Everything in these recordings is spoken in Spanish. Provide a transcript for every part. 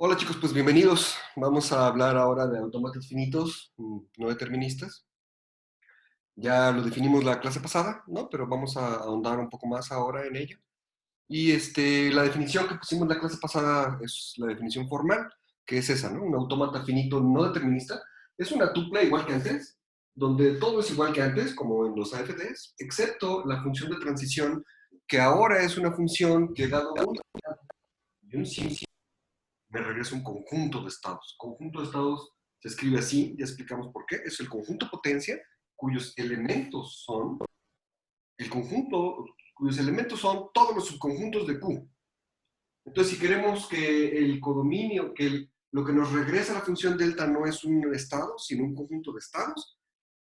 Hola chicos, pues bienvenidos. Vamos a hablar ahora de autómatas finitos no deterministas. Ya lo definimos la clase pasada, ¿no? Pero vamos a ahondar un poco más ahora en ello. Y la definición que pusimos la clase pasada es la definición formal, que es esa, ¿no? Un autómata finito no determinista es una tupla igual que antes, donde todo es igual que antes, como en los AFDs, excepto la función de transición, que ahora es una función que dado un sí me regresa un conjunto de estados. Conjunto de estados se escribe así, ya explicamos por qué. Es el conjunto potencia cuyos elementos son, el conjunto cuyos elementos son todos los subconjuntos de Q. Entonces, si queremos que el codominio, lo que nos regresa la función delta no es un estado, sino un conjunto de estados,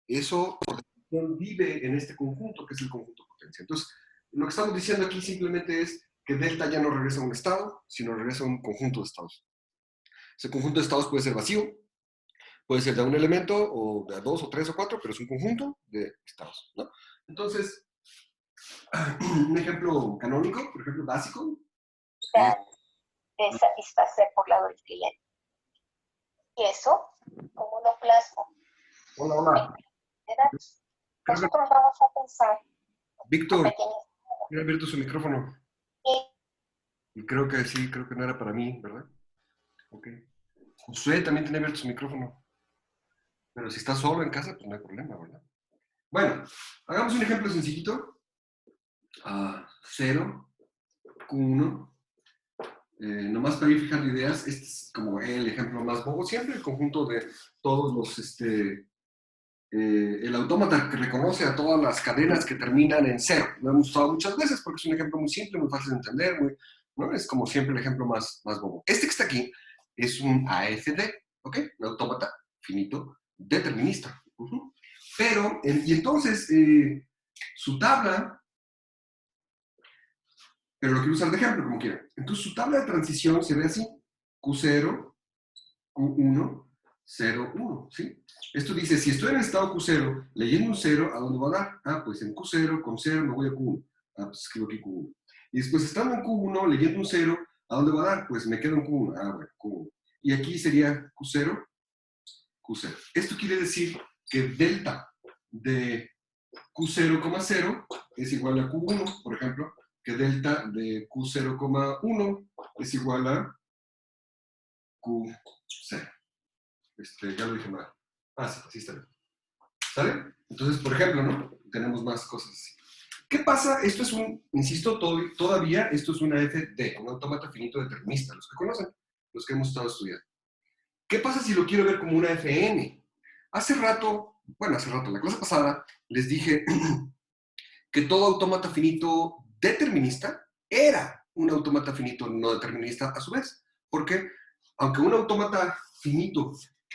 eso por definición vive en este conjunto, que es el conjunto potencia. Entonces, lo que estamos diciendo aquí simplemente es que delta ya no regresa a un estado, sino regresa a un conjunto de estados. Ese conjunto de estados puede ser vacío, puede ser de un elemento, o de dos, o tres, o cuatro, pero es un conjunto de estados, ¿no? Entonces, un ejemplo canónico, por ejemplo, básico, es... De satisfacer por lado del cliente. Y eso, como lo plasmo Hola, en hola. datos, Creo que nosotros vamos a pensar a Víctor pequeños tiene abierto su micrófono. Y creo que sí, creo que no era para mí, ¿verdad? Ok. Josué también tiene abierto su micrófono. Pero si está solo en casa, pues no hay problema, ¿verdad? Bueno, hagamos un ejemplo sencillito. 0, Q1. Nomás para ir fijando ideas, este es como el ejemplo más bobo. Siempre el conjunto de todos los, el autómata que reconoce a todas las cadenas que terminan en 0. Lo hemos usado muchas veces porque es un ejemplo muy simple, muy fácil de entender, ¿no? Es como siempre el ejemplo más bobo. Este que está aquí es un AFD, ¿ok? Un autómata finito determinista. Pero, y entonces, su tabla, pero lo quiero usar de ejemplo como quiera. Entonces, su tabla de transición se ve así: Q0, Q1, 0, 1, ¿sí? Esto dice, si estoy en el estado Q0, leyendo un 0, ¿a dónde va a dar? Ah, pues en Q0, con 0 me voy a Q1. Ah, pues escribo aquí Q1. Y después, estando en Q1, leyendo un 0, ¿a dónde va a dar? Pues me quedo en Q1. Ah, bueno, Q1. Y aquí sería Q0, Q0. Esto quiere decir que delta de Q0,0 es igual a Q1, por ejemplo, que delta de Q0,1 es igual a Q0. Ya lo dije mal. Ah, sí, así está bien. ¿Sale? Entonces, por ejemplo, ¿no? Tenemos más cosas así. ¿Qué pasa? Esto es insisto, todavía esto es una FD, un autómata finito determinista, los que conocen, los que hemos estado estudiando. ¿Qué pasa si lo quiero ver como una FN? Hace rato, la clase pasada, les dije que todo autómata finito determinista era un autómata finito no determinista a su vez. Porque aunque un autómata finito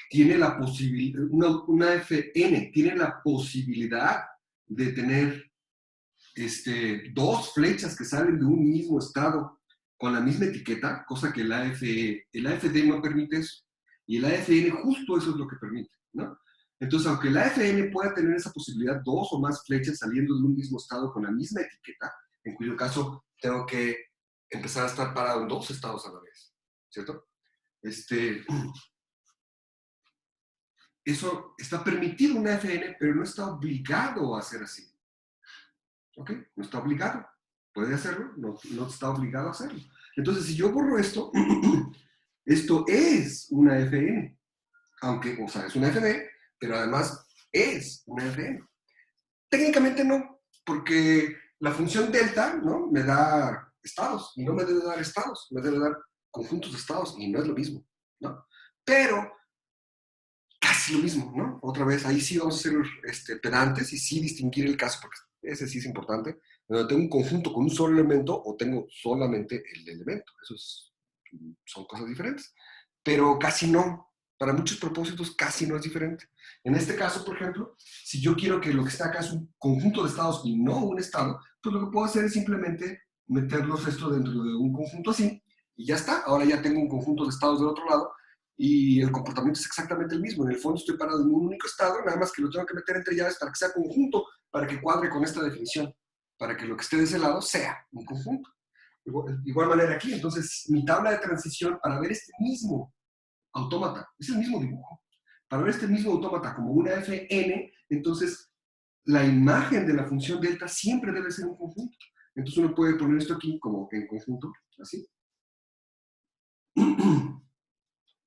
tiene la posibilidad, una FN tiene la posibilidad de tener dos flechas que salen de un mismo estado con la misma etiqueta, cosa que el AFD no permite eso. Y el AFN justo eso es lo que permite, ¿no? Entonces, aunque el AFN pueda tener esa posibilidad, dos o más flechas saliendo de un mismo estado con la misma etiqueta, en cuyo caso tengo que empezar a estar parado en dos estados a la vez, ¿cierto? Eso está permitido en una AFN, pero no está obligado a hacer así. ¿Ok? No está obligado. Puede hacerlo, no está obligado a hacerlo. Entonces, si yo borro esto, esto es una FN. Aunque, o sea, es una FD, pero además es una FN. Técnicamente no, porque la función delta, ¿no? Me da estados, y no me debe dar estados, me debe dar conjuntos de estados, y no es lo mismo, ¿no? Pero casi lo mismo, ¿no? Otra vez, ahí sí vamos a ser pedantes y sí distinguir el caso, porque ese sí es importante, donde tengo un conjunto con un solo elemento o tengo solamente el elemento. Son cosas diferentes. Pero casi no. Para muchos propósitos casi no es diferente. En este caso, por ejemplo, si yo quiero que lo que está acá es un conjunto de estados y no un estado, pues lo que puedo hacer es simplemente meterlos esto dentro de un conjunto así y ya está. Ahora ya tengo un conjunto de estados del otro lado y el comportamiento es exactamente el mismo. En el fondo estoy parado en un único estado, nada más que lo tengo que meter entre llaves para que sea conjunto, para que cuadre con esta definición, para que lo que esté de ese lado sea un conjunto. Igual manera aquí. Entonces, mi tabla de transición para ver este mismo autómata, es el mismo dibujo. Para ver este mismo autómata como una fn, entonces la imagen de la función delta siempre debe ser un conjunto. Entonces uno puede poner esto aquí como en conjunto, así.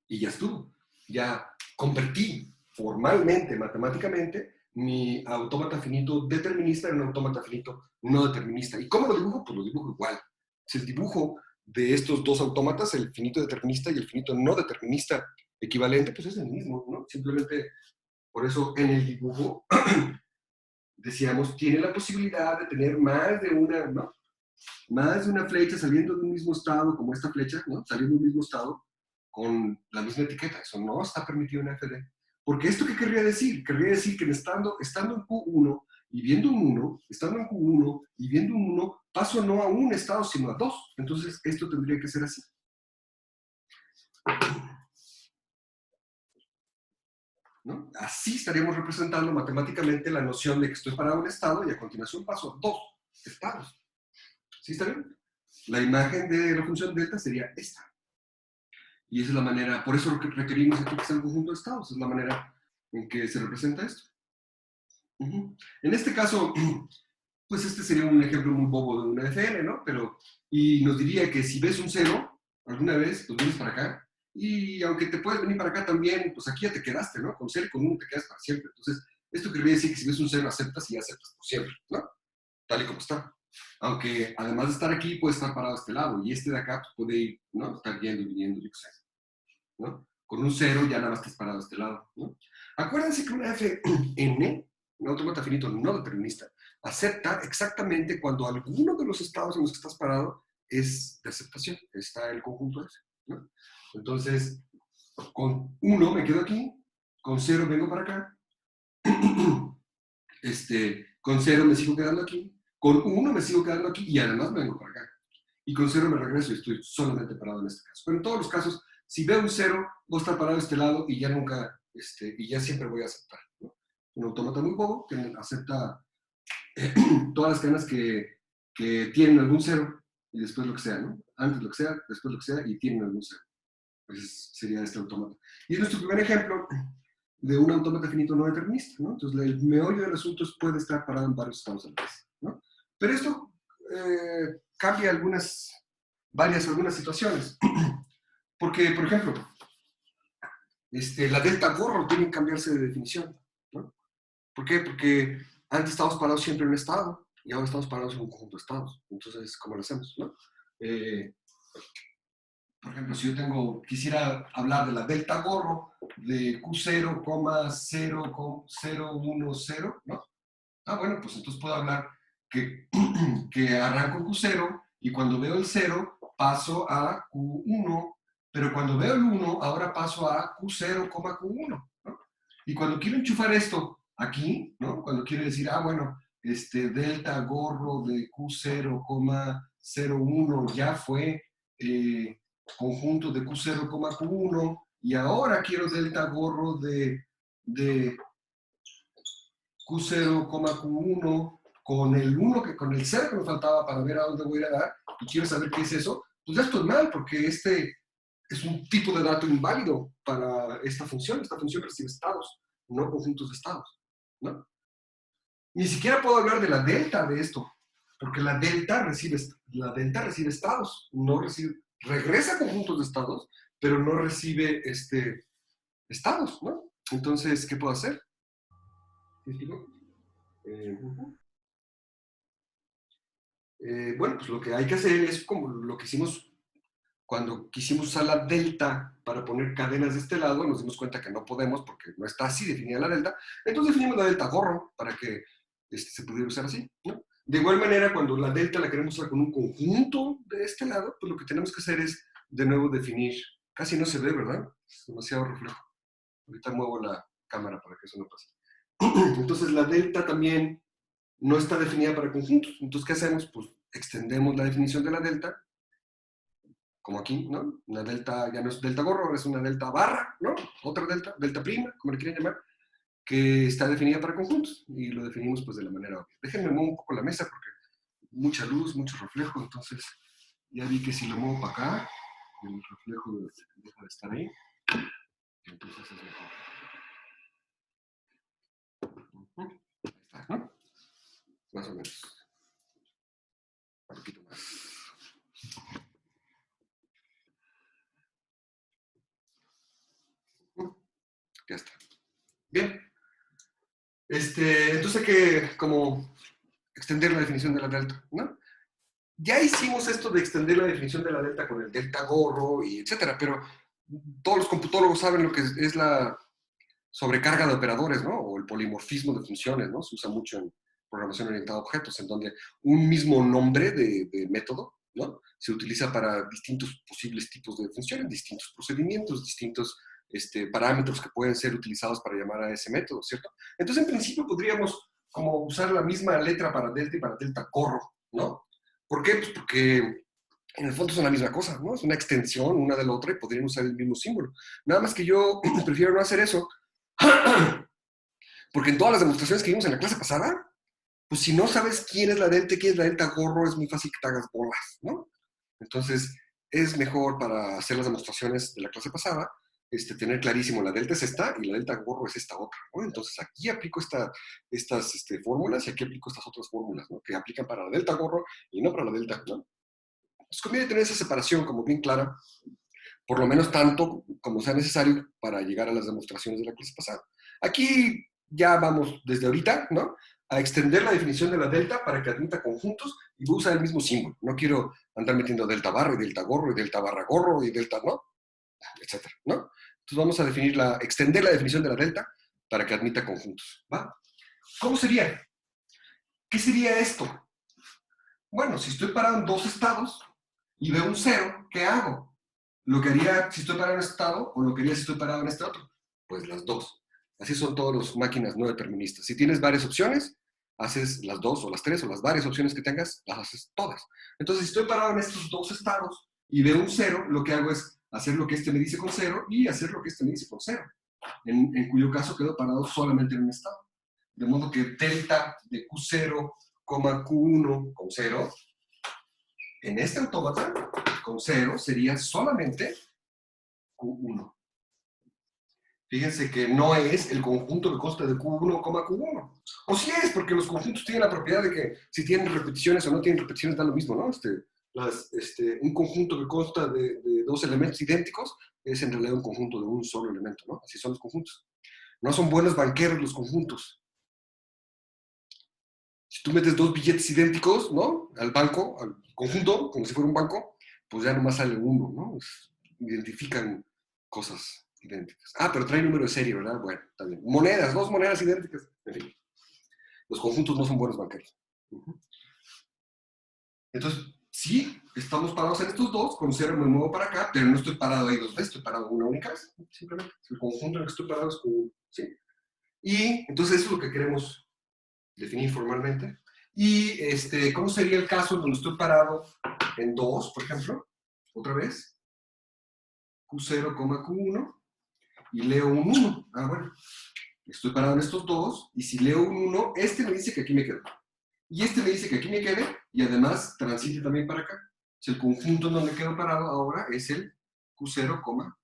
Y ya estuvo. Ya convertí formalmente, matemáticamente, mi autómata finito determinista en un autómata finito no determinista. ¿Y cómo lo dibujo? Pues lo dibujo igual. Si el dibujo de estos dos autómatas, el finito determinista y el finito no determinista equivalente, pues es el mismo, ¿no? Simplemente por eso en el dibujo decíamos, tiene la posibilidad de tener más de una, ¿no? Más de una flecha saliendo de un mismo estado, como esta flecha, ¿no? Saliendo de un mismo estado con la misma etiqueta. Eso no está permitido en FD. Porque esto qué querría decir? Querría decir que estando en Q1 y viendo un 1, estando en Q1 y viendo un 1, paso no a un estado, sino a dos. Entonces, esto tendría que ser así. ¿No? Así estaríamos representando matemáticamente la noción de que estoy parado en un estado y a continuación paso a dos estados. ¿Sí está bien? La imagen de la función delta sería esta. Y esa es la manera, por eso requerimos aquí que sea un conjunto de estados, es la manera en que se representa esto. En este caso, pues este sería un ejemplo muy bobo de una FN, ¿no? Pero, y nos diría que si ves un cero, alguna vez, pues vienes para acá, y aunque te puedes venir para acá también, pues aquí ya te quedaste, ¿no? Con 0 y con 1 te quedas para siempre. Entonces, esto querría decir que si ves un cero, aceptas y aceptas por siempre, ¿no? Tal y como está. Aunque además de estar aquí, puede estar parado a este lado, y este de acá pues, puede ir, ¿no? Estar yendo y viniendo, yo qué sé, ¿no? Con un cero ya nada más estás parado a este lado, ¿no? Acuérdense que una Fn, un autómata finito no determinista, acepta exactamente cuando alguno de los estados en los que estás parado es de aceptación, está el conjunto ese, ¿no? Entonces, con 1 me quedo aquí, con 0 vengo para acá, con 0 me sigo quedando aquí, con 1 me sigo quedando aquí y además vengo para acá. Y con 0 me regreso y estoy solamente parado en este caso. Pero en todos los casos, si veo un 0, voy a estar parado de este lado y ya nunca, y ya siempre voy a aceptar, ¿no? Un autómata muy bobo que acepta todas las cadenas que tienen algún 0 y después lo que sea, ¿no? Antes lo que sea, después lo que sea y tienen algún 0. Pues sería este autómata. Y es nuestro primer ejemplo de un autómata finito no determinista, ¿no? Entonces, el meollo del asunto puede estar parado en varios estados a la vez, ¿no? Pero esto cambia algunas situaciones. Porque, por ejemplo, la delta gorro tiene que cambiarse de definición, ¿no? ¿Por qué? Porque antes estábamos parados siempre en un estado y ahora estamos parados en un conjunto de estados. Entonces, ¿cómo lo hacemos, no? Por ejemplo, si yo quisiera hablar de la delta gorro de Q0,0,010, ¿no? Ah, bueno, pues entonces puedo hablar que, que arranco en Q0 y cuando veo el 0 paso a Q1, pero cuando veo el 1 ahora paso a Q0, Q1, ¿no? Y cuando quiero enchufar esto aquí, ¿no? Cuando quiero decir, ah, bueno, delta gorro de Q0,01 ya fue conjunto de Q0, Q1 y ahora quiero delta gorro de Q0, Q1 con el 1 con el 0 que me faltaba para ver a dónde voy a dar y quiero saber qué es eso, pues ya estoy mal porque este es un tipo de dato inválido para esta función. Esta función recibe estados, no conjuntos de estados, ¿no? Ni siquiera puedo hablar de la delta de esto, porque la delta recibe estados, no recibe, regresa a conjuntos de estados, pero no recibe estados, ¿no? Entonces, ¿qué puedo hacer? ¿Sí explico? Bueno, pues lo que hay que hacer es como lo que hicimos cuando quisimos usar la delta para poner cadenas de este lado, nos dimos cuenta que no podemos porque no está así definida la delta, entonces definimos la delta gorro para que se pudiera usar así, ¿no? De igual manera, cuando la delta la queremos usar con un conjunto de este lado, pues lo que tenemos que hacer es de nuevo definir, casi no se ve, ¿verdad? Es demasiado reflejo. Ahorita muevo la cámara para que eso no pase. Entonces la delta también no está definida para conjuntos. Entonces, ¿qué hacemos? Pues extendemos la definición de la delta, como aquí, ¿no? Una delta ya no es delta gorro, es una delta barra, ¿no? Otra delta, delta prima, como le quieran llamar, que está definida para conjuntos. Y lo definimos pues de la manera obvia. Déjenme mover un poco la mesa porque mucha luz, mucho reflejo, entonces Ya vi que si lo muevo para acá, el reflejo deja de estar ahí. Entonces es mejor. Ahí está, ¿no? Más o menos. Un poquito más. Ya está. Bien. Entonces hay que como extender la definición de la delta, ¿no? Ya hicimos esto de extender la definición de la delta con el delta gorro y etcétera, pero todos los computólogos saben lo que es la sobrecarga de operadores, ¿no? O el polimorfismo de funciones, ¿no? Se usa mucho en programación orientada a objetos, en donde un mismo nombre de método, ¿no? Se utiliza para distintos posibles tipos de funciones, distintos procedimientos, distintos parámetros que pueden ser utilizados para llamar a ese método, ¿cierto? Entonces, en principio, podríamos como usar la misma letra para delta y para delta corro, ¿no? ¿Por qué? Pues porque en el fondo son la misma cosa, ¿no? Es una extensión una de la otra y podrían usar el mismo símbolo. Nada más que yo prefiero no hacer eso, porque en todas las demostraciones que vimos en la clase pasada, pues si no sabes quién es la delta y quién es la delta gorro, es muy fácil que te hagas bolas, ¿no? Entonces, es mejor para hacer las demostraciones de la clase pasada, tener clarísimo la delta es esta y la delta gorro es esta otra, ¿no? Entonces, aquí aplico estas fórmulas y aquí aplico estas otras fórmulas, ¿no? Que aplican para la delta gorro y no para la delta, ¿no? Entonces, conviene tener esa separación como bien clara, por lo menos tanto como sea necesario para llegar a las demostraciones de la clase pasada. Aquí ya vamos desde ahorita, ¿no? A extender la definición de la delta para que admita conjuntos y voy a usar el mismo símbolo. No quiero andar metiendo delta barra y delta gorro y delta barra gorro y delta, ¿no? Etcétera, ¿no? Entonces vamos a extender la definición de la delta para que admita conjuntos, ¿va? ¿Cómo sería? ¿Qué sería esto? Bueno, si estoy parado en dos estados y veo un cero, ¿qué hago? Lo que haría si estoy parado en este estado o lo que haría si estoy parado en este otro. Pues las dos. Así son todas las máquinas no deterministas. Si tienes varias opciones, haces las dos o las tres o las varias opciones que tengas, las haces todas. Entonces, si estoy parado en estos dos estados y veo un cero, lo que hago es hacer lo que este me dice con cero y hacer lo que este me dice con cero. En cuyo caso quedo parado solamente en un estado. De modo que delta de Q0, Q1 con 0, en este autómata con 0 sería solamente Q1. Fíjense que no es el conjunto que consta de Q1, Q1. O sí es, porque los conjuntos tienen la propiedad de que si tienen repeticiones o no tienen repeticiones da lo mismo, ¿no? Un conjunto que consta de dos elementos idénticos es en realidad un conjunto de un solo elemento, ¿no? Así son los conjuntos. No son buenos banqueros los conjuntos. Si tú metes dos billetes idénticos, ¿no? Al banco, al conjunto, como si fuera un banco, pues ya nomás sale uno, ¿no? Identifican cosas idénticas. Ah, pero trae número de serie, ¿verdad? Bueno, está bien. Monedas, dos monedas idénticas. En fin, los conjuntos no son buenos banqueros. Entonces, sí, estamos parados en estos dos, con cero me muevo para acá, pero no estoy parado ahí dos veces, estoy parado una única vez, simplemente. El conjunto en el que estoy parado es como, ¿sí? Y entonces eso es lo que queremos definir formalmente. Y ¿cómo sería el caso donde estoy parado en 2, por ejemplo? Otra vez. Q0, Q1. Y leo un 1. Ah, bueno. Estoy parado en estos dos. Y si leo un 1, este me dice que aquí me quedo. Y este me dice que aquí me quede. Y además transite también para acá. Si el conjunto en donde quedo parado ahora es el Q0, Q1.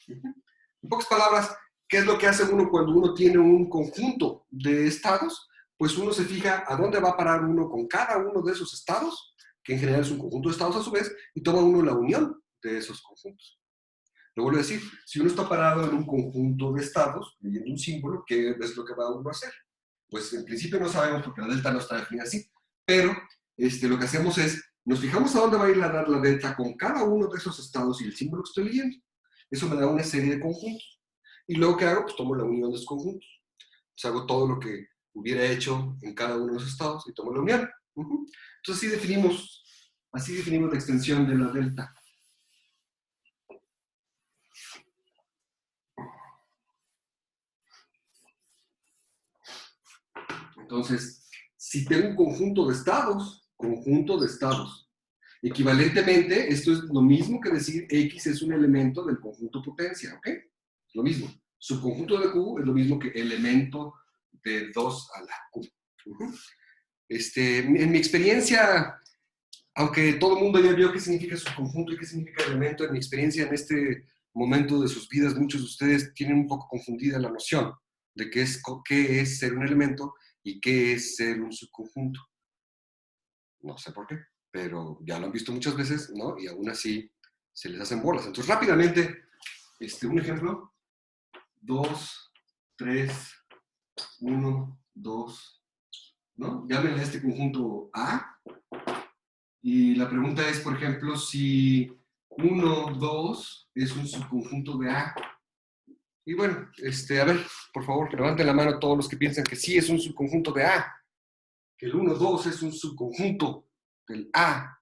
En pocas palabras, ¿qué es lo que hace uno cuando uno tiene un conjunto de estados? Pues uno se fija a dónde va a parar uno con cada uno de esos estados, que en general es un conjunto de estados a su vez, y toma uno la unión de esos conjuntos. Lo vuelvo a decir, si uno está parado en un conjunto de estados, leyendo un símbolo, ¿qué es lo que va uno a hacer? Pues en principio no sabemos porque la delta no está definida así, pero lo que hacemos es, nos fijamos a dónde va a ir a dar la delta con cada uno de esos estados y el símbolo que estoy leyendo. Eso me da una serie de conjuntos. Y luego, ¿qué hago? Pues tomo la unión de esos conjuntos. Pues hago todo lo que hubiera hecho en cada uno de los estados y tomo la unión. Entonces así definimos la extensión de la delta. Entonces, si tengo un conjunto de estados, equivalentemente, esto es lo mismo que decir X es un elemento del conjunto potencia, ¿ok? Lo mismo. Subconjunto de Q es lo mismo que elemento de 2 a la Q. En mi experiencia aunque todo el mundo ya vio qué significa subconjunto y qué significa elemento, en mi experiencia en este momento de sus vidas, muchos de ustedes tienen un poco confundida la noción de qué es ser un elemento y qué es ser un subconjunto. No sé por qué, pero ya lo han visto muchas veces, ¿no? Y aún así se les hacen bolas. Entonces, rápidamente, un ejemplo. 2, 3, 1, 2, ¿no? Llámenle a este conjunto A. Y la pregunta es, por ejemplo, si 1, 2 es un subconjunto de A. Y bueno, a ver, por favor, que levanten la mano todos los que piensan que sí es un subconjunto de A. Que el 1, 2 es un subconjunto del A.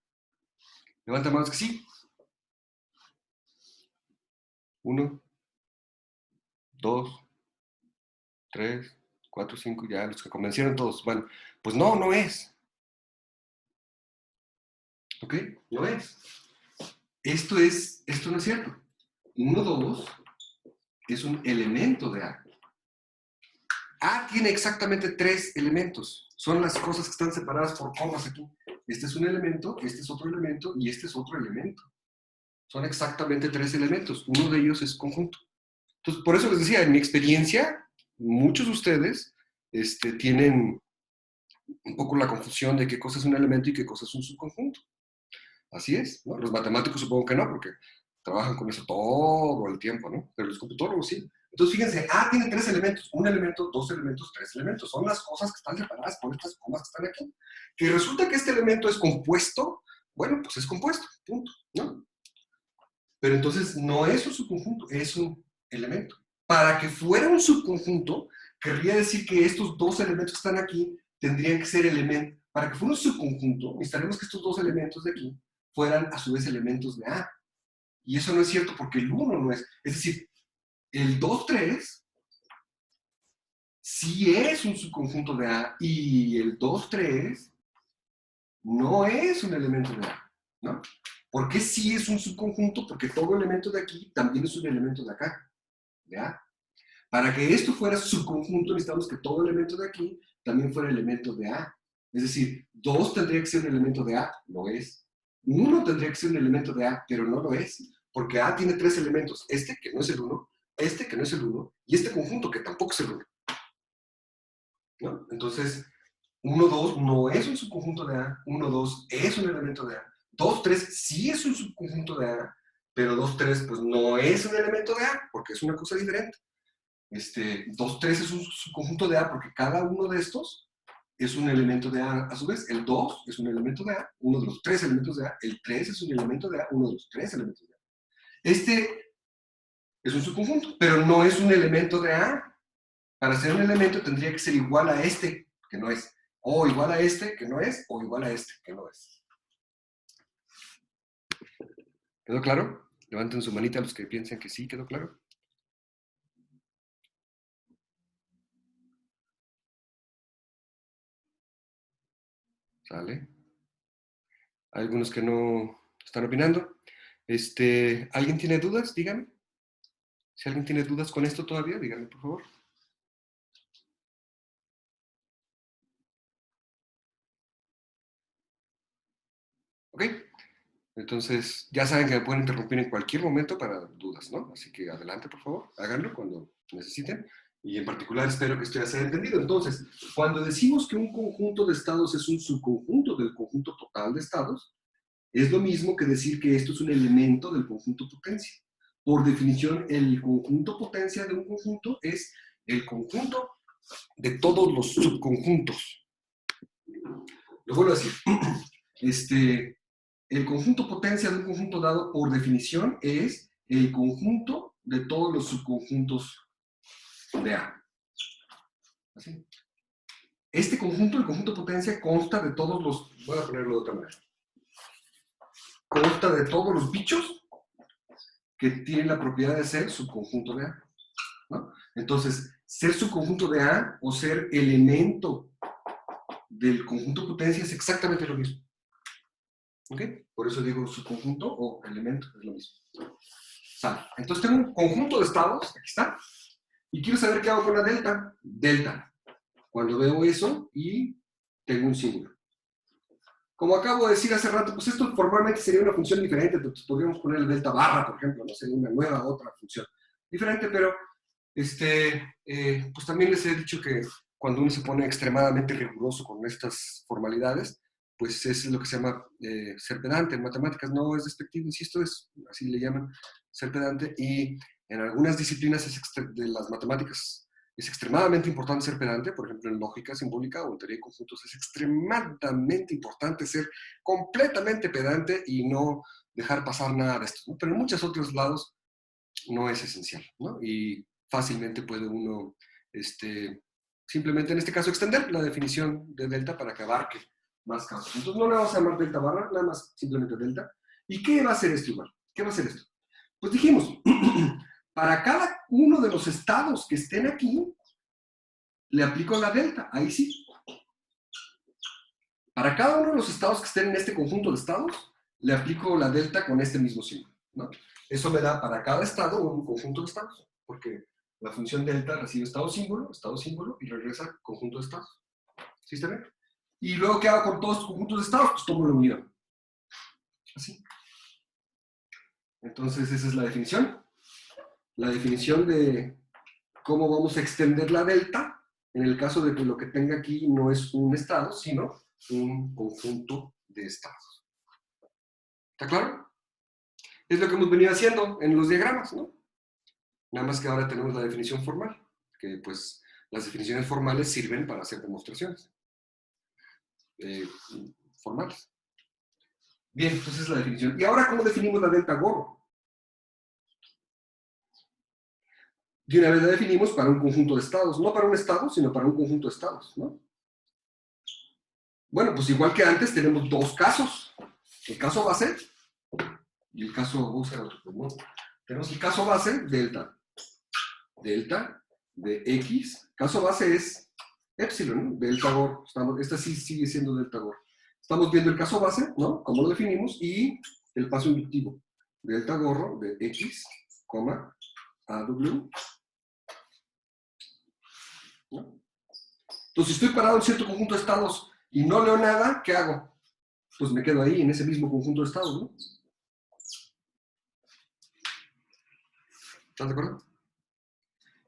Levanten manos que sí. 1, 2, 3, 4, 5, ya los que convencieron todos. Bueno, pues no, no es. ¿Ok? No es. Esto no es cierto. 1, 2 es un elemento de A. A tiene exactamente 3 elementos. Son las cosas que están separadas por comas aquí. Este es un elemento, este es otro elemento y este es otro elemento. Son exactamente 3 elementos. Uno de ellos es conjunto. Entonces, por eso les decía, en mi experiencia, muchos de ustedes tienen un poco la confusión de qué cosa es un elemento y qué cosa es un subconjunto. Así es, ¿no? Los matemáticos supongo que no, porque trabajan con eso todo el tiempo, ¿no? Pero los computólogos sí. Entonces, fíjense, A tiene 3 elementos, un elemento, 2 elementos, 3 elementos. Son las cosas que están separadas por estas comas que están aquí. Que resulta que este elemento es compuesto, bueno, pues es compuesto, punto, ¿no? Pero entonces no es un subconjunto, es un elemento. Para que fuera un subconjunto, querría decir que estos 2 elementos que están aquí tendrían que ser elementos. Para que fuera un subconjunto, necesitaremos que estos 2 elementos de aquí fueran a su vez elementos de A. Y eso no es cierto porque el 1 no es. Es decir, el 2, 3 sí es un subconjunto de A y el 2, 3 no es un elemento de A, ¿no? ¿Por qué sí es un subconjunto? Porque todo elemento de aquí también es un elemento de acá, de A. Para que esto fuera subconjunto necesitamos que todo elemento de aquí también fuera elemento de A. Es decir, 2 tendría que ser un elemento de A, no es. 1 tendría que ser un elemento de A, pero no lo es. Porque A tiene 3 elementos. Este, que no es el 1, este, que no es el 1, y este conjunto, que tampoco es el 1. ¿No? Entonces, 1, 2 no es un subconjunto de A, 1, 2 es un elemento de A. 2, 3 sí es un subconjunto de A, pero 2, 3 pues no es un elemento de A, porque es una cosa diferente. 2, 3 es un subconjunto de A porque cada uno de estos es un elemento de A a su vez. El 2 es un elemento de A, uno de los 3 elementos de A. El 3 es un elemento de A, uno de los 3 elementos de A. Este es un subconjunto, pero no es un elemento de A. Para ser un elemento tendría que ser igual a este, que no es. O igual a este, que no es, o igual a este, que no es. ¿Quedó claro? Levanten su manita los que piensen que sí, ¿quedó claro? ¿Sale? Hay algunos que no están opinando. ¿Alguien tiene dudas? Díganme. Si alguien tiene dudas con esto todavía, díganme, por favor. ¿Ok? Entonces, ya saben que me pueden interrumpir en cualquier momento para dudas, ¿no? Así que adelante, por favor, háganlo cuando necesiten. Y en particular espero que esto ya sea entendido. Entonces, cuando decimos que un conjunto de estados es un subconjunto del conjunto total de estados, es lo mismo que decir que esto es un elemento del conjunto potencia. Por definición, el conjunto potencia de un conjunto es el conjunto de todos los subconjuntos. Lo vuelvo a decir. El conjunto potencia de un conjunto dado, por definición, es el conjunto de todos los subconjuntos de A. ¿Así? Este conjunto, el conjunto potencia, consta de todos los... Voy a ponerlo de otra manera. Consta de todos los bichos que tienen la propiedad de ser subconjunto de A. ¿No? Entonces, ser subconjunto de A o ser elemento del conjunto potencia es exactamente lo mismo. ¿Ok? Por eso digo subconjunto o elemento, es lo mismo. ¿Sale? Entonces tengo un conjunto de estados, aquí está, y quiero saber qué hago con la delta. Delta. Cuando veo eso y tengo un símbolo. Como acabo de decir hace rato, pues esto formalmente sería una función diferente, entonces podríamos poner el delta barra, por ejemplo, no sería una nueva otra función diferente, pero pues también les he dicho que cuando uno se pone extremadamente riguroso con estas formalidades, pues es lo que se llama ser pedante en matemáticas, no es despectivo, insisto, es, así le llaman, ser pedante, y en algunas disciplinas de las matemáticas es extremadamente importante ser pedante, por ejemplo en lógica simbólica o en teoría de conjuntos es extremadamente importante ser completamente pedante y no dejar pasar nada de esto, ¿no? Pero en muchos otros lados no es esencial, ¿no? Y fácilmente puede uno, simplemente en este caso, extender la definición de delta para que abarque más casos. Entonces no le vamos a llamar delta barra, nada más simplemente delta. ¿Y qué va a hacer esto igual? ¿Qué va a hacer esto? Pues dijimos, para cada uno de los estados que estén aquí, le aplico la delta, ahí sí. Para cada uno de los estados que estén en este conjunto de estados, le aplico la delta con este mismo símbolo, ¿no? Eso me da para cada estado un conjunto de estados, porque la función delta recibe estado símbolo, y regresa conjunto de estados. ¿Sí está bien? Y luego, ¿qué hago con todos estos conjuntos de estados? Pues tomo la unión. Así. Entonces, esa es la definición. La definición de cómo vamos a extender la delta en el caso de que lo que tenga aquí no es un estado, sino un conjunto de estados. ¿Está claro? Es lo que hemos venido haciendo en los diagramas, ¿no? Nada más que ahora tenemos la definición formal, que pues las definiciones formales sirven para hacer demostraciones formales. Bien, entonces es la definición. ¿Y ahora cómo definimos la delta gorro? De una vez la definimos para un conjunto de estados, no para un estado, sino para un conjunto de estados, ¿no? Bueno, pues igual que antes tenemos dos casos, el caso base y el caso, vamos a usar otro, ¿no? Tenemos el caso base, delta de x, caso base es epsilon, ¿no? Delta gorro, esta sí sigue siendo delta gorro. Estamos viendo el caso base, ¿no? Cómo lo definimos, y el paso inductivo, delta gorro de x, AW, ¿no? Entonces, si estoy parado en cierto conjunto de estados y no leo nada, ¿qué hago? Pues me quedo ahí, en ese mismo conjunto de estados, ¿no? ¿Estás de acuerdo?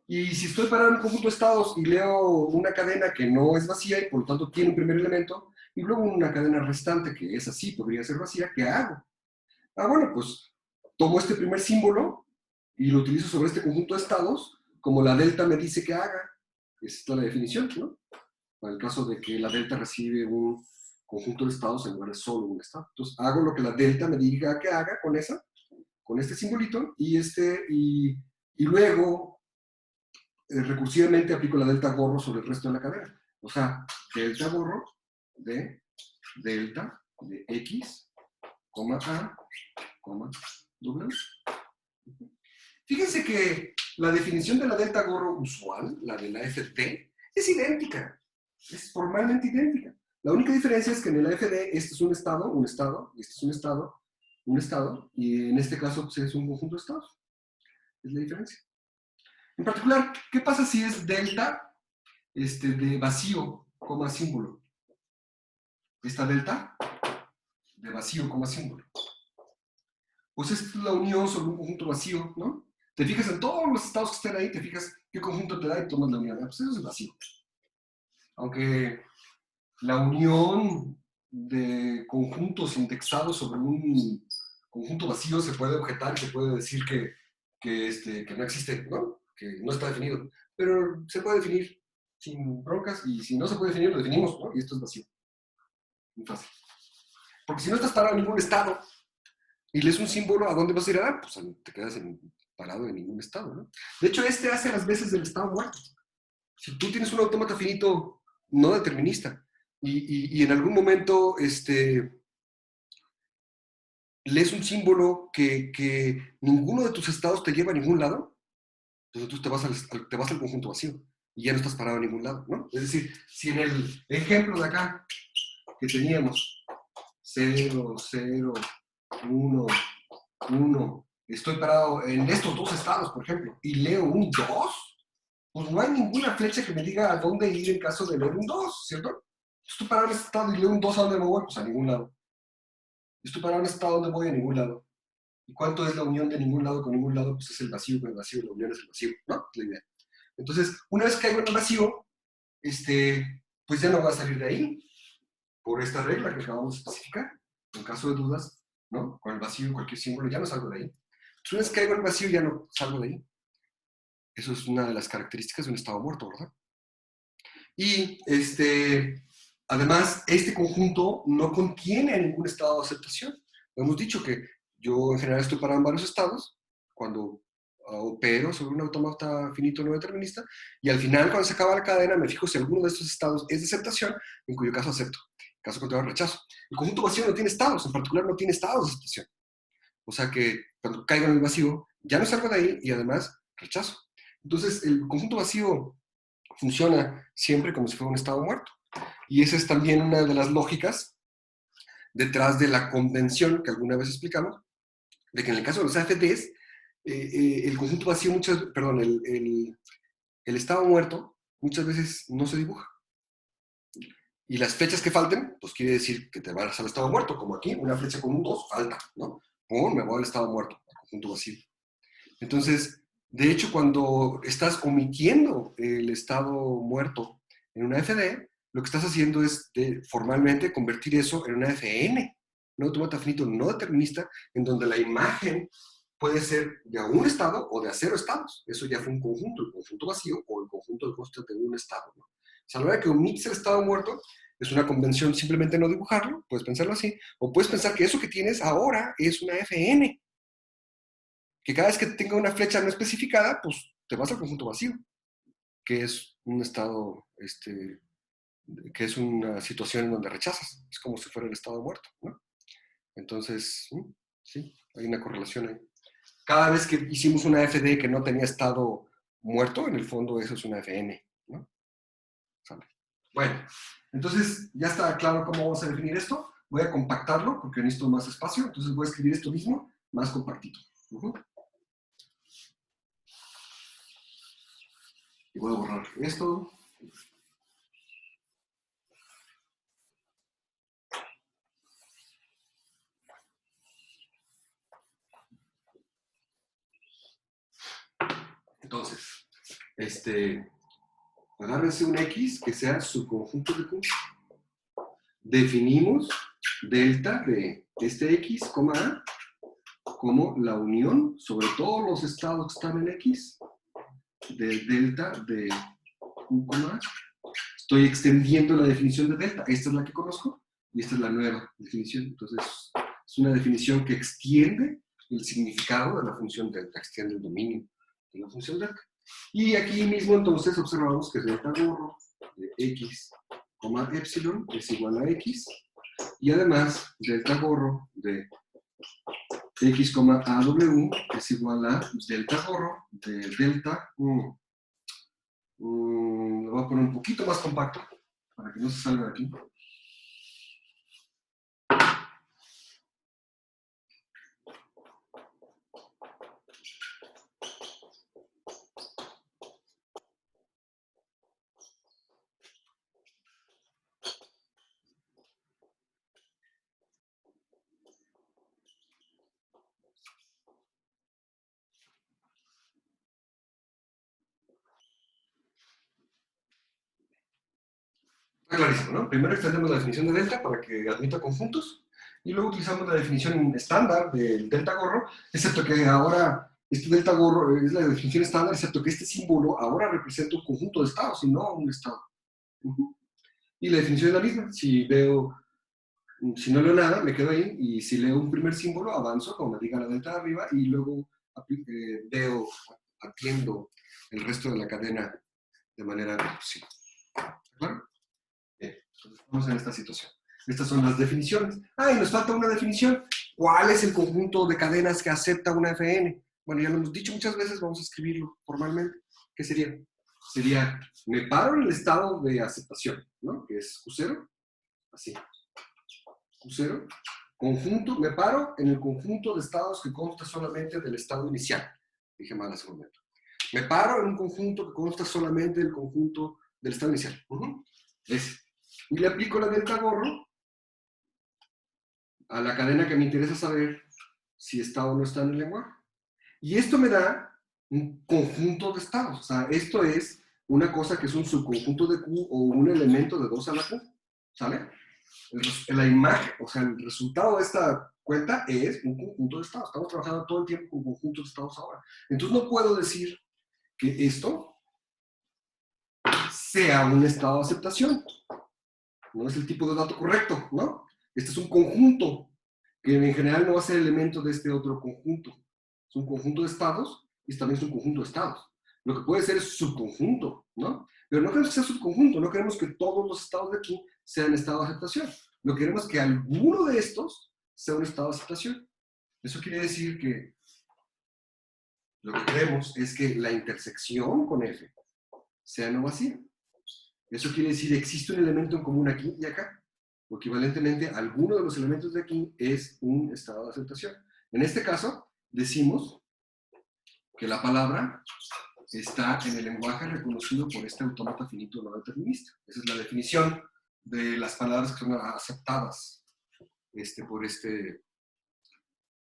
Y si estoy parado en un conjunto de estados y leo una cadena que no es vacía y por lo tanto tiene un primer elemento, y luego una cadena restante que es así, podría ser vacía, ¿qué hago? Ah, bueno, pues tomo este primer símbolo y lo utilizo sobre este conjunto de estados, como la delta me dice que haga. Esta es la definición, ¿no? Para el caso de que la delta recibe un conjunto de estados en lugar de solo un estado. Entonces hago lo que la delta me diga que haga con este simbolito, y luego recursivamente aplico la delta gorro sobre el resto de la cadena. O sea, delta gorro de delta de x, a, w. Fíjense que la definición de la delta gorro usual, la de la FT, es idéntica. Es formalmente idéntica. La única diferencia es que en el AFD este es un estado, y este es un estado, y en este caso pues, es un conjunto de estados. Es la diferencia. En particular, ¿qué pasa si es delta de vacío, símbolo? Esta delta de vacío, símbolo. Pues esta es la unión sobre un conjunto vacío, ¿no? Te fijas en todos los estados que estén ahí, te fijas qué conjunto te da y tomas la unión. Pues eso es vacío. Aunque la unión de conjuntos indexados sobre un conjunto vacío se puede objetar y se puede decir que no existe, ¿no? Que no está definido. Pero se puede definir sin broncas, y si no se puede definir, lo definimos, ¿no? Y esto es vacío. Muy fácil. Porque si no estás parado en ningún estado y lees un símbolo, ¿a dónde vas a ir a dar? Pues te quedas parado en ningún estado, ¿no? De hecho, hace las veces del estado muerto. Si tú tienes un autómata finito no determinista y en algún momento lees un símbolo que ninguno de tus estados te lleva a ningún lado, entonces tú te vas al conjunto vacío y ya no estás parado en ningún lado, ¿no? Es decir, si en el ejemplo de acá que teníamos 0, 0, 1, 1, estoy parado en estos dos estados, por ejemplo, y leo un 2, pues no hay ninguna flecha que me diga a dónde ir en caso de leer un 2, ¿cierto? Estoy parado en este estado y leo un 2, ¿a dónde me voy? Pues a ningún lado. Estoy parado en este estado, ¿dónde voy? A ningún lado. ¿Y cuánto es la unión de ningún lado con ningún lado? Pues es el vacío con el vacío, la unión es el vacío, ¿no? Es la idea. Entonces, una vez que caigo en el vacío, pues ya no va a salir de ahí, por esta regla que acabamos de especificar. En caso de dudas, ¿no? Con el vacío, cualquier símbolo, ya no salgo de ahí. Entonces, una vez que caigo en el vacío, ya no salgo de ahí. Eso es una de las características de un estado muerto, ¿verdad? Y además, este conjunto no contiene ningún estado de aceptación. Hemos dicho que yo en general estoy parado en varios estados cuando opero sobre un autómata finito no determinista, y al final, cuando se acaba la cadena, me fijo si alguno de estos estados es de aceptación, en cuyo caso acepto. En caso contrario, rechazo. El conjunto vacío no tiene estados, en particular no tiene estados de aceptación. O sea que cuando caigo en el vacío, ya no salgo de ahí y además rechazo. Entonces, el conjunto vacío funciona siempre como si fuera un estado muerto. Y esa es también una de las lógicas detrás de la convención que alguna vez explicamos, de que en el caso de los AFDs, el conjunto vacío, perdón, el estado muerto muchas veces no se dibuja. Y las flechas que falten, pues quiere decir que te vas al estado muerto, como aquí, una flecha con un 2 falta, ¿no? Pum, me voy al estado muerto, al conjunto vacío. Entonces, de hecho, cuando estás omitiendo el estado muerto en una FD, lo que estás haciendo es formalmente convertir eso en una FN, un autómata finito no determinista, en donde la imagen puede ser de un estado o de a 0 estados. Eso ya fue un conjunto, el conjunto vacío o el conjunto de costas de un estado, ¿no? O sea, a la hora que omites el estado muerto, es una convención simplemente no dibujarlo, puedes pensarlo así, o puedes pensar que eso que tienes ahora es una FN, que cada vez que tenga una flecha no especificada, pues te vas al conjunto vacío, que es un estado, que es una situación en donde rechazas, es como si fuera el estado muerto, ¿no? Entonces, sí, hay una correlación ahí. Cada vez que hicimos una FD que no tenía estado muerto, en el fondo eso es una FN, ¿no? ¿Sale? Bueno, entonces ya está claro cómo vamos a definir esto. Voy a compactarlo porque necesito más espacio, entonces voy a escribir esto mismo más compactito. Y voy a borrar esto. Entonces, agárrense un X que sea su conjunto de puntos. Definimos delta de este X, A, como la unión sobre todos los estados que están en X de delta de Q, A. Estoy extendiendo la definición de delta. Esta es la que conozco y esta es la nueva definición. Entonces, es una definición que extiende el significado de la función delta, extiende el dominio de la función delta. Y aquí mismo entonces observamos que delta gorro de x, epsilon es igual a x, y además delta gorro de x, aw es igual a delta gorro de delta. Lo voy a poner un poquito más compacto para que no se salga de aquí. Está clarísimo, ¿no? Primero extendemos la definición de delta para que admita conjuntos y luego utilizamos la definición estándar del delta gorro, excepto que ahora este delta gorro es la definición estándar, excepto que este símbolo ahora representa un conjunto de estados y no un estado. Y la definición es la misma. Si no leo nada, me quedo ahí, y si leo un primer símbolo, avanzo, como me diga la delta de arriba, y luego atiendo el resto de la cadena de manera recursiva. ¿Claro? Bien, entonces estamos en esta situación. Estas son las definiciones. Y nos falta una definición. ¿Cuál es el conjunto de cadenas que acepta una FN? Bueno, ya lo hemos dicho muchas veces, vamos a escribirlo formalmente. ¿Qué sería? Sería, me paro en el estado de aceptación, ¿no? Que es Q0, así. Q0, conjunto, me paro en el conjunto de estados que consta solamente del estado inicial. Dije mal hace un momento. Me paro en un conjunto que consta solamente del conjunto del estado inicial. Ese. Y le aplico la delta gorro a la cadena que me interesa saber si está o no está en el lenguaje. Y esto me da un conjunto de estados. O sea, esto es una cosa que es un subconjunto de Q o un elemento de 2 a la Q. ¿Sale? La imagen, o sea, el resultado de esta cuenta es un conjunto de estados. Estamos trabajando todo el tiempo con conjuntos de estados ahora. Entonces no puedo decir que esto sea un estado de aceptación. No es el tipo de dato correcto, ¿no? Este es un conjunto que en general no va a ser elemento de este otro conjunto. Es un conjunto de estados y también es un conjunto de estados. Lo que puede ser es subconjunto, ¿no? Pero no queremos que sea subconjunto, no queremos que todos los estados de aquí sean estado de aceptación. Lo que queremos es que alguno de estos sea un estado de aceptación. Eso quiere decir que lo que queremos es que la intersección con F sea no vacía. Eso quiere decir que existe un elemento en común aquí y acá. O equivalentemente, alguno de los elementos de aquí es un estado de aceptación. En este caso, decimos que la palabra está en el lenguaje reconocido por este autómata finito no determinista. Esa es la definición de las palabras que son aceptadas por este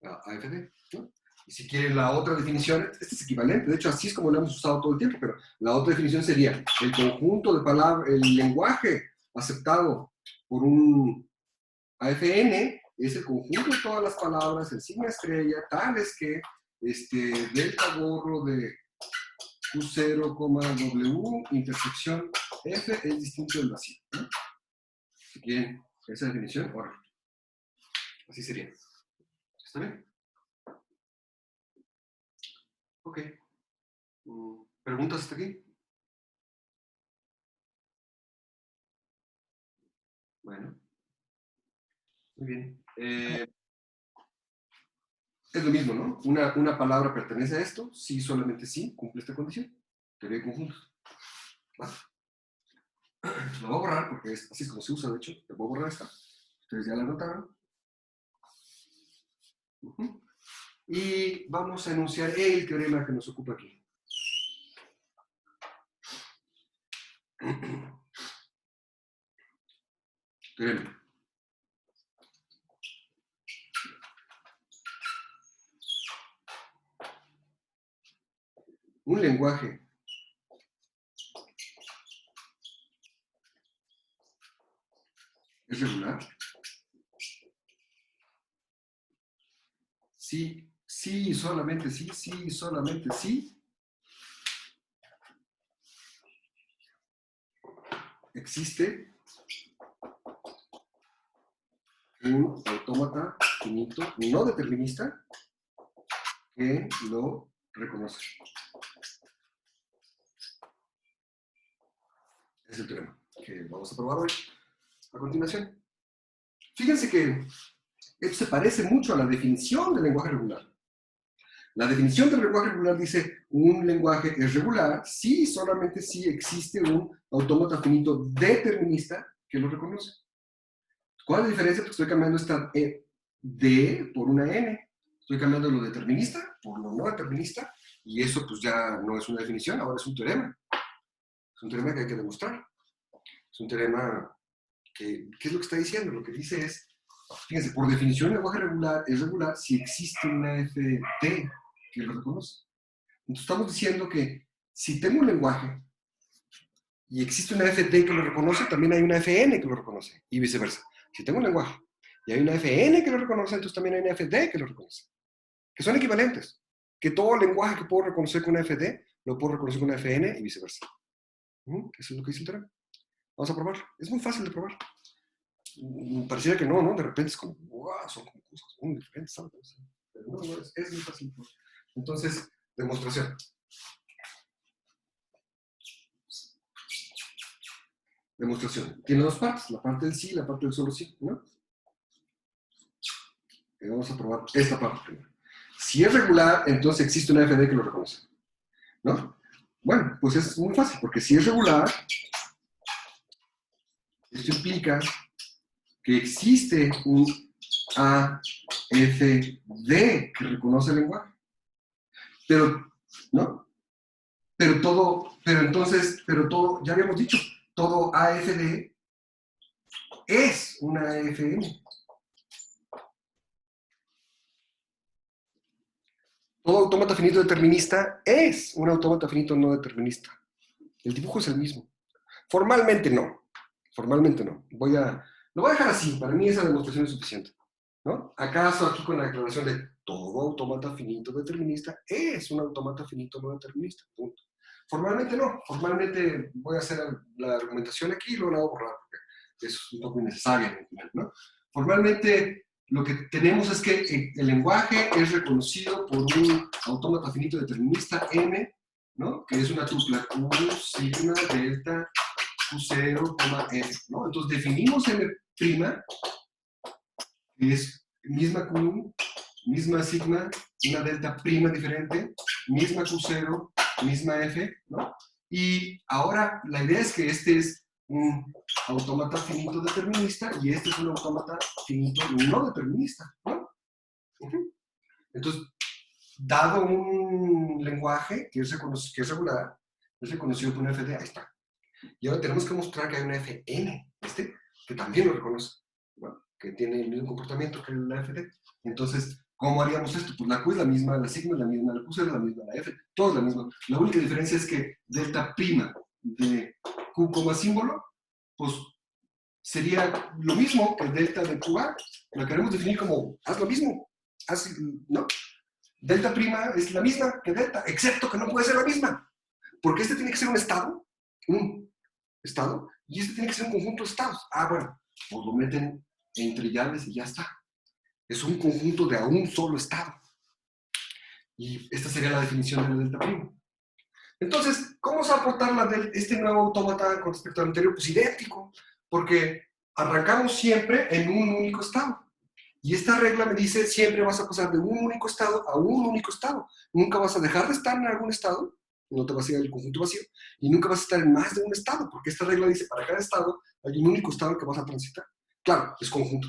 AFD, ¿no? Y si quieren la otra definición, este es equivalente, de hecho así es como lo hemos usado todo el tiempo, pero la otra definición sería el conjunto de palabras, el lenguaje aceptado por un AFN es el conjunto de todas las palabras en sigma estrella, tales que delta gorro de Q0, W, intersección F es distinto del vacío, ¿no? Si quieren esa definición, ahora, así sería. ¿Está bien? Ok. ¿Preguntas hasta aquí? Bueno, muy bien. Es lo mismo, ¿no? Una palabra pertenece a esto, sí, solamente sí, cumple esta condición. Teoría de conjuntos. ¿Va? Lo voy a borrar porque así es como se usa, de hecho. Le voy a borrar esta. Ustedes ya la notaron. Y vamos a enunciar el teorema que nos ocupa aquí. Teorema. Un lenguaje es regular. Sí, sí, solamente sí, sí, solamente sí. Existe un autómata finito no determinista que lo reconoce. Es el teorema que vamos a probar hoy. A continuación. Fíjense que esto se parece mucho a la definición del lenguaje regular. La definición del lenguaje regular dice, un lenguaje es regular si solamente si existe un autómata finito determinista que lo reconoce. ¿Cuál es la diferencia? Porque estoy cambiando esta D por una N. Estoy cambiando lo determinista por lo no determinista, y eso pues ya no es una definición, ahora es un teorema. Es un teorema que hay que demostrar. Es un teorema que, ¿qué es lo que está diciendo? Lo que dice es, fíjense, por definición el lenguaje regular es regular si existe una FD que lo reconoce. Entonces estamos diciendo que si tengo un lenguaje y existe una FD que lo reconoce, también hay una FN que lo reconoce, y viceversa. Si tengo un lenguaje y hay una FN que lo reconoce, entonces también hay una FD que lo reconoce. Que son equivalentes. Que todo lenguaje que puedo reconocer con una FD, lo puedo reconocer con una FN y viceversa. Eso es lo que dice el teorema. Vamos a probarlo. Es muy fácil de probar. Pareciera que no, ¿no? De repente es como, wow, son como cosas muy diferentes, ¿sabes? Pero no, es muy fácil. Entonces, demostración. Demostración. Tiene dos partes, la parte del sí y la parte del solo sí, ¿no? Y vamos a probar esta parte primero. Si es regular, entonces existe una FD que lo reconoce, ¿no? Bueno, pues es muy fácil, porque si es regular, esto implica que existe un AFD que reconoce el lenguaje. Pero, ¿no? Pero todo, ya habíamos dicho, todo AFD es una FM. Todo autómata finito determinista es un autómata finito no determinista. El dibujo es el mismo. Formalmente no. Formalmente no. Lo voy a dejar así. Para mí esa demostración es suficiente. ¿No? ¿Acaso aquí con la declaración de todo autómata finito determinista es un autómata finito no determinista? Punto. Formalmente no. Formalmente voy a hacer la argumentación aquí y luego la voy a borrar porque es un poco innecesaria, ¿no? Formalmente lo que tenemos es que el lenguaje es reconocido por un autómata finito determinista M, ¿no? Que es una tupla Q, sigma, delta, Q0, F, ¿no? Entonces definimos M', que es misma Q, misma sigma, una delta prima diferente, misma Q0, misma F, ¿no? Y ahora la idea es que este es un autómata finito determinista y este es un autómata finito no determinista, ¿no? Entonces, dado un lenguaje que es regular, es reconocido por una FD, ahí está. Y ahora tenemos que mostrar que hay una FN, que también lo reconoce, ¿no? Que tiene el mismo comportamiento que la FD. Entonces, ¿cómo haríamos esto? Pues la Q es la misma, la sigma es la misma, la Q es la misma, la F, todo es la misma. La única diferencia es que delta prima de Q como símbolo, pues sería lo mismo que delta de QA. Lo queremos definir como, haz lo mismo, haz, ¿no? Delta prima es la misma que delta, excepto que no puede ser la misma, porque este tiene que ser un estado, y este tiene que ser un conjunto de estados. Ah, bueno, pues lo meten entre llaves y ya está. Es un conjunto de a un solo estado. Y esta sería la definición de la delta prima. Entonces, ¿cómo se va a aportar este nuevo autómata con respecto al anterior? Pues idéntico, porque arrancamos siempre en un único estado. Y esta regla me dice, siempre vas a pasar de un único estado a un único estado. Nunca vas a dejar de estar en algún estado, no te vas a ir al conjunto vacío, y nunca vas a estar en más de un estado, porque esta regla dice, para cada estado hay un único estado que vas a transitar. Claro, es conjunto.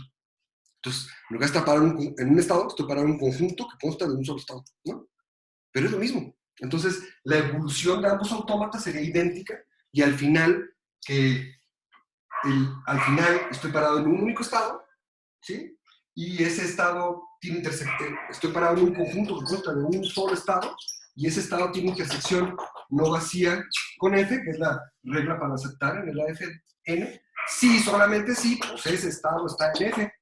Entonces, en lugar de estar parado en un estado, estoy parado en un conjunto que consta de un solo estado, ¿no? Pero es lo mismo. Entonces, la evolución de ambos autómatas sería idéntica, y al final, al final estoy parado en un único estado, ¿sí? Y ese estado tiene intersección, estoy parado en un conjunto que consta de un solo estado, y ese estado tiene intersección no vacía con F, que es la regla para aceptar en el AFN. Sí, solamente sí, pues ese estado está en F,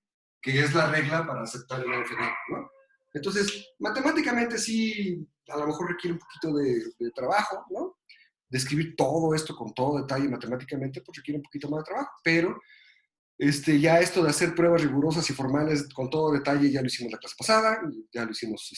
que es la regla para aceptar el AFN, ¿no? Entonces, matemáticamente sí, a lo mejor requiere un poquito de trabajo, ¿no? De escribir todo esto con todo detalle matemáticamente, pues requiere un poquito más de trabajo, pero ya esto de hacer pruebas rigurosas y formales con todo detalle ya lo hicimos la clase pasada, ya lo hicimos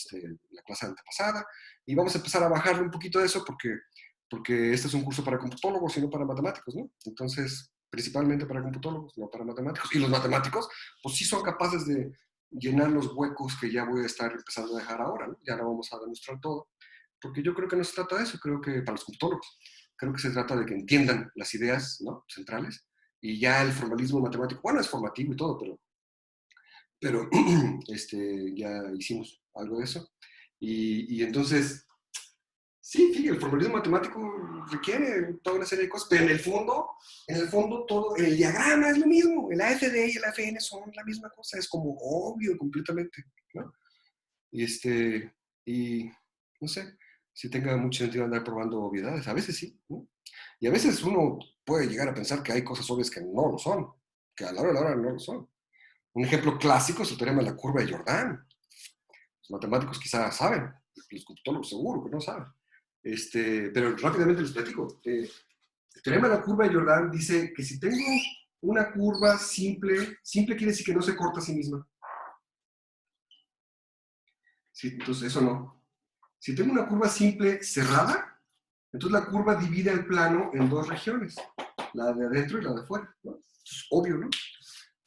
la clase antepasada, y vamos a empezar a bajarle un poquito de eso porque este es un curso para computólogos y no para matemáticos, ¿no? Entonces, principalmente para computólogos, no para matemáticos. Y los matemáticos, pues sí son capaces de llenar los huecos que ya voy a estar empezando a dejar ahora, ¿no? Ya no vamos a demostrar todo, porque yo creo que no se trata de eso, creo que para los computólogos, creo que se trata de que entiendan las ideas, ¿no? Centrales, y ya el formalismo matemático, bueno, es formativo y todo, pero ya hicimos algo de eso. Y entonces, sí, fíjate, el formalismo matemático requiere toda una serie de cosas, pero en el fondo todo, el diagrama es lo mismo, el AFD y el AFN son la misma cosa, es como obvio completamente, ¿no? Y y no sé si tenga mucho sentido andar probando obviedades, a veces sí, ¿no? Y a veces uno puede llegar a pensar que hay cosas obvias que no lo son, que a la hora de la hora no lo son. Un ejemplo clásico es el teorema de la curva de Jordan. Los matemáticos quizás saben, los computólogos seguro que no saben. Pero rápidamente les platico. El teorema de la curva de Jordan dice que si tengo una curva simple, simple quiere decir que no se corta a sí misma. Sí, entonces eso no. Si tengo una curva simple cerrada, entonces la curva divide el plano en dos regiones, la de adentro y la de afuera, ¿no? Es obvio, ¿no?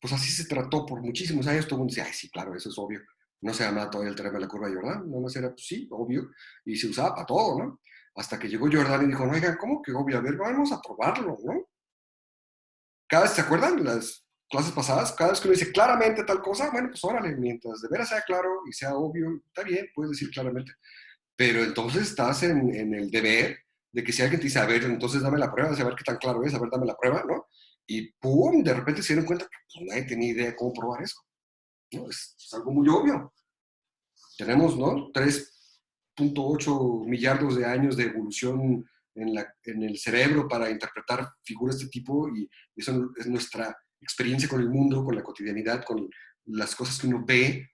Pues así se trató por muchísimos años. Todo el mundo decía, ay, sí, claro, eso es obvio. No se llamaba todavía el teorema de la curva de Jordan, no más era, pues sí, obvio, y se usaba para todo, ¿no? Hasta que llegó Jordan y dijo, no, oigan, ¿cómo que obvio? A ver, vamos a probarlo, ¿no? Cada vez, ¿se acuerdan? Las clases pasadas, cada vez que uno dice claramente tal cosa, bueno, pues órale, mientras de veras sea claro y sea obvio, está bien, puedes decir claramente. Pero entonces estás en el deber de que si alguien te dice, a ver, entonces dame la prueba, de saber qué tan claro es, a ver, dame la prueba, ¿no? y ¡pum! De repente se dieron cuenta que pues, nadie tenía idea de cómo probar eso, ¿no? Es algo muy obvio. Tenemos, ¿no? 3.8 millardos de años de evolución en el cerebro para interpretar figuras de este tipo y eso es nuestra experiencia con el mundo, con la cotidianidad, con las cosas que uno ve,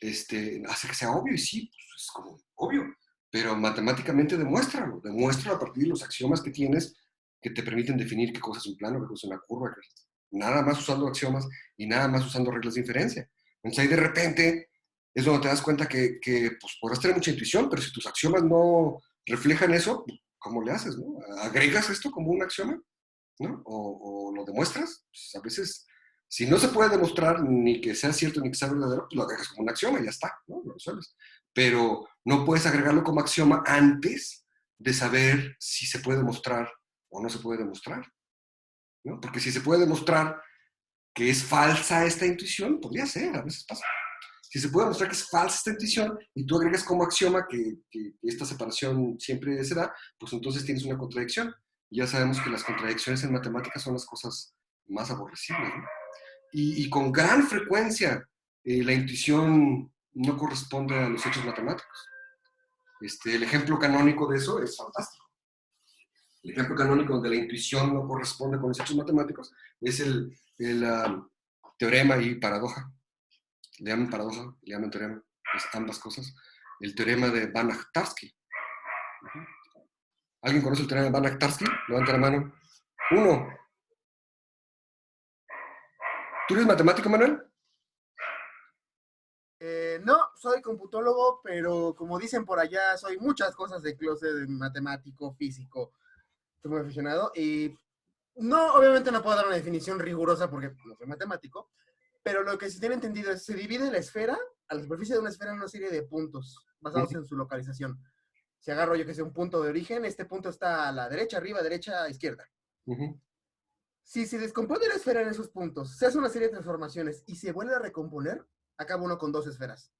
hace que sea obvio y sí, pues es como obvio, pero matemáticamente demuéstralo a partir de los axiomas que tienes que te permiten definir qué cosa es un plano, qué cosa es una curva, nada más usando axiomas y nada más usando reglas de inferencia. Entonces ahí de repente es donde te das cuenta que pues, podrás tener mucha intuición, pero si tus axiomas no reflejan eso, ¿cómo le haces? ¿No? ¿Agregas esto como un axioma? ¿No? O lo demuestras. Pues, a veces, si no se puede demostrar ni que sea cierto ni que sea verdadero, pues lo agregas como un axioma y ya está, ¿no? Lo resuelves. Pero no puedes agregarlo como axioma antes de saber si se puede demostrar o no se puede demostrar, ¿no? Porque si se puede demostrar que es falsa esta intuición, podría ser, a veces pasa. Si se puede demostrar que es falsa esta intuición y tú agregas como axioma que esta separación siempre se da, pues entonces tienes una contradicción. Y ya sabemos que las contradicciones en matemáticas son las cosas más aborrecibles, ¿no? Y con gran frecuencia la intuición no corresponde a los hechos matemáticos. El ejemplo canónico de eso es fantástico. El ejemplo canónico donde la intuición no corresponde con los hechos matemáticos es el teorema y paradoja. Le llaman paradoja, le llaman teorema, es ambas cosas. El teorema de Banach-Tarski. ¿Alguien conoce el teorema de Banach-Tarski? Levanta la mano. Uno. ¿Tú eres matemático, Manuel? No, soy computólogo, pero como dicen por allá, soy muchas cosas de closet, de matemático, físico, estoy muy aficionado y no, obviamente no puedo dar una definición rigurosa porque no soy matemático, pero lo que se tiene entendido es que se divide la esfera, a la superficie de una esfera, en una serie de puntos basados en su localización. Si agarro yo que sé un punto de origen, este punto está a la derecha, arriba, derecha, izquierda. Si se descompone la esfera en esos puntos, se hace una serie de transformaciones y se vuelve a recomponer, acaba uno con dos esferas.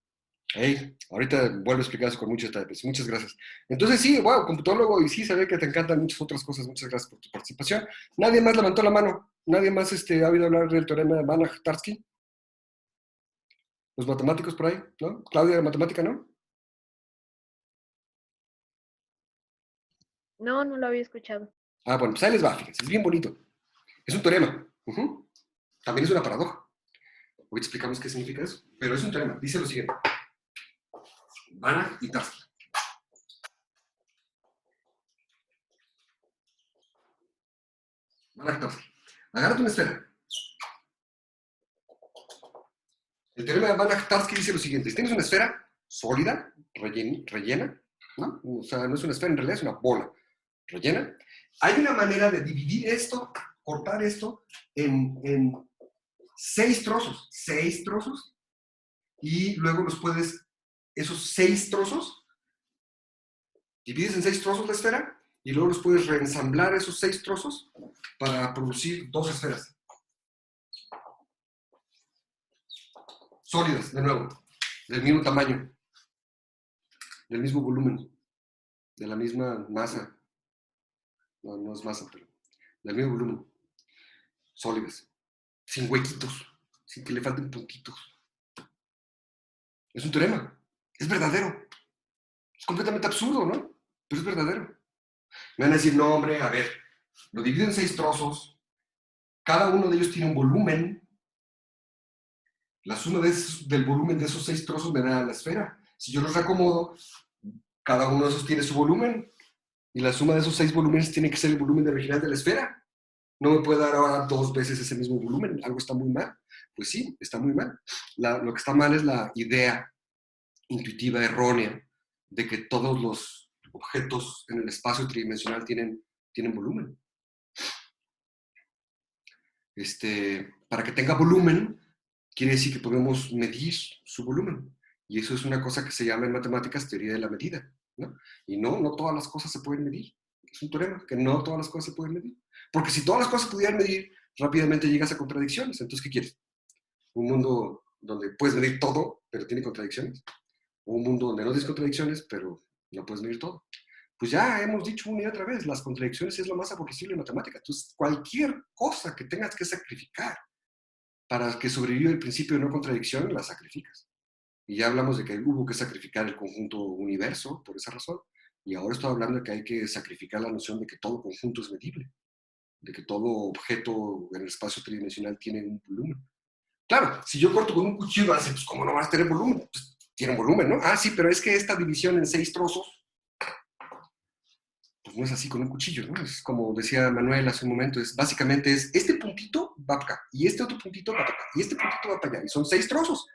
Hey, ahorita vuelvo a explicar eso con muchos detalles. Muchas gracias. Entonces, sí, wow, computólogo, y sí, sabía que te encantan muchas otras cosas. Muchas gracias por tu participación. Nadie más levantó la mano. Nadie más ha oído hablar del teorema de Banach-Tarski. Los matemáticos por ahí, ¿no? Claudia de matemática, ¿no? No, no lo había escuchado. Ah, bueno, pues ahí les va, fíjense, es bien bonito. Es un teorema. También es una paradoja. Hoy explicamos qué significa eso, pero es un teorema. Dice lo siguiente. Banach y Tarski. Banach-Tarski. Agárrate una esfera. El teorema de Banach-Tarski dice lo siguiente. Si tienes una esfera sólida, rellena, ¿no? O sea, no es una esfera, en realidad es una bola rellena. Hay una manera de dividir esto, cortar esto en 6 trozos, y luego esos 6 trozos, divides en 6 trozos la esfera, y luego los puedes reensamblar esos 6 trozos para producir 2 esferas. Sólidas, de nuevo, del mismo tamaño, del mismo volumen, de la misma masa. No, no es masa, pero del mismo volumen. Sólidas, sin huequitos, sin que le falten puntitos. Es un teorema, es verdadero. Es completamente absurdo, ¿no? Pero es verdadero. Me van a decir, no, hombre, a ver, lo divido en 6 trozos, cada uno de ellos tiene un volumen, la suma del volumen de esos 6 trozos me da la esfera. Si yo los reacomodo, cada uno de esos tiene su volumen, y la suma de esos 6 volúmenes tiene que ser el volumen original de la esfera. No me puede dar ahora 2 veces ese mismo volumen, algo está muy mal. Pues sí, está muy mal. Lo que está mal es la idea intuitiva errónea de que todos los objetos en el espacio tridimensional tienen volumen. Para que tenga volumen, quiere decir que podemos medir su volumen. Y eso es una cosa que se llama en matemáticas teoría de la medida, ¿no? Y no todas las cosas se pueden medir. Es un teorema, que no todas las cosas se pueden medir. Porque si todas las cosas se pudieran medir, rápidamente llegas a contradicciones. Entonces, ¿qué quieres? ¿Un mundo donde puedes medir todo, pero tiene contradicciones? ¿O un mundo donde no tienes contradicciones, pero no puedes medir todo? pues ya hemos dicho una y otra vez, las contradicciones es lo más aborrecible en matemática. Entonces, cualquier cosa que tengas que sacrificar para que sobreviva el principio de no contradicción, la sacrificas. Y ya hablamos de que hubo que sacrificar el conjunto universo por esa razón. Y ahora estoy hablando de que hay que sacrificar la noción de que todo conjunto es medible, de que todo objeto en el espacio tridimensional tiene un volumen. Claro, si yo corto con un cuchillo, vas a decir, pues, ¿cómo no vas a tener volumen? Pues, tiene volumen, ¿no? Ah, sí, pero es que esta división en 6 trozos, pues no es así con un cuchillo, ¿no? Es como decía Manuel hace un momento, básicamente es, este puntito va para acá, y este otro puntito va para acá, y este puntito va para allá, y son 6 trozos,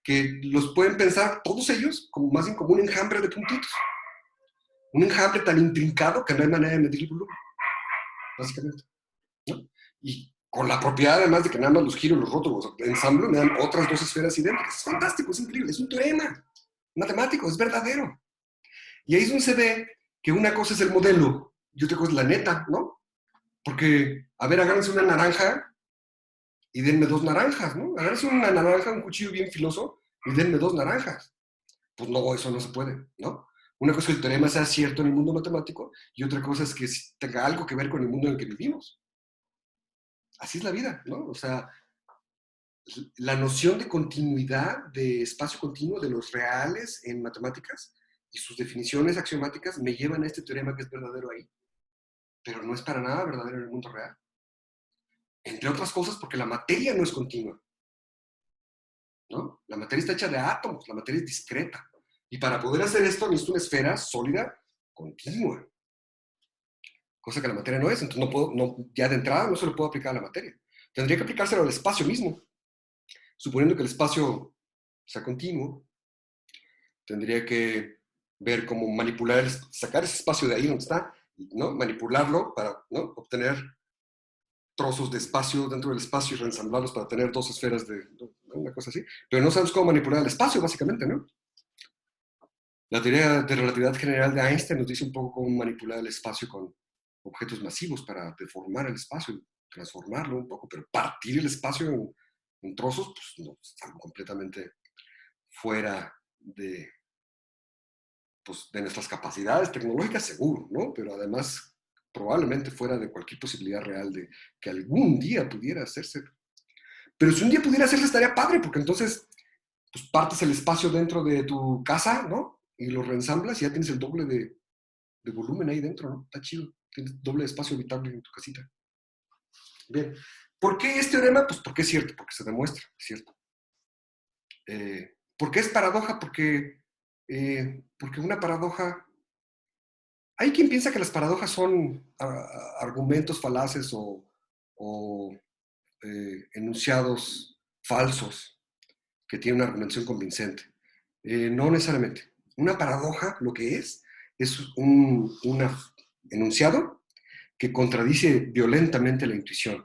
que los pueden pensar todos ellos como más bien como un enjambre de puntitos. Un enjambre tan intrincado que no hay manera de medir el volumen, básicamente, ¿no? Y con la propiedad, además de que nada más los giro, los roto, los ensamblo, me dan otras 2 esferas idénticas. Es fantástico, es increíble, es un teorema matemático, es verdadero. Y ahí es donde se ve que una cosa es el modelo y otra cosa es la neta, ¿no? Porque, a ver, agárrense una naranja y denme 2 naranjas, ¿no? Agárrense una naranja, un cuchillo bien filoso y denme 2 naranjas. Pues no, eso no se puede, ¿no? Una cosa es que el teorema sea cierto en el mundo matemático y otra cosa es que tenga algo que ver con el mundo en el que vivimos. Así es la vida, ¿no? O sea, la noción de continuidad, de espacio continuo, de los reales en matemáticas y sus definiciones axiomáticas me llevan a este teorema que es verdadero ahí, pero no es para nada verdadero en el mundo real. Entre otras cosas porque la materia no es continua, ¿no? La materia está hecha de átomos, la materia es discreta. Y para poder hacer esto necesito una esfera sólida, continua. Cosa que la materia no es, entonces no puedo, ya de entrada no se lo puedo aplicar a la materia. Tendría que aplicárselo al espacio mismo. Suponiendo que el espacio sea continuo, tendría que ver cómo manipular, sacar ese espacio de ahí donde está, ¿no? Manipularlo para, ¿no?, obtener trozos de espacio dentro del espacio y reensamblarlos para tener 2 esferas de, ¿no?, una cosa así. Pero no sabemos cómo manipular el espacio, básicamente, ¿no? La teoría de relatividad general de Einstein nos dice un poco cómo manipular el espacio con objetos masivos para deformar el espacio, transformarlo un poco, pero partir el espacio en trozos, pues no, es algo completamente fuera de, pues, de nuestras capacidades tecnológicas, seguro, ¿no? Pero además probablemente fuera de cualquier posibilidad real de que algún día pudiera hacerse. Pero si un día pudiera hacerse estaría padre, porque entonces pues partes el espacio dentro de tu casa, ¿no? Y lo reensamblas y ya tienes el doble de volumen ahí dentro, ¿no? Está chido. Tienes doble de espacio habitable en tu casita. Bien. ¿Por qué este teorema? Pues porque es cierto, porque se demuestra, es cierto. ¿Por qué es paradoja? Porque una paradoja... Hay quien piensa que las paradojas son argumentos falaces o enunciados falsos que tienen una argumentación convincente. No necesariamente. Una paradoja lo que es un enunciado que contradice violentamente la intuición.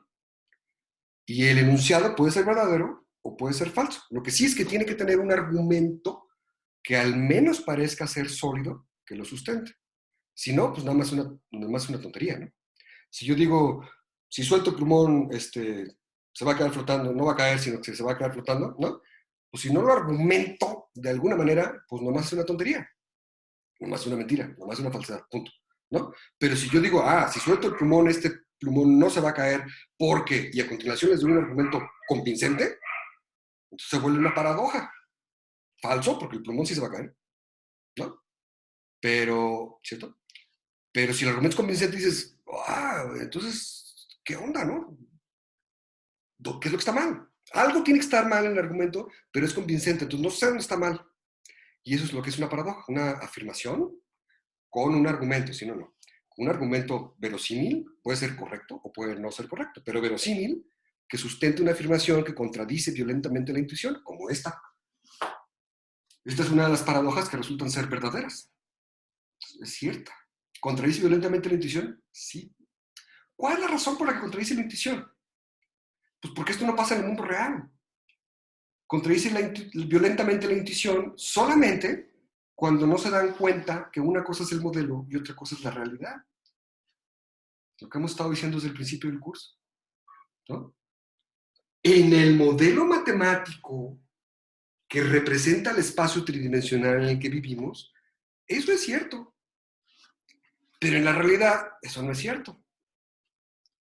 Y el enunciado puede ser verdadero o puede ser falso. Lo que sí es que tiene que tener un argumento que al menos parezca ser sólido, que lo sustente. Si no, pues nada más una tontería, ¿no? Si yo digo, si suelto el plumón, se va a quedar flotando, no va a caer, sino que se va a quedar flotando, ¿no? Pues si no lo argumento de alguna manera, pues nomás es una tontería, nomás es una mentira, nomás es una falsedad, punto, ¿no? Pero si yo digo, si suelto el plumón, este plumón no se va a caer porque, y a continuación les doy un argumento convincente, entonces se vuelve una paradoja. Falso, porque el plumón sí se va a caer, ¿no? Pero, ¿cierto? Pero si el argumento es convincente, dices, entonces, ¿qué onda, no? ¿Qué es lo que está mal? Algo tiene que estar mal en el argumento, pero es convincente, entonces no sé dónde está mal. Y eso es lo que es una paradoja, una afirmación con un argumento, si no, no. Un argumento verosímil puede ser correcto o puede no ser correcto, pero verosímil que sustente una afirmación que contradice violentamente la intuición, como esta. Esta es una de las paradojas que resultan ser verdaderas. Es cierta. ¿Contradice violentamente la intuición? Sí. ¿Cuál es la razón por la que contradice la intuición? Pues porque esto no pasa en el mundo real. Contradice violentamente la intuición solamente cuando no se dan cuenta que una cosa es el modelo y otra cosa es la realidad. Lo que hemos estado diciendo desde el principio del curso, ¿no? En el modelo matemático que representa el espacio tridimensional en el que vivimos, eso es cierto. Pero en la realidad eso no es cierto.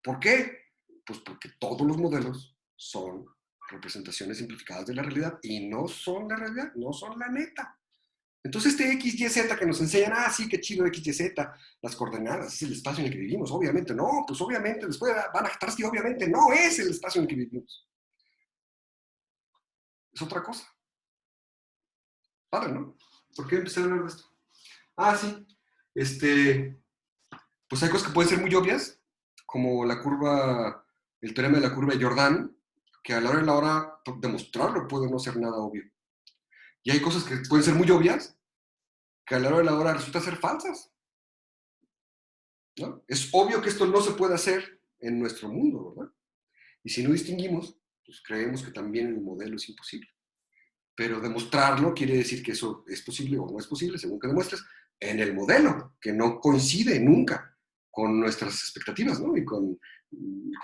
¿Por qué? Pues porque todos los modelos son representaciones simplificadas de la realidad y no son la realidad, no son la neta. Entonces este X, Y, Z que nos enseñan, sí, qué chido X, Y, Z, las coordenadas, es el espacio en el que vivimos, obviamente, no, pues obviamente, después van a estar que obviamente no es el espacio en el que vivimos. Es otra cosa. Padre, ¿no? ¿Por qué empecé a hablar de esto? Sí, pues hay cosas que pueden ser muy obvias, como la curva, el teorema de la curva de Jordan, que a la hora de la hora demostrarlo puede no ser nada obvio. Y hay cosas que pueden ser muy obvias, que a la hora de la hora resultan ser falsas, ¿no? Es obvio que esto no se puede hacer en nuestro mundo, ¿verdad? Y si no distinguimos, pues creemos que también en el modelo es imposible. Pero demostrarlo quiere decir que eso es posible o no es posible, según que demuestres, en el modelo, que no coincide nunca con nuestras expectativas, ¿no? Y con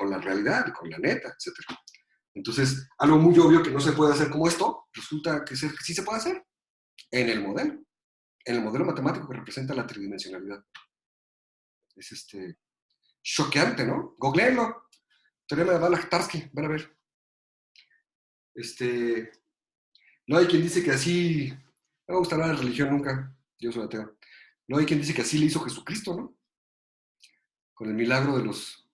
la realidad, y con la neta, etc. Entonces, algo muy obvio que no se puede hacer como esto, resulta que sí se puede hacer en el modelo matemático que representa la tridimensionalidad. Es choqueante, ¿no? Googleenlo. Teorema de Banach-Tarski, van a ver. No hay quien dice que así, no me gusta hablar de religión nunca, yo soy ateo. No hay quien dice que así le hizo Jesucristo, ¿no? Con el milagro de los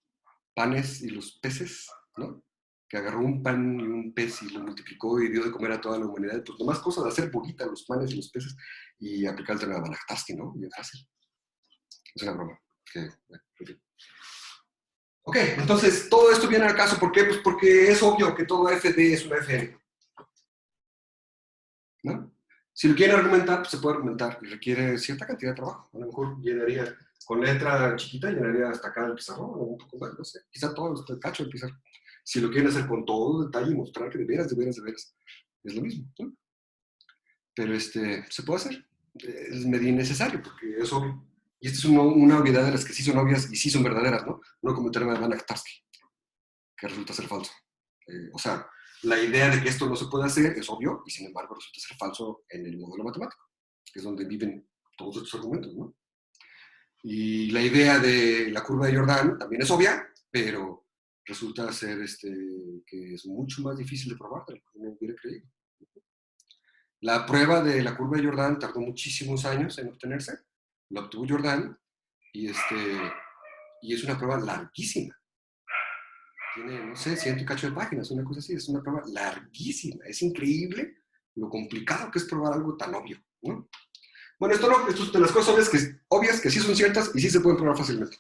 panes y los peces, ¿no? Que agarró un pan y un pez y lo multiplicó y dio de comer a toda la humanidad. Pues nomás cosa de hacer bonita los panes y los peces y aplicar el tema de Banach-Tarski, ¿no? Bien fácil. Es una broma. Ok, entonces todo esto viene al caso. ¿Por qué? Pues porque es obvio que todo FD es una FN. ¿No? Si lo quieren argumentar, pues se puede argumentar y requiere cierta cantidad de trabajo. A lo mejor llenaría, con letra chiquita, llenaría hasta acá el pizarrón, o un poco más, no sé, quizá todo el cacho del pizarrón. Si lo quieren hacer con todo detalle y mostrar que de veras, es lo mismo, ¿no? Pero se puede hacer. Es medio innecesario porque es obvio. Y esta es una obviedad de las que sí son obvias y sí son verdaderas, ¿no? No como el teorema de Banach-Tarski, que resulta ser falso. O sea, la idea de que esto no se puede hacer es obvio y sin embargo resulta ser falso en el modelo matemático, que es donde viven todos estos argumentos, ¿no? Y la idea de la curva de Jordan también es obvia, pero resulta ser que es mucho más difícil de probar de lo que uno hubiera creído. La prueba de la curva de Jordan tardó muchísimos años en obtenerse, la obtuvo Jordan y es una prueba larguísima. Tiene, no sé, 100 y cacho de páginas, una cosa así, es una prueba larguísima, es increíble lo complicado que es probar algo tan obvio, ¿no? Bueno, esto es de las cosas obvias que sí son ciertas y sí se pueden probar fácilmente.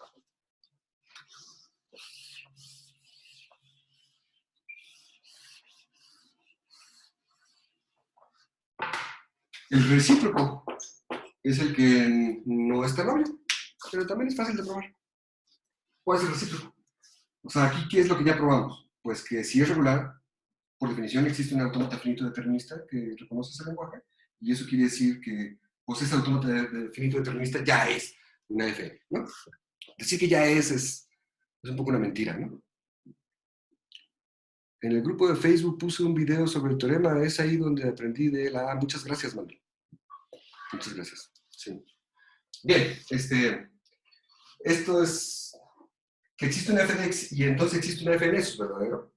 El recíproco es el que no es tan obvio, pero también es fácil de probar. ¿Cuál es el recíproco? O sea, aquí, ¿qué es lo que ya probamos? Pues que si es regular, por definición existe un autómata finito determinista que reconoce ese lenguaje, y eso quiere decir que pues ese autómata finito determinista ya es una FN, ¿no? Decir que ya es un poco una mentira, ¿no? En el grupo de Facebook puse un video sobre el teorema, es ahí donde aprendí de él. Muchas gracias, Manuel. Muchas gracias. Sí. Bien, esto es que existe una FD y entonces existe una FN, eso es verdadero.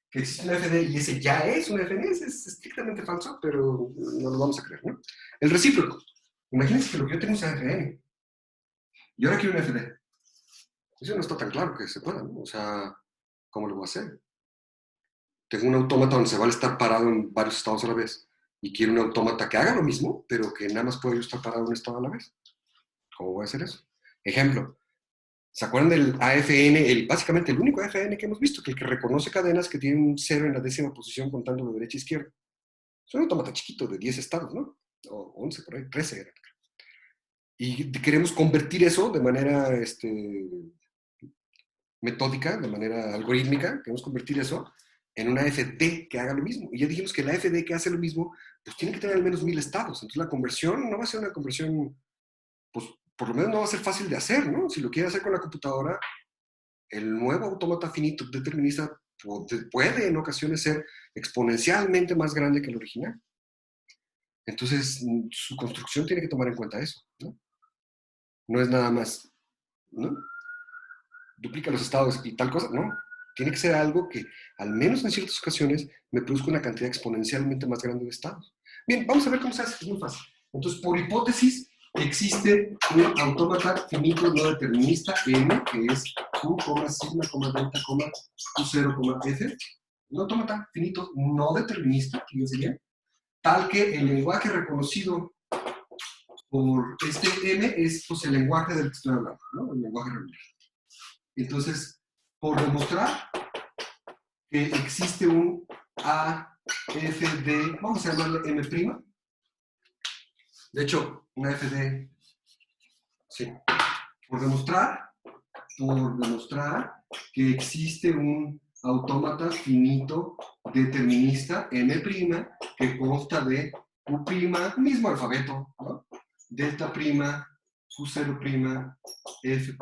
Que existe una FD y ese ya es una FN es estrictamente falso, pero no lo vamos a creer, ¿no? El recíproco. Imagínense que lo que yo tengo es una FN y ahora quiero una FD. Eso no está tan claro que se pueda, ¿no? O sea, ¿cómo lo voy a hacer? Tengo un autómata donde se vale estar parado en varios estados a la vez y quiero un autómata que haga lo mismo, pero que nada más pueda yo estar parado en un estado a la vez. ¿Cómo voy a hacer eso? Ejemplo, ¿se acuerdan del AFN? Básicamente el único AFN que hemos visto, que el que reconoce cadenas que tienen un 0 en la 10ª posición contando de derecha a izquierda. Es un autómata chiquito de 10 estados, ¿no? O 11 por ahí, 13 era. Y queremos convertir eso de manera metódica, de manera algorítmica, queremos convertir eso en una FD que haga lo mismo. Y ya dijimos que la FD que hace lo mismo, pues tiene que tener al menos 1000 estados. Entonces la conversión no va a ser una conversión, pues por lo menos no va a ser fácil de hacer, ¿no? Si lo quiere hacer con la computadora, el nuevo autómata finito determinista puede en ocasiones ser exponencialmente más grande que el original. Entonces su construcción tiene que tomar en cuenta eso, ¿no? No es nada más ¿no? Duplica los estados y tal cosa, no. Tiene que ser algo que, al menos en ciertas ocasiones, me produzca una cantidad exponencialmente más grande de estados. Bien, vamos a ver cómo se hace, es muy fácil. Entonces, por hipótesis, existe un autómata finito no determinista M, que es Q, sigma, delta, Q0, F. Un autómata finito no determinista, fíjense bien, tal que el lenguaje reconocido por este M es pues, el lenguaje del que estoy hablando, ¿no? El lenguaje regular. Entonces, por demostrar que existe un AFD, vamos a llamarle M', de hecho, una FD, sí, por demostrar que existe un autómata finito determinista M', que consta de Q', mismo alfabeto, ¿no? Delta', Q0', F',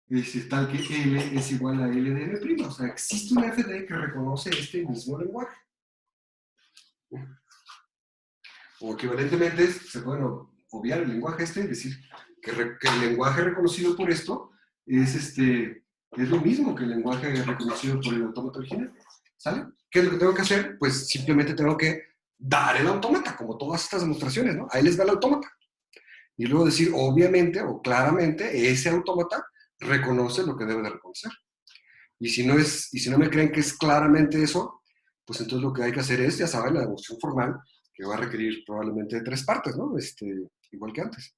es tal que L es igual a L de M'. O sea, existe una FD que reconoce este mismo lenguaje. O equivalentemente, se puede obviar el lenguaje y decir que el lenguaje reconocido por esto es lo mismo que el lenguaje reconocido por el autómata original. ¿Sale? ¿Qué es lo que tengo que hacer? Pues simplemente tengo que dar el autómata, como todas estas demostraciones, ¿no? Ahí les va el autómata. Y luego decir, obviamente o claramente, ese autómata reconoce lo que debe de reconocer. Y si no me creen que es claramente eso, pues entonces lo que hay que hacer es, ya saben, la demostración formal, que va a requerir probablemente 3 partes, ¿no? Igual que antes.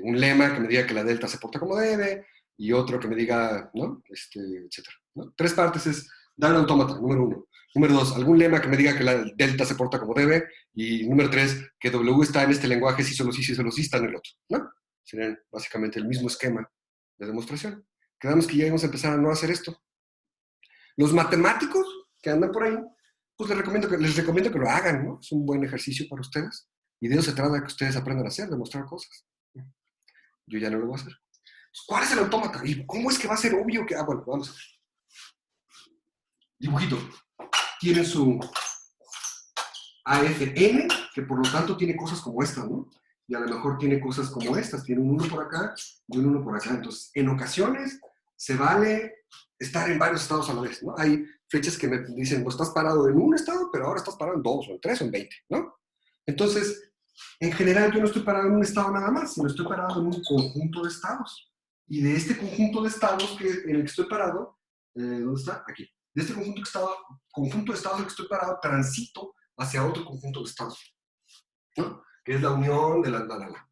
Un lema que me diga que la delta se porta como debe, y otro que me diga, ¿no? Etcétera, ¿no? 3 partes es dar el autómata, número 1. Número 2, algún lema que me diga que la delta se porta como debe, y número 3, que W está en este lenguaje, si solo sí está en el otro, ¿no? Serían básicamente el mismo esquema de demostración. Quedamos que ya íbamos a empezar a no hacer esto. Los matemáticos que andan por ahí, pues les recomiendo que lo hagan, ¿no? Es un buen ejercicio para ustedes. Y de eso se trata, que ustedes aprendan a hacer, demostrar cosas. Yo ya no lo voy a hacer. ¿Cuál es el autómata? ¿Y cómo es que va a ser obvio que...? Bueno, vamos a ver. Dibujito. Tiene su AFN, que por lo tanto tiene cosas como estas, ¿no? Y a lo mejor tiene cosas como estas. Tiene un 1 por acá y un 1 por acá. Entonces, en ocasiones se vale estar en varios estados a la vez, ¿no? Hay fechas que me dicen, pues estás parado en un estado, pero ahora estás parado en 2, o en 3, o en 20, ¿no? Entonces, en general yo no estoy parado en un estado nada más, sino estoy parado en un conjunto de estados. Y de este conjunto de estados en el que estoy parado, ¿dónde está? Aquí. De este conjunto de estados en el que estoy parado, transito hacia otro conjunto de estados, ¿no? Que es la unión de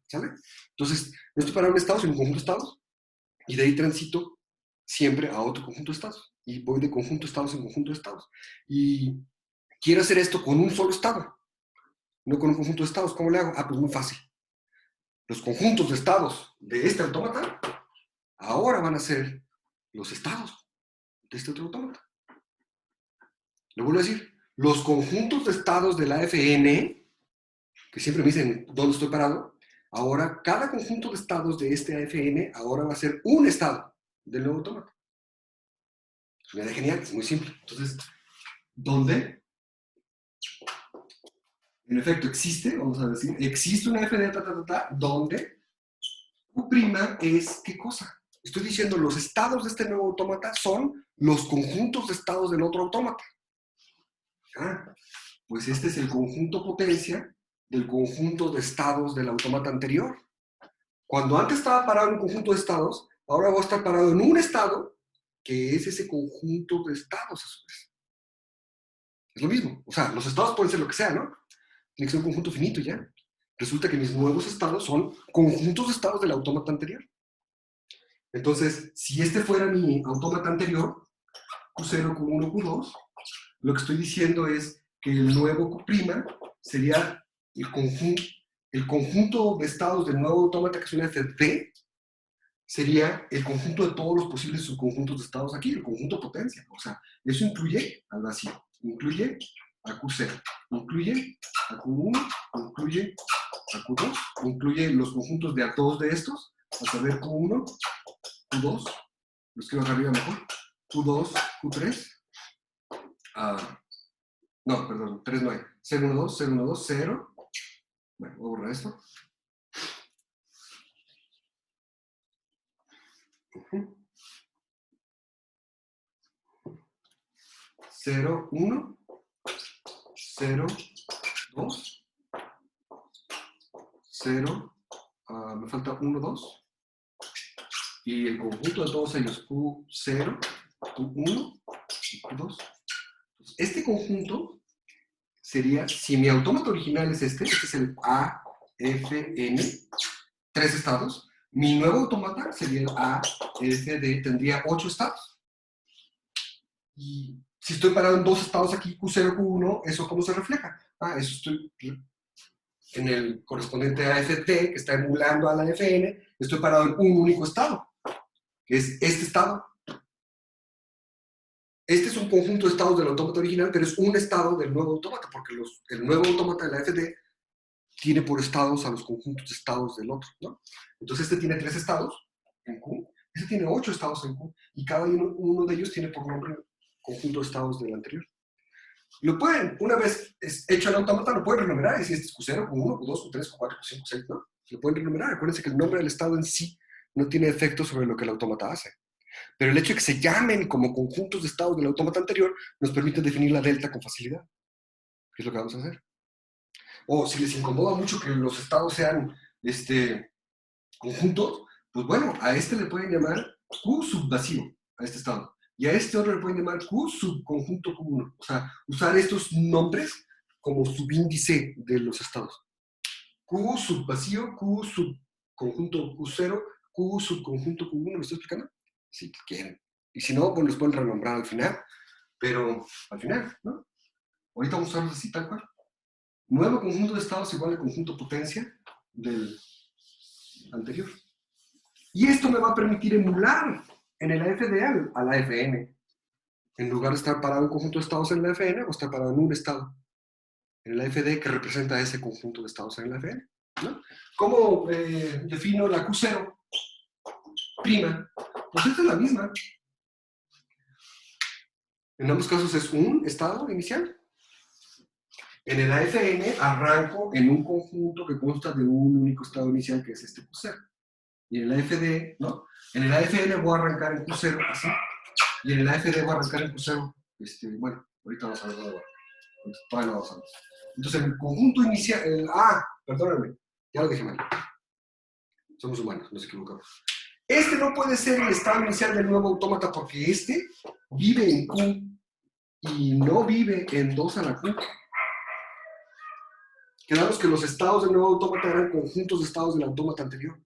¿sale? Entonces, yo estoy parado en estados, en un conjunto de estados, y de ahí transito siempre a otro conjunto de estados. Y voy de conjunto de estados en conjunto de estados. Y quiero hacer esto con un solo estado, no con un conjunto de estados. ¿Cómo le hago? Pues muy fácil. Los conjuntos de estados de este autómata ahora van a ser los estados de este otro autómata. Lo vuelvo a decir. Los conjuntos de estados de la AFN, que siempre me dicen dónde estoy parado, ahora cada conjunto de estados de este AFN ahora va a ser un estado del nuevo autómata. Es una idea genial, es muy simple. Entonces, ¿dónde? En efecto, existe, vamos a decir, existe una FD, donde Q' es, ¿qué cosa? Estoy diciendo, los estados de este nuevo autómata son los conjuntos de estados del otro autómata. Pues este es el conjunto potencia del conjunto de estados del autómata anterior. Cuando antes estaba parado en un conjunto de estados, ahora voy a estar parado en un estado que es ese conjunto de estados a su vez. Es lo mismo. O sea, los estados pueden ser lo que sea, ¿no? Tiene que ser un conjunto finito ya. Resulta que mis nuevos estados son conjuntos de estados del autómata anterior. Entonces, si este fuera mi autómata anterior, Q0, Q1, Q2, lo que estoy diciendo es que el nuevo Q' sería el conjunto de estados del nuevo autómata, que es una FD, sería el conjunto de todos los posibles subconjuntos de estados aquí, el conjunto potencia. O sea, eso incluye al vacío, incluye a Q0, incluye a Q1, incluye a Q2, incluye los conjuntos de A2 de estos, a saber Q1, Q2, lo escribo acá arriba mejor, Q2, Q3, no, perdón, 3 no hay, 012, 012, 0, bueno, voy a borrar esto, 0, 1, 0, 2, 0, me falta 1, 2, y el conjunto de todos ellos, Q0, Q1 y Q2. Este conjunto sería, si mi autómata original es este es el A, F, N, 3 estados, mi nuevo autómata sería el A, F, D, tendría 8 estados. Y si estoy parado en 2 estados aquí, Q0, Q1, ¿eso cómo se refleja? Eso estoy en el correspondiente a AFT, que está emulando a la FN, estoy parado en un único estado, que es este estado. Este es un conjunto de estados del autómata original, pero es un estado del nuevo autómata, porque el nuevo autómata de la AFT tiene por estados a los conjuntos de estados del otro, ¿no? Entonces este tiene 3 estados en Q, este tiene 8 estados en Q, y cada uno de ellos tiene por nombre conjunto de estados del anterior. Lo pueden, una vez hecho el autómata, lo pueden renumerar y decir este es Q0, Q1, Q2, Q3, Q4, Q5, Q6, ¿no? Lo pueden renumerar. Acuérdense que el nombre del estado en sí no tiene efecto sobre lo que el autómata hace. Pero el hecho de que se llamen como conjuntos de estados del autómata anterior nos permite definir la delta con facilidad. ¿Qué es lo que vamos a hacer? O si les incomoda mucho que los estados sean conjuntos, pues bueno, a este le pueden llamar Q subvacío, a este estado. Y a este otro le pueden llamar Q subconjunto Q1. O sea, usar estos nombres como subíndice de los estados. Q subvacío, Q subconjunto Q0, Q subconjunto Q1. ¿Me estoy explicando? Si quieren. Y si no, pues los pueden renombrar al final. Pero al final, ¿no? Ahorita vamos a usarlos así, tal cual. Nuevo conjunto de estados igual al conjunto potencia del anterior. Y esto me va a permitir emular en el AFD a la FN. En lugar de estar parado en conjunto de estados en la FN, o estar parado en un estado en el AFD que representa ese conjunto de estados en la FN, ¿no? ¿Cómo defino la Q0 prima? Pues esta es la misma. En ambos casos es un estado inicial. En el AFN arranco en un conjunto que consta de un único estado inicial, que es este Q0. Y en el AFD, ¿no? En el AFN voy a arrancar en Q0, así. Y en el AFD voy a arrancar en Q0. Bueno, ahorita vamos a ver dónde va. Todavía no vamos a ver. Entonces, el conjunto inicial... perdóname. Ya lo dije mal. Somos humanos, nos equivocamos. Este no puede ser el estado inicial del nuevo autómata porque este vive en Q y no vive en 2 a la Q. Quedamos que los estados del nuevo autómata eran conjuntos de estados del autómata anterior.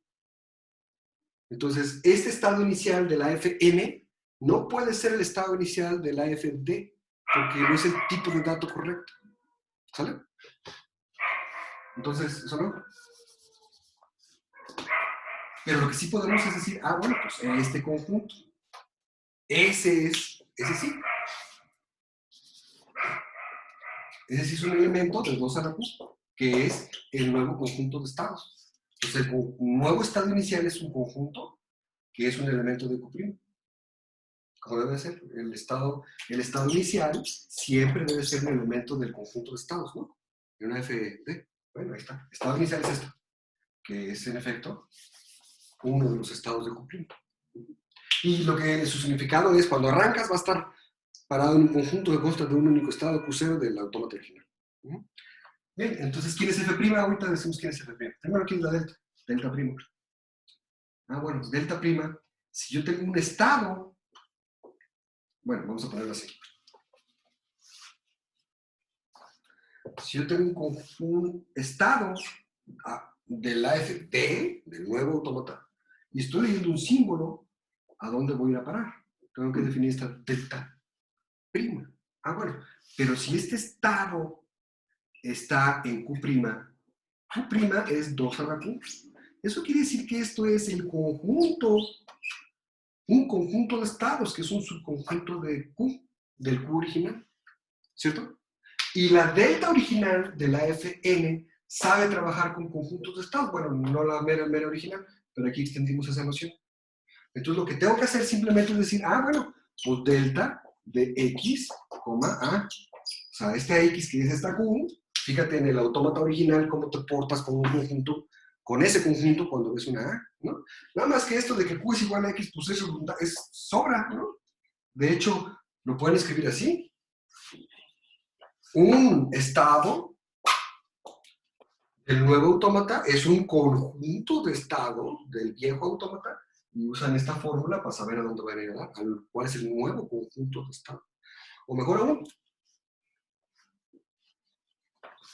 Entonces, este estado inicial de la FN no puede ser el estado inicial de la AFD porque no es el tipo de dato correcto. ¿Sale? Entonces, eso no. Pero lo que sí podemos es decir, bueno, pues este conjunto, ese sí. Ese sí es un elemento de 2 a la Q, que es el nuevo conjunto de estados. Entonces, el nuevo estado inicial es un conjunto que es un elemento de Q'. Como debe ser, el estado inicial siempre debe ser un elemento del conjunto de estados, ¿no? De una FD. Bueno, ahí está. El estado inicial es esto, que es en efecto uno de los estados de Q'. Y lo que su significado es, cuando arrancas va a estar parado en un conjunto que consta de un único estado Q0 del autómata original. Bien, entonces, ¿quién es F'? Ahorita decimos quién es F'. Primero, ¿quién es la delta? Delta prima. Bueno, delta prima, si yo tengo un estado, bueno, vamos a ponerlo así. Si yo tengo un estado del AFT, del nuevo autómata, y estoy leyendo un símbolo, ¿a dónde voy a ir a parar? Tengo que definir esta delta prima. Bueno, pero si este estado está en Q', Q' es 2 a la Q. Eso quiere decir que esto es el conjunto, un conjunto de estados, que es un subconjunto de Q, del Q original, ¿cierto? Y la delta original de la FN sabe trabajar con conjuntos de estados. Bueno, no la mera original, pero aquí extendimos esa noción. Entonces lo que tengo que hacer simplemente es decir, bueno, pues delta de X, A. O sea, este X que es esta Q, fíjate en el autómata original cómo te portas con un conjunto con ese conjunto cuando ves una A, ¿no? Nada más que esto de que Q es igual a X, pues es sobra, ¿no? De hecho, lo pueden escribir así. Un estado del nuevo autómata es un conjunto de estados del viejo autómata y usan esta fórmula para saber a dónde van a ir a dar, cuál es el nuevo conjunto de estados. O mejor aún,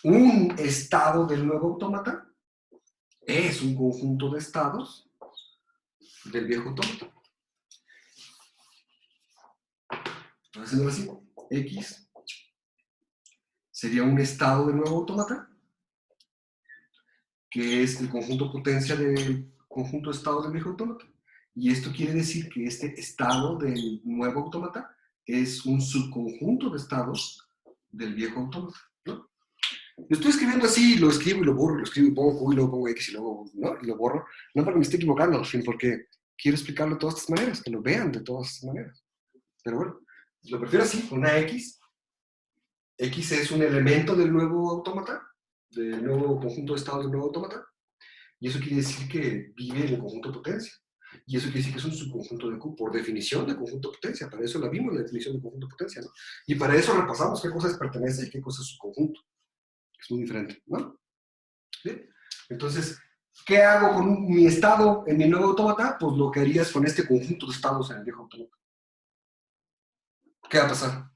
un estado del nuevo autómata es un conjunto de estados del viejo autómata. Haciendo así, X sería un estado del nuevo autómata, que es el conjunto potencia del conjunto de estados del viejo autómata. Y esto quiere decir que este estado del nuevo autómata es un subconjunto de estados del viejo autómata, ¿no? Lo estoy escribiendo así, lo escribo y lo borro, lo escribo y pongo Q y luego pongo X y luego, ¿no? Y lo borro, no porque me esté equivocando, sino porque quiero explicarlo de todas estas maneras, que lo vean de todas estas maneras. Pero bueno, lo prefiero así, con una X. X es un elemento del nuevo autómata, del nuevo conjunto de estados del nuevo autómata, y eso quiere decir que vive en el conjunto potencia. Y eso quiere decir que es un subconjunto de Q, por definición de conjunto potencia. Para eso la vimos, la definición de conjunto potencia, ¿no? Y para eso repasamos qué cosas pertenece y qué cosas es subconjunto. Es muy diferente, ¿no? ¿Sí? Entonces, ¿qué hago con mi estado en mi nuevo autómata? Pues lo que harías con este conjunto de estados en el viejo autómata. ¿Qué va a pasar?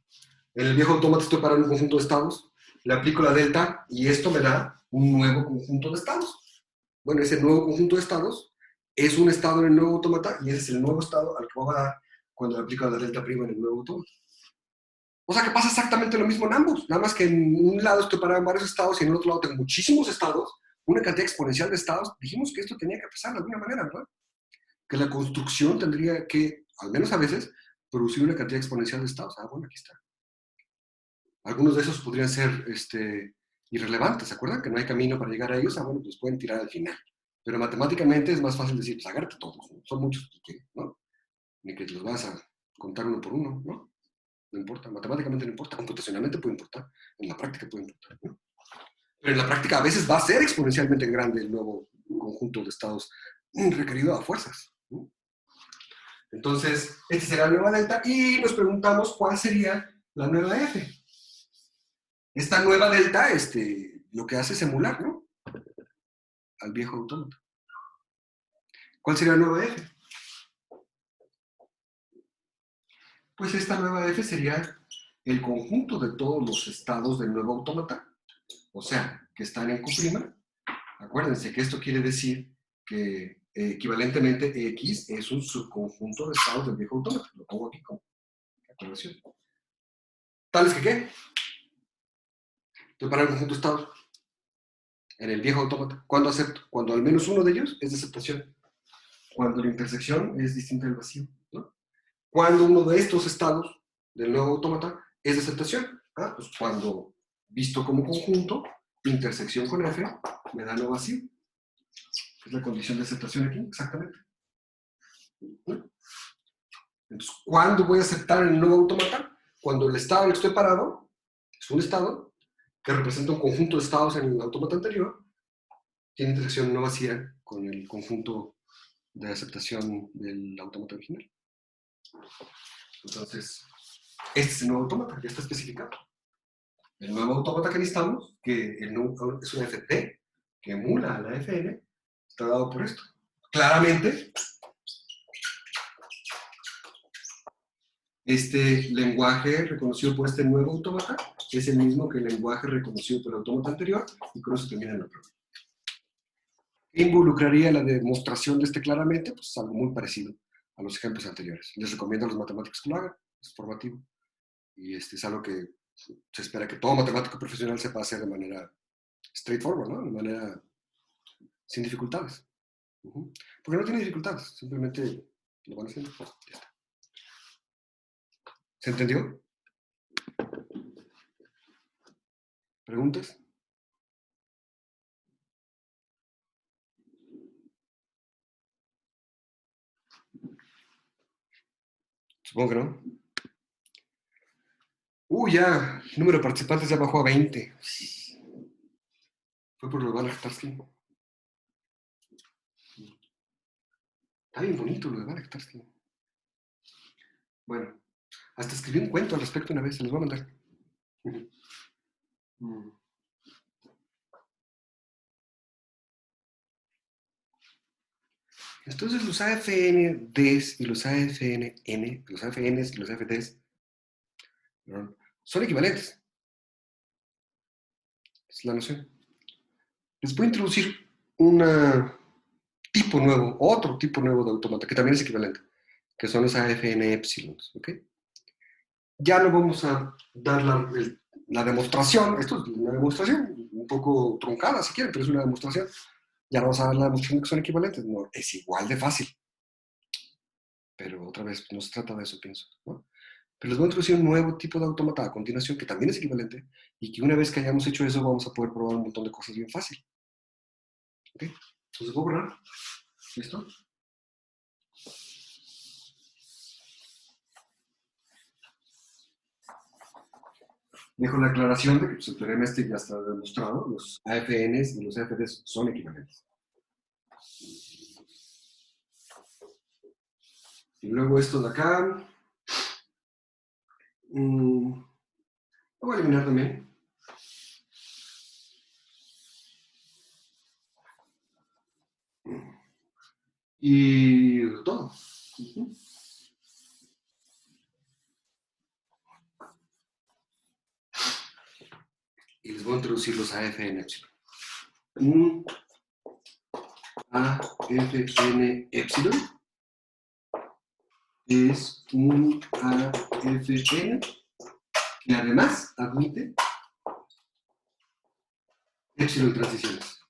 En el viejo autómata estoy parando un conjunto de estados, le aplico la delta y esto me da un nuevo conjunto de estados. Bueno, ese nuevo conjunto de estados es un estado en el nuevo autómata y ese es el nuevo estado al que voy a dar cuando le aplico la delta prima en el nuevo autómata. O sea que pasa exactamente lo mismo en ambos, nada más que en un lado estoy parado en varios estados y en el otro lado tengo muchísimos estados, una cantidad exponencial de estados. Dijimos que esto tenía que pasar de alguna manera, ¿verdad? Que la construcción tendría que, al menos a veces, producir una cantidad exponencial de estados. Ah, bueno, aquí está. Algunos de esos podrían ser irrelevantes, ¿se acuerdan? Que no hay camino para llegar a ellos. Ah, bueno, pues pueden tirar al final. Pero matemáticamente es más fácil decir, pues agárrate todos, ¿no? Son muchos, ¿no? Ni que los vas a contar uno por uno, ¿no? No importa, matemáticamente no importa, computacionalmente puede importar, en la práctica puede importar, ¿no? Pero en la práctica a veces va a ser exponencialmente grande el nuevo conjunto de estados requerido a fuerzas, ¿no? Entonces, esta será la nueva delta y nos preguntamos cuál sería la nueva f. Esta nueva delta, lo que hace es emular, ¿no? Al viejo autómata. ¿Cuál sería la nueva f? Pues esta nueva f sería el conjunto de todos los estados del nuevo autómata, o sea, que están en Q'. Acuérdense que esto quiere decir que equivalentemente X es un subconjunto de estados del viejo autómata. Lo pongo aquí como aclaración. ¿Tales que qué? Entonces, para el conjunto de estados en el viejo autómata, ¿cuándo acepto? Cuando al menos uno de ellos es de aceptación. Cuando la intersección es distinta del vacío, ¿no? Cuando uno de estos estados del nuevo autómata es de aceptación. ¿Ah? Pues cuando, visto como conjunto, intersección con F me da no vacío. Es la condición de aceptación aquí, exactamente. ¿No? Entonces, ¿cuándo voy a aceptar el nuevo autómata? Cuando el estado en el que estoy parado es un estado que representa un conjunto de estados en el autómata anterior, tiene intersección no vacía con el conjunto de aceptación del autómata original. Entonces, este es el nuevo autómata, ya está especificado. El nuevo autómata que necesitamos, que es un FP, que emula a la FN, está dado por esto. Claramente, este lenguaje reconocido por este nuevo autómata es el mismo que el lenguaje reconocido por el autómata anterior, y con eso termina la prueba. ¿Qué involucraría la demostración de este claramente? Pues algo muy parecido a los ejemplos anteriores. Les recomiendo a los matemáticos que lo hagan, es formativo. Y es algo que se espera que todo matemático profesional sepa hacer de manera straightforward, ¿no? De manera sin dificultades. Porque no tiene dificultades, simplemente lo van haciendo. Ya está. ¿Se entendió? ¿Preguntas? Supongo que no. Ya, el número de participantes ya bajó a 20. Fue por lo de Van Tarski. Está bien bonito lo de Van Tarski. Bueno, hasta escribí un cuento al respecto una vez, se los voy a mandar. Entonces los AFNDs y los AFNN, los AFNs y los AFDs, ¿no?, son equivalentes. Es la noción. Les voy a introducir un tipo nuevo, otro tipo nuevo de autómata, que también es equivalente, que son los AFN epsilons, ¿ok? Ya no vamos a dar la demostración, esto es una demostración un poco truncada si quieren, pero es una demostración. Ya no vamos a dar la demostración de que son equivalentes, no, es igual de fácil. Pero otra vez, no se trata de eso, pienso, ¿no? Pero les voy a introducir un nuevo tipo de autómata a continuación que también es equivalente y que una vez que hayamos hecho eso vamos a poder probar un montón de cosas bien fácil. ¿Ok? Entonces voy a borrar. ¿Listo? Dejo la aclaración de que pues, el teorema este ya está demostrado, los AFNs y los AFDs son equivalentes. Y luego esto de acá, lo voy a eliminar también. Y todo. Y les voy a introducir los AFN epsilon. Un AFN epsilon es un AFN que además admite epsilon transiciones.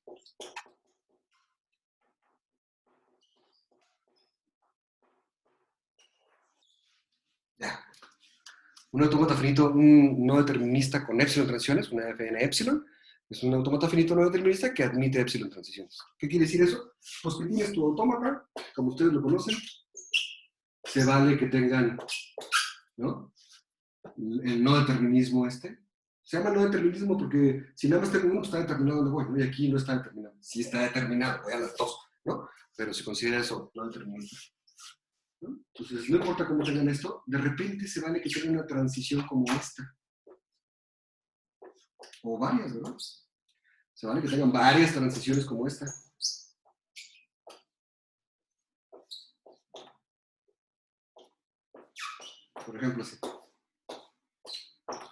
Ya. Un autómata finito no determinista con epsilon transiciones, una AFN epsilon, es un autómata finito no determinista que admite epsilon transiciones. ¿Qué quiere decir eso? Pues que tienes tu autómata, como ustedes lo conocen, se vale que tengan, ¿no?, el no determinismo este. Se llama no determinismo porque si nada más tengo uno, pues está determinado donde voy, ¿no? Y aquí no está determinado. Sí está determinado, voy a las dos, ¿no? Pero se considera eso no determinista, ¿no? Entonces, no importa cómo tengan esto, de repente se vale que tengan una transición como esta. O varias, ¿verdad? Se vale que tengan varias transiciones como esta. Por ejemplo, así.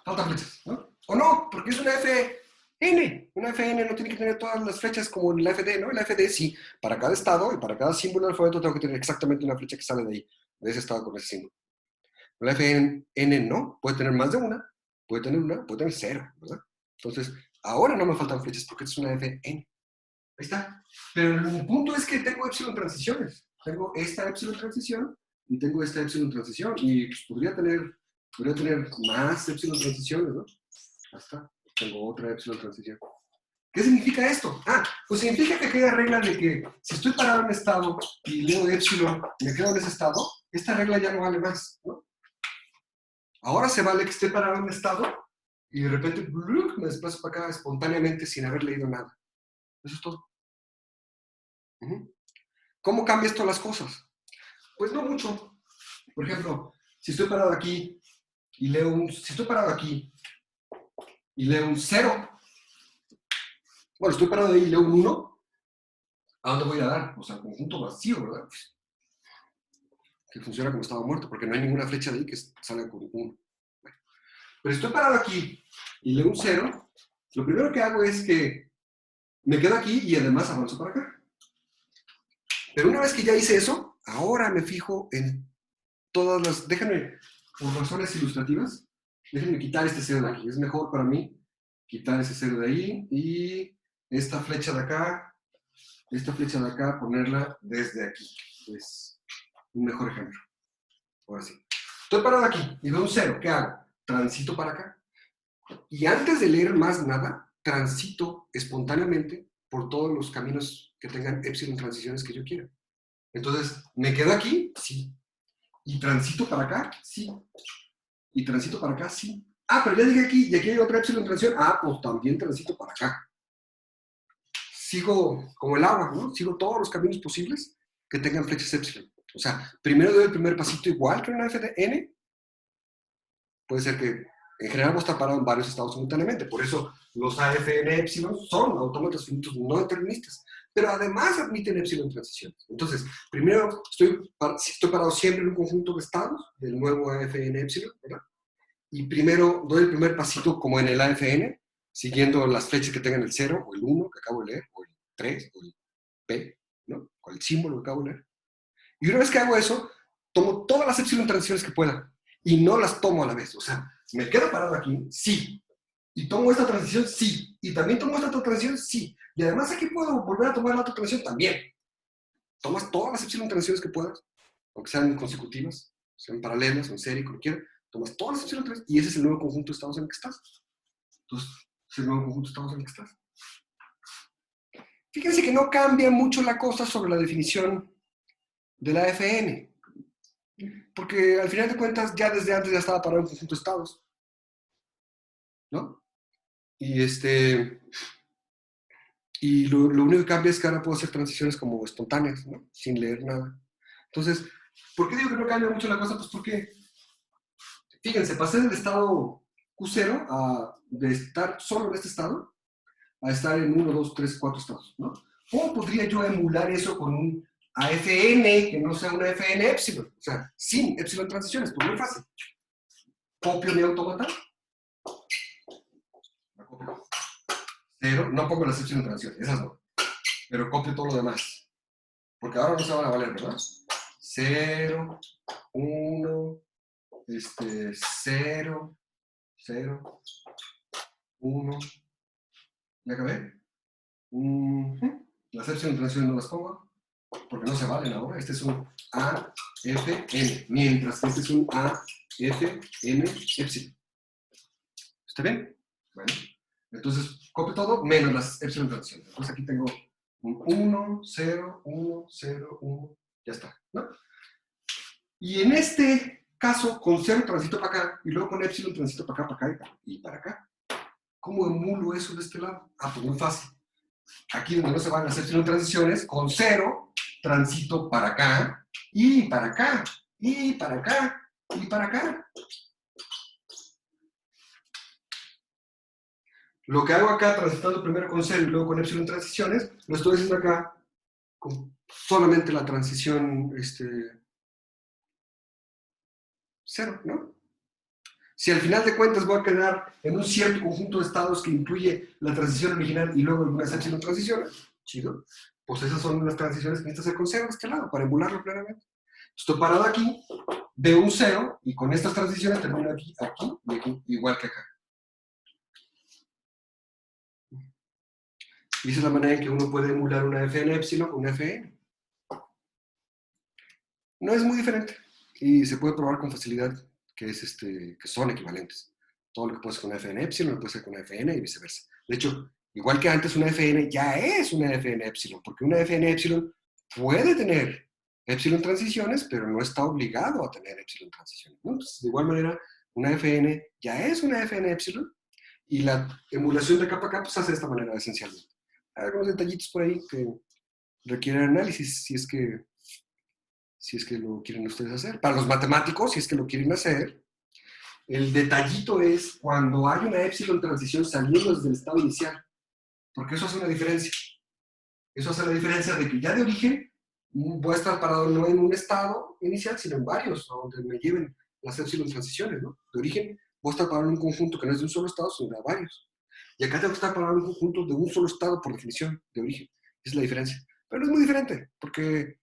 Faltan flechas, ¿no? O no, porque es una FN. Una FN no tiene que tener todas las flechas como en la FD, ¿no? En la FD sí, para cada estado y para cada símbolo del alfabeto tengo que tener exactamente una flecha que sale de ahí, de ese estado con ese símbolo. La FN no, puede tener más de una, puede tener cero, ¿verdad? Entonces, ahora no me faltan flechas porque es una FN. Ahí está. Pero el punto es que tengo epsilon transiciones. Tengo esta epsilon transición y tengo esta epsilon transición. Y pues, podría tener más epsilon transiciones, ¿no? Hasta tengo otra epsilon transición. ¿Qué significa esto? Pues significa que aquella regla de que si estoy parado en un estado y leo epsilon y me quedo en ese estado, esta regla ya no vale más, ¿no? Ahora se vale que esté parado en un estado y de repente me desplazo para acá espontáneamente sin haber leído nada. Eso es todo. ¿Cómo cambia esto las cosas? Pues no mucho. Por ejemplo, si estoy parado aquí y si estoy parado aquí y leo un 0, bueno, estoy parado ahí y leo un 1, ¿a dónde voy a dar? Pues al conjunto vacío, ¿verdad? Pues, que funciona como estado muerto, porque no hay ninguna flecha de ahí que salga con 1. Bueno, pero si estoy parado aquí y leo un 0, lo primero que hago es que me quedo aquí y además avanzo para acá. Pero una vez que ya hice eso, ahora me fijo en todas las... Déjenme, por razones ilustrativas, déjenme quitar este 0 de aquí. Es mejor para mí quitar ese 0 de ahí y esta flecha de acá, ponerla desde aquí. Es un mejor ejemplo. Ahora sí. Estoy parado aquí y veo un 0. ¿Qué hago? Transito para acá. Y antes de leer más nada, transito espontáneamente por todos los caminos que tengan epsilon transiciones que yo quiera. Entonces, ¿me quedo aquí? Sí. ¿Y transito para acá? Sí. ¿Y transito para acá? Sí. Pero ya llegué aquí y aquí hay otra epsilon transición. Pues también transito para acá. Sigo como el agua, ¿no? Sigo todos los caminos posibles que tengan flechas epsilon. O sea, primero doy el primer pasito igual que una f de n. Puede ser que en general vamos a estar parados en varios estados simultáneamente. Por eso los AFN epsilon son autómatas finitos no deterministas. Pero además admiten epsilon transiciones. Entonces, primero estoy parado siempre en un conjunto de estados del nuevo AFN epsilon, ¿verdad? Y primero doy el primer pasito como en el AFN, siguiendo las flechas que tengan el 0 o el 1 que acabo de leer, o el 3 o el P, ¿no? O el símbolo que acabo de leer. Y una vez que hago eso, tomo todas las epsilon transiciones que pueda y no las tomo a la vez. O sea, me quedo parado aquí, sí. Y tomo esta transición, sí. Y también tomo esta otra transición, sí. Y además aquí puedo volver a tomar la otra transición también. Tomas todas las epsilon transiciones que puedas, aunque sean consecutivas, sean paralelas o en serie, como quieras. Tomas todas las epsilon transiciones y ese es el nuevo conjunto de estados en el que estás. Entonces, es el nuevo conjunto de estados en el que estás. Fíjense que no cambia mucho la cosa sobre la definición de la FN. Porque al final de cuentas, ya desde antes ya estaba parado en conjunto de estados. ¿No? Y lo único que cambia es que ahora puedo hacer transiciones como espontáneas, ¿no? Sin leer nada. Entonces, ¿por qué digo que no cambia mucho la cosa? Pues porque, fíjense, pasé del estado Q0 de estar solo en este estado a estar en 1, 2, 3, 4 estados, ¿no? ¿Cómo podría yo emular eso con un AFN que no sea una FN epsilon? O sea, sin epsilon transiciones, pues muy fácil. Copio mi autómata, la copio. 0, no pongo las epsilon transiciones, esas no. Pero copio todo lo demás. Porque ahora no se van a valer, ¿verdad? 0, 1, 0, 0, 1. ¿Ya acabé? Las epsilon transiciones no las pongo, porque no se valen ahora. Este es un A, F, N, mientras que este es un A, F, N, epsilon. ¿Está bien? Bueno, entonces copio todo menos las epsilon transiciones. Entonces aquí tengo un 1, 0, 1, 0, 1, ya está, ¿no? Y en este caso, con 0 transito para acá, y luego con epsilon transito para acá y para acá. ¿Cómo emulo eso de este lado? Ah, pues muy fácil. Aquí donde no se van las epsilon transiciones, con 0 transito para acá, y para acá, y para acá, y para acá. Lo que hago acá, transitando primero con 0 y luego con epsilon transiciones, lo estoy haciendo acá con solamente la transición 0, ¿no? Si al final de cuentas voy a quedar en un cierto conjunto de estados que incluye la transición original y luego algunas epsilon transiciones, chido, pues esas son las transiciones que necesito hacer con 0 de este lado para emularlo plenamente. Estoy parado aquí, veo un 0 y con estas transiciones termino aquí, aquí y aquí, igual que acá. Y esa es la manera en que uno puede emular una FN epsilon con una FN. No es muy diferente y se puede probar con facilidad que son equivalentes. Todo lo que puede ser con una FN epsilon lo puede ser con una FN y viceversa. De hecho, igual que antes, una FN ya es una FN epsilon, porque una FN epsilon puede tener epsilon transiciones, pero no está obligado a tener epsilon transiciones, ¿no? Entonces, de igual manera, una FN ya es una FN epsilon y la emulación de capa a capa se hace de esta manera esencialmente. Hay algunos detallitos por ahí que requieren análisis si es que lo quieren ustedes hacer. Para los matemáticos, si es que lo quieren hacer, el detallito es cuando hay una epsilon transición saliendo desde el estado inicial, porque eso hace una diferencia. Eso hace la diferencia de que ya de origen voy a estar parado no en un estado inicial, sino en varios, donde me lleven las epsilon transiciones, ¿no? De origen voy a estar parado en un conjunto que no es de un solo estado, sino de varios. Y acá tengo que estar parado en un conjunto de un solo estado por definición, de origen. Esa es la diferencia. Pero no es muy diferente, porque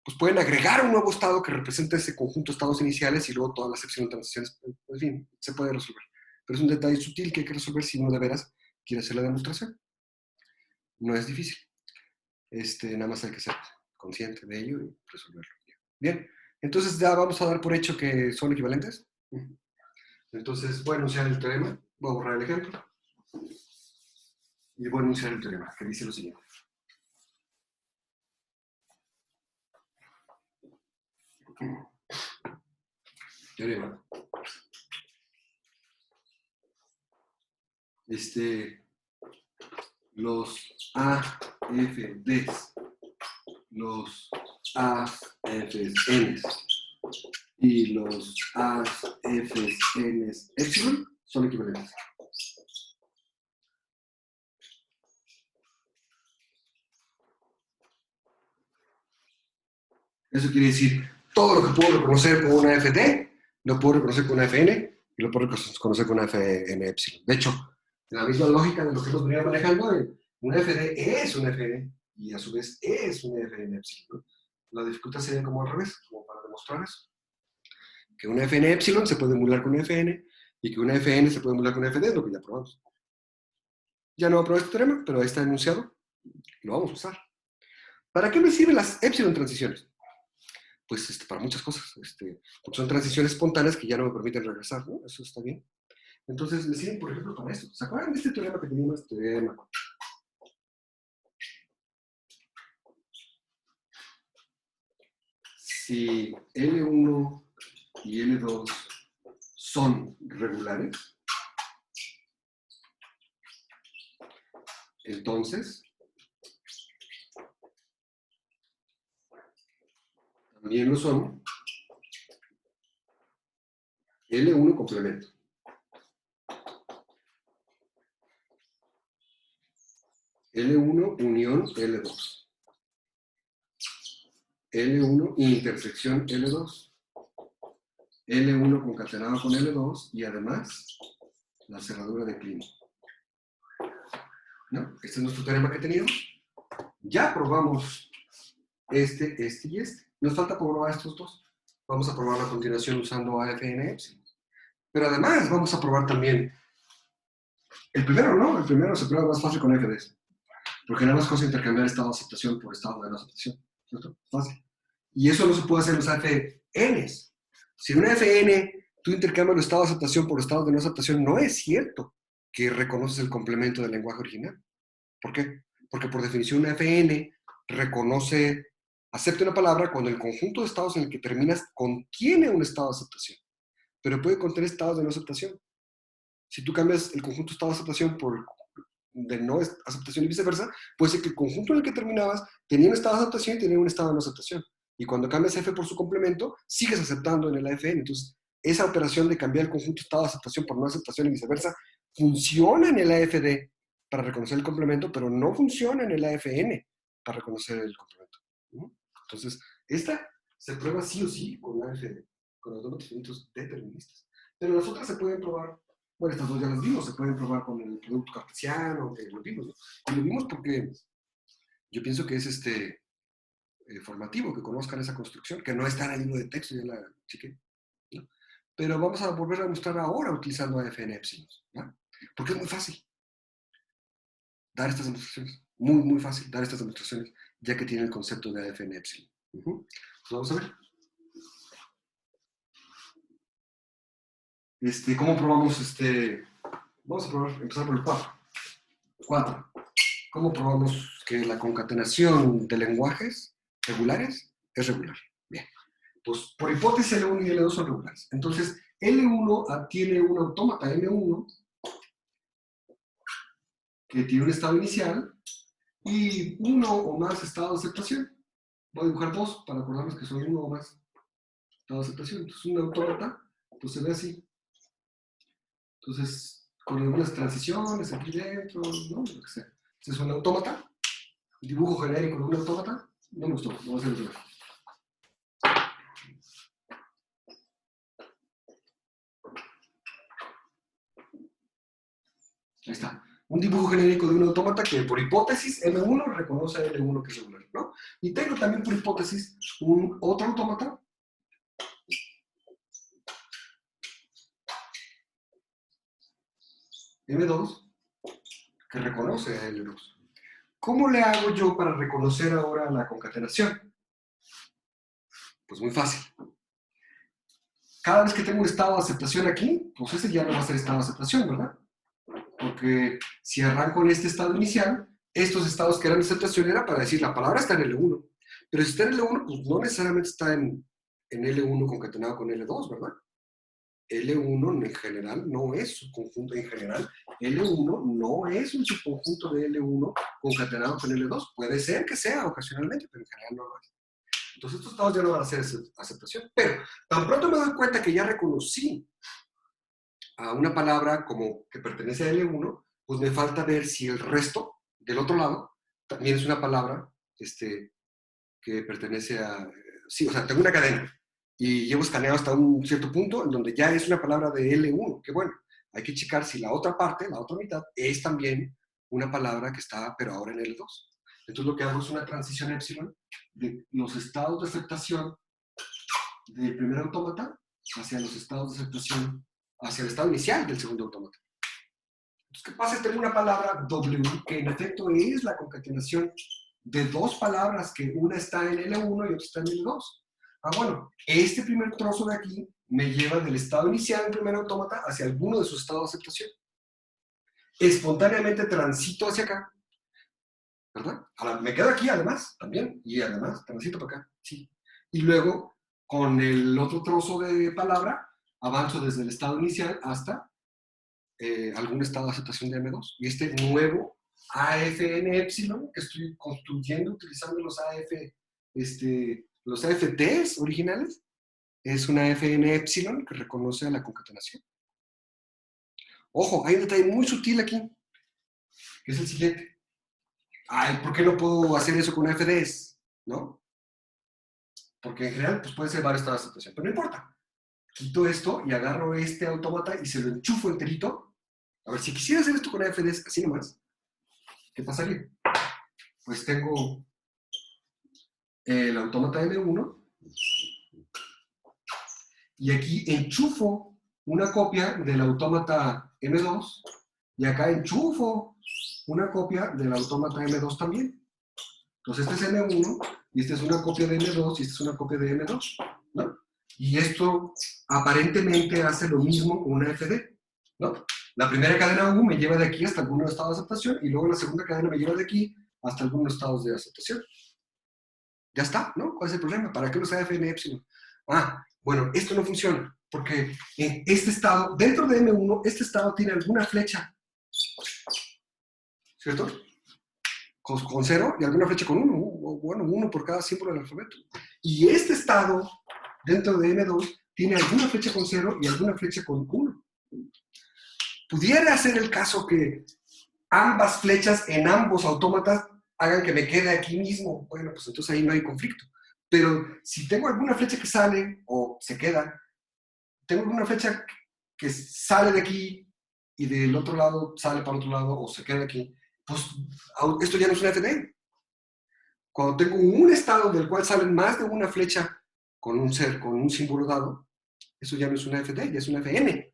pues pueden agregar un nuevo estado que represente ese conjunto de estados iniciales y luego todas las epsilon transiciones. En fin, se puede resolver. Pero es un detalle sutil que hay que resolver si uno de veras quiere hacer la demostración. No es difícil. Nada más hay que ser consciente de ello y resolverlo. Bien, entonces ya vamos a dar por hecho que son equivalentes. Entonces voy a enunciar el teorema, voy a borrar el ejemplo y voy a enunciar el teorema, que dice lo siguiente. Teorema. Los AFDs, los A's, F's, N's. Y los A's, F's, N's, epsilon son equivalentes. Eso quiere decir, todo lo que puedo reconocer con una FT, lo puedo reconocer con una FN y lo puedo reconocer con una FN epsilon. De hecho, en la misma lógica de lo que hemos venido manejando, una FD es una FN y a su vez es una FN epsilon. La dificultad sería como al revés, como para demostrar eso. Que una FN epsilon se puede emular con una FN y que una FN se puede emular con una FD, es lo que ya probamos. Ya no voy a probar este teorema, pero ahí está enunciado y lo vamos a usar. ¿Para qué me sirven las epsilon transiciones? Pues para muchas cosas, porque son transiciones espontáneas que ya no me permiten regresar, ¿no? Eso está bien. Entonces, me sirven, por ejemplo, para esto. ¿Se acuerdan de este teorema que teníamos? Teorema. Si L1 y L2 son regulares, entonces también lo son L1 complemento. L1 unión L2. L1 intersección L2. L1 concatenado con L2 y además la cerradura de Kleene. ¿No? Este es nuestro teorema que teníamos. Ya probamos este y este. Nos falta probar estos dos. Vamos a probarlo a continuación usando AFN epsilon. Pero además vamos a probar también el primero, ¿no? El primero se prueba más fácil con FDs. Porque nada más cosa intercambiar estado de aceptación por estado de no aceptación. ¿Cierto? Fácil. Y eso no se puede hacer en los AFNs. Si en una FN tú intercambias los estados de aceptación por estados de no aceptación, no es cierto que reconoces el complemento del lenguaje original. ¿Por qué? Porque por definición una FN acepta una palabra cuando el conjunto de estados en el que terminas contiene un estado de aceptación, pero puede contener estados de no aceptación. Si tú cambias el conjunto de estado de aceptación por de no aceptación y viceversa, puede ser que el conjunto en el que terminabas tenía un estado de aceptación y tenía un estado de no aceptación. Y cuando cambias F por su complemento, sigues aceptando en el AFN. Entonces, esa operación de cambiar el conjunto de estado de aceptación por no aceptación y viceversa funciona en el AFD para reconocer el complemento, pero no funciona en el AFN para reconocer el complemento. Entonces, esta se prueba sí o sí con AFD, con los autómatos finitos deterministas. Pero las otras se pueden probar. Bueno, estas dos ya las vimos, se pueden probar con el producto cartesiano, que lo vimos, ¿no? Y lo vimos porque yo pienso que es formativo que conozcan esa construcción, que no está en el libro de texto, ya la chequé, ¿no? Pero vamos a volver a mostrar ahora utilizando AFN epsilon, ¿no? Porque es muy fácil dar estas demostraciones, muy, muy fácil dar estas demostraciones, ya que tiene el concepto de AFN epsilon. Pues vamos a ver. ¿Cómo probamos Vamos a probar, empezar por el 4. 4. ¿Cómo probamos que la concatenación de lenguajes regulares es regular? Bien. Pues por hipótesis L1 y L2 son regulares. Entonces, L1 tiene un autómata M1 que tiene un estado inicial y uno o más estados de aceptación. Voy a dibujar dos para acordarnos que son uno o más estados de aceptación. Entonces, un autómata, pues se ve así. Entonces, con algunas transiciones aquí dentro, ¿no? Lo que sea. Este es un autómata, dibujo genérico de un autómata. No me gustó, no voy a hacer otro. Ahí está. Un dibujo genérico de un autómata que por hipótesis M1 reconoce a L1 que es regular, ¿no? Y tengo también por hipótesis un otro autómata M2 que reconoce a L2. ¿Cómo le hago yo para reconocer ahora la concatenación? Pues muy fácil. Cada vez que tengo un estado de aceptación aquí, pues ese ya no va a ser estado de aceptación, ¿verdad? Porque si arranco en este estado inicial, estos estados que eran de aceptación era para decir la palabra está en L1. Pero si está en L1, pues no necesariamente está en L1 concatenado con L2, ¿verdad? L1 en general no es su conjunto en general. L1 no es un subconjunto de L1 concatenado con L2. Puede ser que sea ocasionalmente, pero en general no lo es. Entonces estos estados ya no van a ser aceptación. Pero tan pronto me doy cuenta que ya reconocí a una palabra como que pertenece a L1, pues me falta ver si el resto del otro lado también es una palabra que pertenece a... Sí, o sea, tengo una cadena y llevo escaneado hasta un cierto punto en donde ya es una palabra de L1, que bueno, hay que checar si la otra parte, la otra mitad, es también una palabra que está, pero ahora en L2. Entonces lo que hago es una transición epsilon de los estados de aceptación del primer autómata hacia los estados de aceptación, hacia el estado inicial del segundo autómata. Entonces, ¿qué pasa? Tengo una palabra W que en efecto es la concatenación de dos palabras, que una está en L1 y otra está en L2. Ah, bueno, este primer trozo de aquí me lleva del estado inicial del primer autómata hacia alguno de sus estados de aceptación. Espontáneamente transito hacia acá, ¿verdad? Ahora, me quedo aquí además, también, y además transito para acá, sí. Y luego, con el otro trozo de palabra, avanzo desde el estado inicial hasta algún estado de aceptación de M2. Y este nuevo AFN epsilon que estoy construyendo utilizando los AFTs originales, es una AFN epsilon que reconoce a la concatenación. Ojo, hay un detalle muy sutil aquí, que es el siguiente. Ay, ¿por qué no puedo hacer eso con AFDs? ¿No? Porque en general pues puede ser varios estados de aceptación, pero no importa. Quito esto y agarro este autómata y se lo enchufo enterito. A ver, si quisiera hacer esto con AFDs así nomás, ¿qué pasaría? Pues tengo el autómata M1 y aquí enchufo una copia del autómata M2 y acá enchufo una copia del autómata M2 también. Entonces este es M1 y esta es una copia de M2 y esta es una copia de M2, ¿no? Y esto aparentemente hace lo mismo con una FD, ¿no? La primera cadena U me lleva de aquí hasta algunos estados de aceptación y luego la segunda cadena me lleva de aquí hasta algunos estados de aceptación. Ya está, ¿no? ¿Cuál es el problema? ¿Para qué los AFN epsilon? Ah, bueno, esto no funciona, porque en este estado, dentro de M1, este estado tiene alguna flecha, ¿cierto? Con 0 y alguna flecha con 1, bueno, 1 por cada símbolo del alfabeto. Y este estado, dentro de M2, tiene alguna flecha con 0 y alguna flecha con 1. Pudiera ser el caso que ambas flechas en ambos autómatas hagan que me quede aquí mismo. Bueno, pues entonces ahí no hay conflicto. Pero si tengo alguna flecha que sale o se queda, tengo alguna flecha que sale de aquí y del otro lado sale para el otro lado o se queda aquí, pues esto ya no es una FD. Cuando tengo un estado del cual salen más de una flecha con un símbolo dado, eso ya no es una FD, ya es una FN.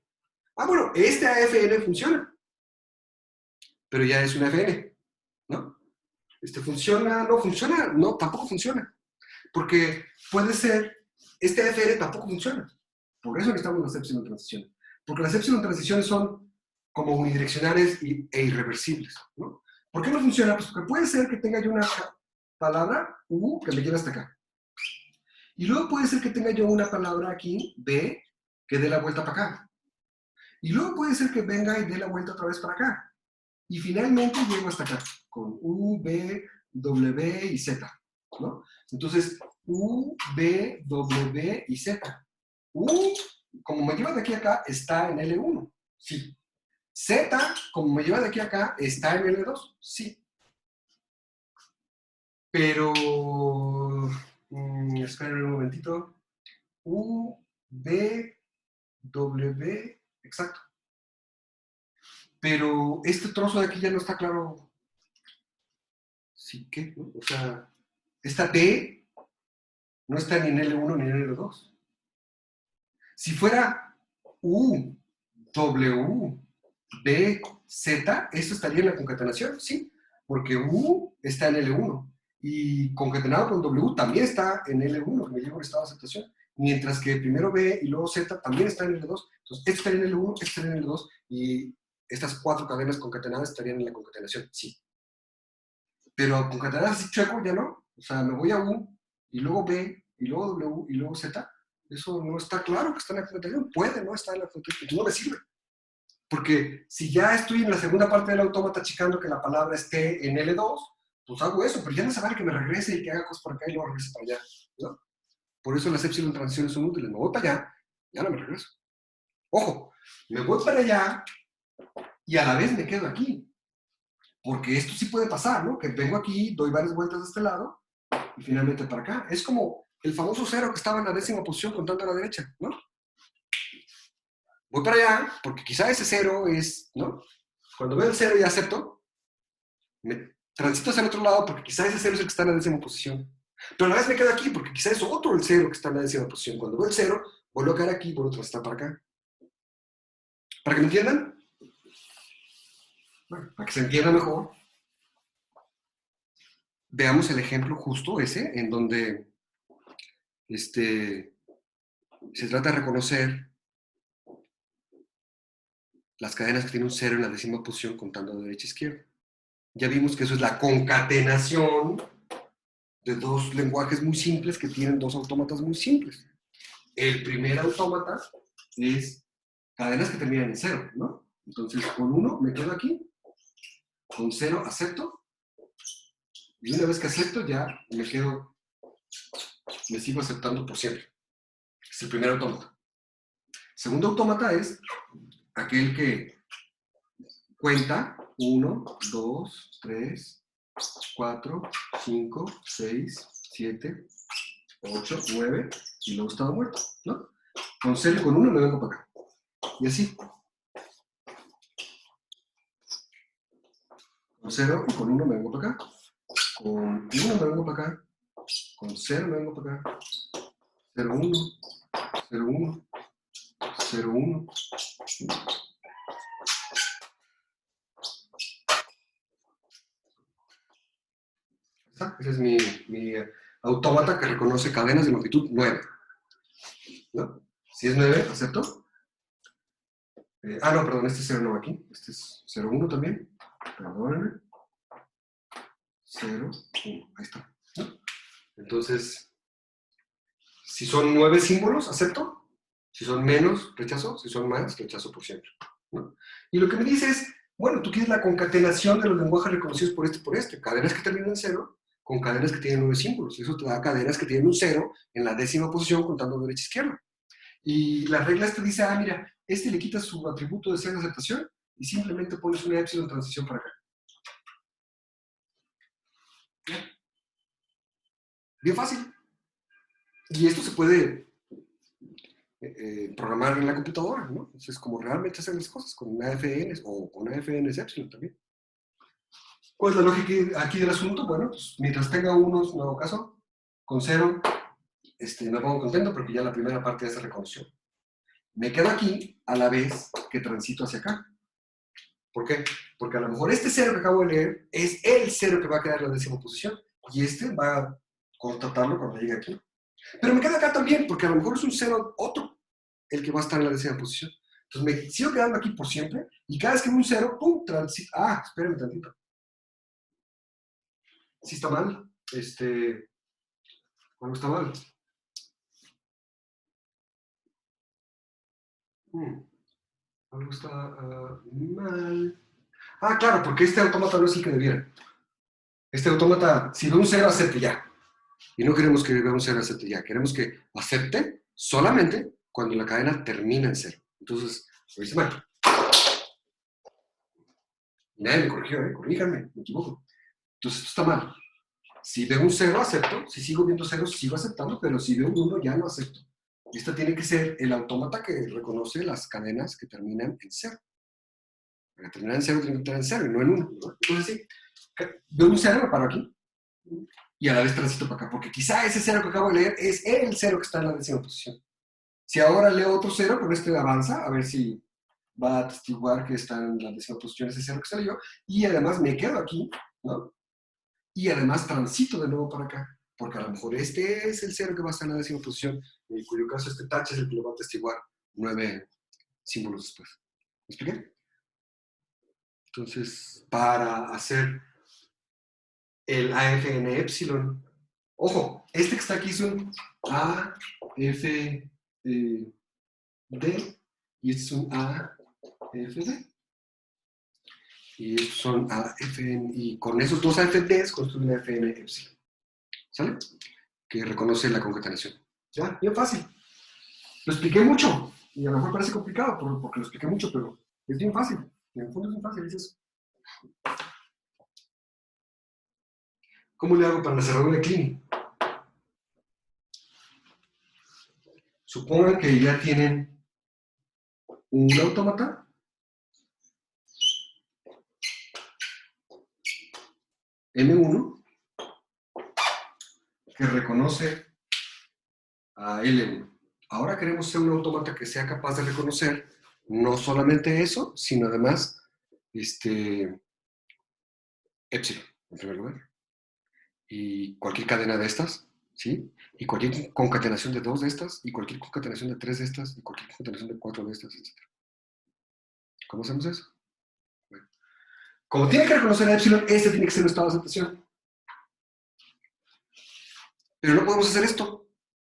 Ah, bueno, este AFN funciona, pero ya es una FN, ¿no? ¿Funciona? ¿No funciona? No, tampoco funciona. Porque puede ser, este AFN tampoco funciona. Por eso necesitamos las epsilon transiciones. Porque las epsilon transiciones son como unidireccionales e irreversibles, ¿no? ¿Por qué no funciona? Pues porque puede ser que tenga yo una palabra U que me lleve hasta acá. Y luego puede ser que tenga yo una palabra aquí, B, que dé la vuelta para acá. Y luego puede ser que venga y dé la vuelta otra vez para acá. Y finalmente llego hasta acá, con U, B, W y Z, ¿no? Entonces, U, B, W y Z. U, como me lleva de aquí a acá, está en L1, sí. Z, como me lleva de aquí a acá, está en L2, sí. Pero, esperen un momentito. U, B, W, exacto. Pero este trozo de aquí ya no está claro. Sí, ¿qué? ¿No? O sea, esta T no está ni en L1 ni en L2. Si fuera U, W, B, Z, esto estaría en la concatenación, sí, porque U está en L1 y concatenado con W también está en L1, que me lleva a un estado de aceptación, mientras que primero B y luego Z también está en L2. Entonces, esto estaría en L1, esto estaría en L2 y estas cuatro cadenas concatenadas estarían en la concatenación, sí. Pero concatenadas así chueco ya no. O sea, me voy a U y luego B y luego W y luego Z. Eso no está claro que está en la concatenación. Puede no estar en la concatenación. No me sirve. Porque si ya estoy en la segunda parte del autómata checando que la palabra esté en L2, pues hago eso, pero ya no se vale que me regrese y que haga cosas por acá y luego regrese para allá, ¿no? Por eso las épsilon transiciones son útiles. Me voy para allá, ya no me regreso. Ojo, me voy para allá y a la vez me quedo aquí. Porque esto sí puede pasar, ¿no? Que vengo aquí, doy varias vueltas de este lado y finalmente para acá. Es como el famoso cero que estaba en la 10ª posición contando a la derecha, ¿no? Voy para allá porque quizá ese cero es, ¿no? Cuando veo el cero y acepto, me transito hacia el otro lado porque quizá ese cero es el que está en la 10ª posición. Pero a la vez me quedo aquí porque quizá es otro el cero que está en la 10ª posición. Cuando veo el cero, vuelvo a caer aquí y vuelvo a transitar para acá. ¿Para que me entiendan? Bueno, para que se entienda mejor, veamos el ejemplo justo ese, en donde se trata de reconocer las cadenas que tienen un cero en la 10ª posición contando de derecha a izquierda. Ya vimos que eso es la concatenación de dos lenguajes muy simples que tienen dos autómatas muy simples. El primer autómata es cadenas que terminan en cero, ¿no? Entonces, con 1 me quedo aquí, con 0 acepto, y una vez que acepto ya me sigo aceptando por siempre. Es el primer autómata. Segundo autómata es aquel que cuenta 1, 2, 3, 4, 5, 6, 7, 8, 9 y luego estaba muerto, ¿no? Con 0 y con 1 me vengo para acá. Y así. Con 0 y con 1 me vengo para acá. Con 1 me vengo para acá. Con 0 me vengo para acá. 0, 1, 0, 1, 0, 1. Ese es mi autómata que reconoce cadenas de longitud 9. ¿No? Si es 9, acepto. No, perdón, este es 0 no aquí. Este es 0, 1 también. Perdónenme. 0, 1. Ahí está. ¿No? Entonces, si son 9 símbolos, acepto. Si son menos, rechazo. Si son más, rechazo por siempre, ¿no? Y lo que me dice es, bueno, tú quieres la concatenación de los lenguajes reconocidos por este y por este. Cadenas que terminan en 0 con cadenas que tienen 9 símbolos. Eso te da cadenas que tienen un 0 en la 10ª posición contando derecha a izquierda. Y la regla te dice, mira, le quitas su atributo de ser de aceptación y simplemente pones una épsilon transición para acá. Bien fácil. Y esto se puede programar en la computadora, ¿no? Entonces, como realmente hacen las cosas, con una FN o con una FN epsilon también. ¿Cuál es la lógica aquí del asunto? Bueno, pues mientras tenga unos, no hago caso. Con 0, me pongo contento porque ya la primera parte ya se reconoció. Me quedo aquí a la vez que transito hacia acá. ¿Por qué? Porque a lo mejor este 0 que acabo de leer es el 0 que va a quedar en la 10ª posición. Y va a constatarlo cuando llegue aquí. Pero me quedo acá también, porque a lo mejor es un 0 otro el que va a estar en la 10ª posición. Entonces me sigo quedando aquí por siempre. Y cada vez que veo un 0, ¡pum! Transito. Espérenme tantito. Sí está mal. ¿Cuándo está mal? Algo está mal. Claro, porque este autómata no es el que debiera. Este autómata, si ve un 0, acepte ya. Y no queremos que vea un 0, acepte ya. Queremos que acepte solamente cuando la cadena termina en 0. Entonces, lo hice mal. Nadie me corrigió, corríjanme, me equivoco. Entonces, esto está mal. Si veo un 0, acepto. Si sigo viendo 0, sigo aceptando. Pero si veo un 1, ya no acepto. Y esto tiene que ser el autómata que reconoce las cadenas que terminan en 0. Para terminar en 0, tiene que terminar en 0 y no en 1, ¿no? Entonces, sí, veo un 0, me paro aquí. Y a la vez transito para acá. Porque quizá ese 0 que acabo de leer es el 0 que está en la 10ª posición. Si ahora leo otro 0, con este avanza, a ver si va a atestiguar que está en la 10ª posición ese 0 que se leyó. Y además me quedo aquí, ¿no? Y además transito de nuevo para acá, porque a lo mejor este es el 0 que va a estar en la 10ª posición, en cuyo caso este touch es el que lo va a atestiguar 9 símbolos después. ¿Me expliqué? Entonces, para hacer el AFN epsilon, ojo, este que está aquí es un AFD y este es un AFD. Y estos son AFN, y con esos dos AFNs construye una FN epsilon. ¿Sale? Que reconoce la concatenación. Ya, bien fácil. Lo expliqué mucho, y a lo mejor parece complicado porque lo expliqué mucho, pero es bien fácil. En el fondo es bien fácil, es eso. ¿Cómo le hago para la cerradura de Kleene? Supongan que ya tienen un autómata M1 que reconoce a L1. Ahora queremos hacer un autómata que sea capaz de reconocer no solamente eso, sino además epsilon, en primer lugar. Y cualquier cadena de estas, ¿sí? Y cualquier concatenación de 2 de estas, y cualquier concatenación de 3 de estas, y cualquier concatenación de 4 de estas, etc. ¿Cómo hacemos eso? Bueno, como tiene que reconocer a epsilon, este tiene que ser un estado de aceptación. Pero no podemos hacer esto,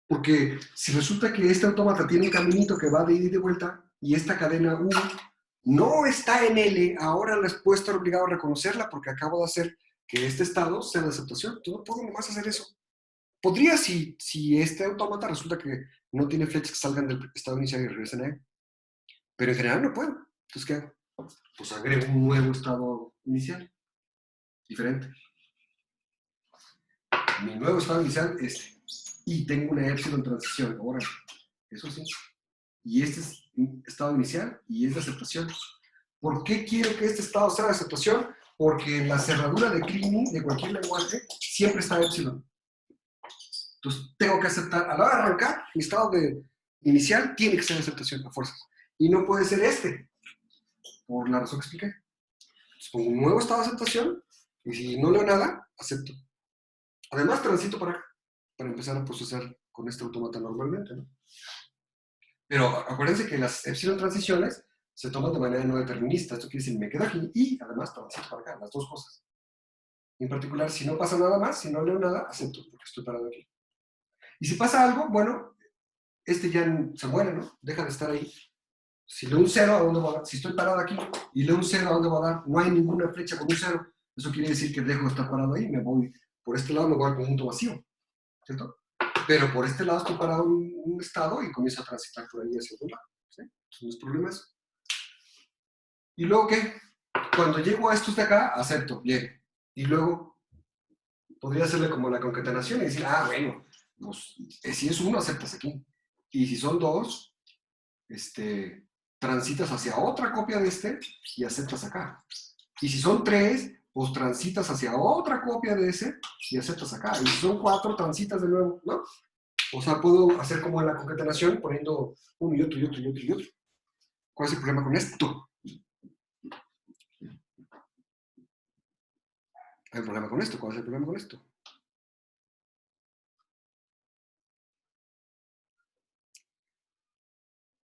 porque si resulta que este autómata tiene un caminito que va de ida y de vuelta, y esta cadena U no está en L, ahora les puedo estar obligado a reconocerla porque acabo de hacer que este estado sea de aceptación. Entonces no puedo nomás hacer eso. Podría si este autómata resulta que no tiene flechas que salgan del estado inicial y regresen a él. Pero en general no puedo. Entonces, ¿qué hago? Pues agrego un nuevo estado inicial, diferente. Mi nuevo estado inicial es este. Y tengo una epsilon transición. Ahora, eso sí. Y este es estado inicial y es de aceptación. ¿Por qué quiero que este estado sea de aceptación? Porque en la cerradura de Kleene de cualquier lenguaje siempre está epsilon. Entonces tengo que aceptar, a la hora de arrancar, mi estado inicial tiene que ser de aceptación a fuerzas. Y no puede ser este, por la razón que expliqué. Entonces pongo un nuevo estado de aceptación y si no leo nada, acepto. Además transito para acá, para empezar a procesar con este autómata normalmente, ¿no? Pero acuérdense que las epsilon transiciones se toman de manera no determinista. Esto quiere decir, me quedo aquí y además transito para acá, las dos cosas. En particular, si no pasa nada más, si no leo nada, acepto, porque estoy parado aquí. Y si pasa algo, bueno, este ya se muere, ¿no? Deja de estar ahí. Si leo un 0, ¿a dónde va a dar? Si estoy parado aquí y leo un 0, ¿a dónde va a dar? No hay ninguna flecha con un 0. Eso quiere decir que dejo de estar parado ahí, me voy por este lado, me voy al conjunto vacío, ¿cierto? Pero por este lado estoy parado en un estado y comienzo a transitar por ahí hacia otro lado, ¿sí? Entonces, no es problema eso. ¿Y luego qué? Cuando llego a estos de acá, acepto, bien. Y luego podría hacerle como la concatenación y decir, ah, bueno, pues si es uno, aceptas aquí. Y si son dos, transitas hacia otra copia de este y aceptas acá. Y si son tres, pues transitas hacia otra copia de ese y aceptas acá. Y si son cuatro, transitas de nuevo, ¿no? O sea, puedo hacer como en la concatenación poniendo uno y otro y otro y otro y otro. ¿Cuál es el problema con esto? ¿Hay problema con esto? ¿Cuál es el problema con esto?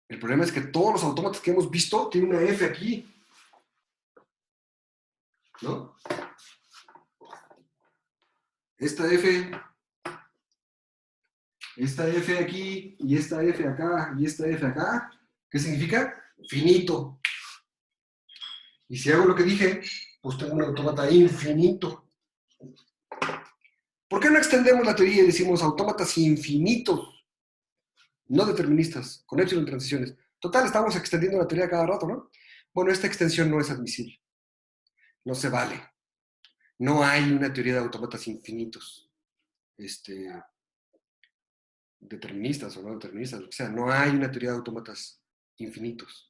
El problema es que todos los autómatas que hemos visto tienen una F aquí, ¿no? Esta F aquí, y esta F acá, y esta F acá, ¿qué significa? Finito. Y si hago lo que dije, pues tengo un autómata infinito. ¿Por qué no extendemos la teoría y decimos autómatas infinitos, no deterministas, con epsilon transiciones? Total, estamos extendiendo la teoría cada rato, ¿no? Bueno, esta extensión no es admisible. No se vale. No hay una teoría de autómatas infinitos. Deterministas o no deterministas, o sea, no hay una teoría de autómatas infinitos.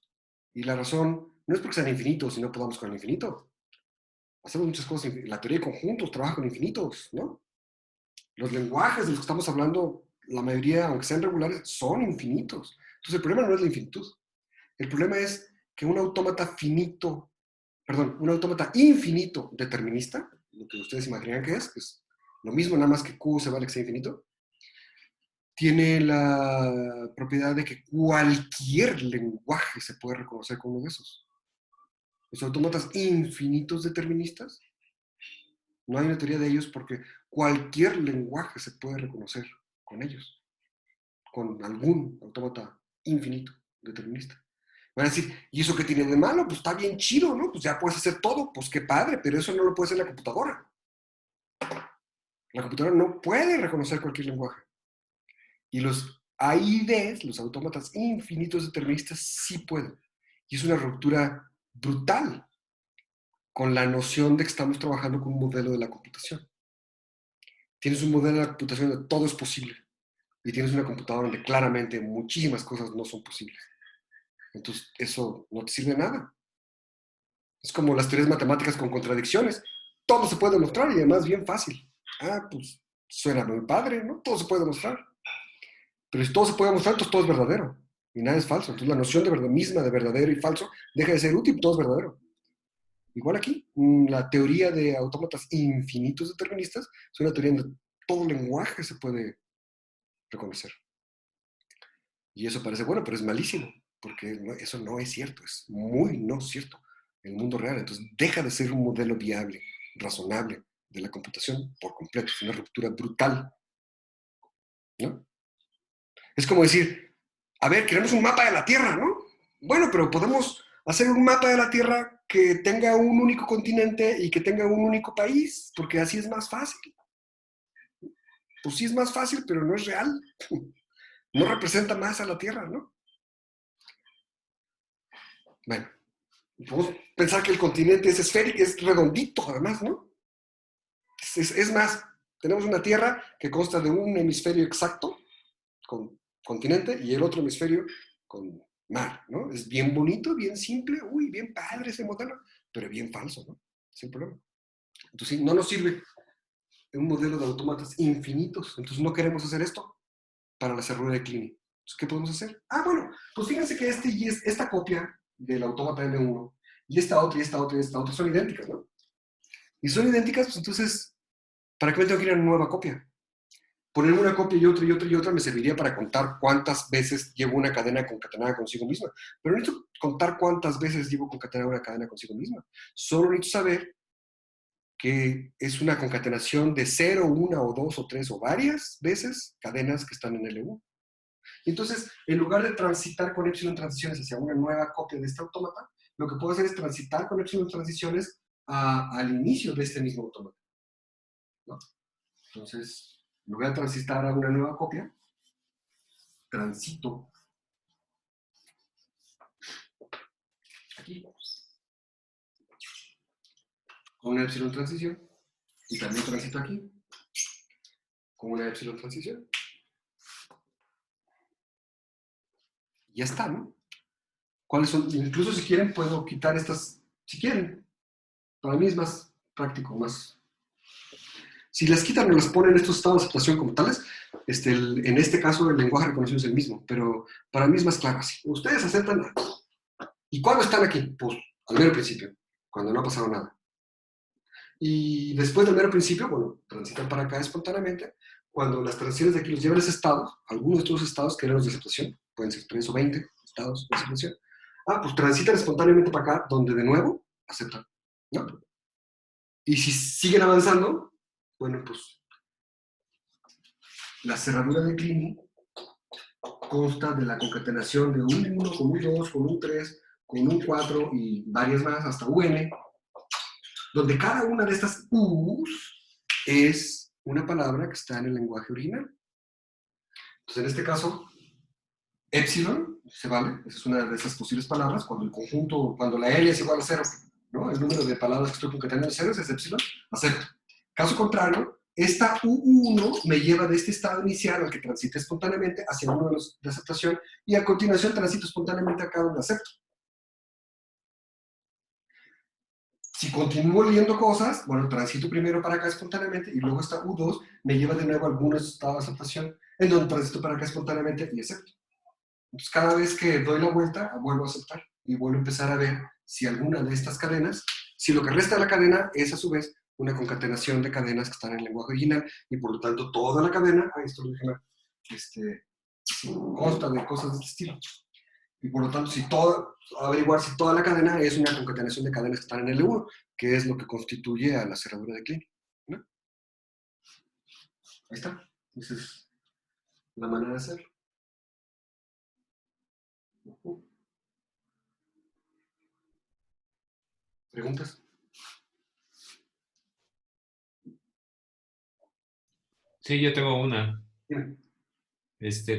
Y la razón no es porque sean infinitos y no podamos con el infinito. Hacemos muchas cosas, la teoría de conjuntos trabaja con infinitos, ¿no? Los lenguajes de los que estamos hablando, la mayoría, aunque sean regulares, son infinitos. Entonces el problema no es la infinitud. El problema es que un autómata finito, perdón, un autómata infinito determinista, lo que ustedes imaginan que es lo mismo, nada más que Q se vale que sea infinito, tiene la propiedad de que cualquier lenguaje se puede reconocer con uno de esos. Los autómatas infinitos deterministas, no hay una teoría de ellos porque cualquier lenguaje se puede reconocer con ellos, con algún autómata infinito determinista. Van a decir, ¿y eso qué tiene de malo? Pues está bien chido, ¿no? Pues ya puedes hacer todo, pues qué padre, pero eso no lo puede hacer la computadora. La computadora no puede reconocer cualquier lenguaje. Y los AIDs, los autómatas infinitos deterministas, sí pueden. Y es una ruptura brutal con la noción de que estamos trabajando con un modelo de la computación. Tienes un modelo de la computación donde todo es posible. Y tienes una computadora donde claramente muchísimas cosas no son posibles. Entonces, eso no te sirve de nada. Es como las teorías matemáticas con contradicciones. Todo se puede demostrar y además bien fácil. Ah, pues suena muy padre, ¿no? Todo se puede demostrar. Pero si todo se puede demostrar, entonces todo es verdadero. Y nada es falso. Entonces la noción de verdad misma de verdadero y falso deja de ser útil, todo es verdadero. Igual aquí, la teoría de autómatas infinitos deterministas es una teoría donde todo lenguaje se puede reconocer. Y eso parece bueno, pero es malísimo, porque eso no es cierto, es muy no cierto en el mundo real. Entonces deja de ser un modelo viable, razonable de la computación por completo. Es una ruptura brutal, ¿no? Es como decir, a ver, queremos un mapa de la Tierra, ¿no? Bueno, pero podemos hacer un mapa de la Tierra que tenga un único continente y que tenga un único país, porque así es más fácil. Pues sí es más fácil, pero no es real. No representa más a la Tierra, ¿no? Bueno, podemos pensar que el continente es esférico, es redondito además, ¿no? Es más, tenemos una Tierra que consta de un hemisferio exacto, con continente, y el otro hemisferio con mar, ¿no? Es bien bonito, bien simple, uy, bien padre ese modelo, pero bien falso, ¿no? Es el problema. Entonces, sí, no nos sirve un modelo de autómatas infinitos, entonces no queremos hacer esto para la cerradura de Clini. Entonces, ¿qué podemos hacer? Ah, bueno, pues fíjense que esta copia del autómata M1 y esta otra y esta otra y esta otra son idénticas, ¿no? Y son idénticas, pues entonces, ¿para qué me tengo que ir a una nueva copia? Poner una copia y otra y otra y otra me serviría para contar cuántas veces llevo una cadena concatenada consigo misma. Pero no necesito contar cuántas veces llevo concatenada una cadena consigo misma. Solo necesito saber que es una concatenación de 0, 1 o 2 o 3 o varias veces cadenas que están en L1. Entonces, en lugar de transitar con epsilon transiciones hacia una nueva copia de este autómata, lo que puedo hacer es transitar con epsilon transiciones al inicio de este mismo autómata, ¿no? Entonces, en lugar de transitar a una nueva copia, transito aquí con una epsilon transición y también transito aquí con una epsilon transición. Y ya está, ¿no? ¿Cuáles son? Incluso si quieren, puedo quitar estas, si quieren. Para mí es más práctico, más. Si las quitan o las ponen en estos estados de aceptación como tales, en este caso el lenguaje reconocido es el mismo, pero para mí es más claro así. Ustedes aceptan. ¿Y cuándo están aquí? Pues al mero principio, cuando no ha pasado nada. Y después del mero principio, bueno, transitan para acá espontáneamente. Cuando las transiciones de aquí los llevan a ese estado, algunos de estos estados que eran los de aceptación, pueden ser 3 o 20 estados de aceptación, pues transitan espontáneamente para acá, donde de nuevo aceptan, ¿no? Y si siguen avanzando, bueno, pues la cerradura de Clini consta de la concatenación de un 1 con un 2, con un 3, con un 4 y varias más hasta UN, donde cada una de estas U's es una palabra que está en el lenguaje original. Entonces, en este caso, epsilon se vale, esa es una de esas posibles palabras, cuando el conjunto, cuando la L es igual a 0, ¿no? El número de palabras que estoy concatenando en ceros es epsilon, acepto. Caso contrario, esta U1 me lleva de este estado inicial al que transite espontáneamente hacia uno de los de aceptación y a continuación transito espontáneamente acá donde acepto. Si continúo leyendo cosas, bueno, transito primero para acá espontáneamente y luego esta U2 me lleva de nuevo a algunos estados de aceptación en donde transito para acá espontáneamente y acepto. Entonces, cada vez que doy la vuelta, vuelvo a aceptar y vuelvo a empezar a ver si alguna de estas cadenas, si lo que resta de la cadena es a su vez una concatenación de cadenas que están en el lenguaje original y por lo tanto toda la cadena, esto lo dije mal, consta de cosas de este estilo. Y por lo tanto, averiguar si toda la cadena es una concatenación de cadenas que están en L1, que es lo que constituye a la cerradura de Kleene, ¿no? Ahí está. Esa es la manera de hacerlo. ¿Preguntas? Sí, yo tengo una. Dime.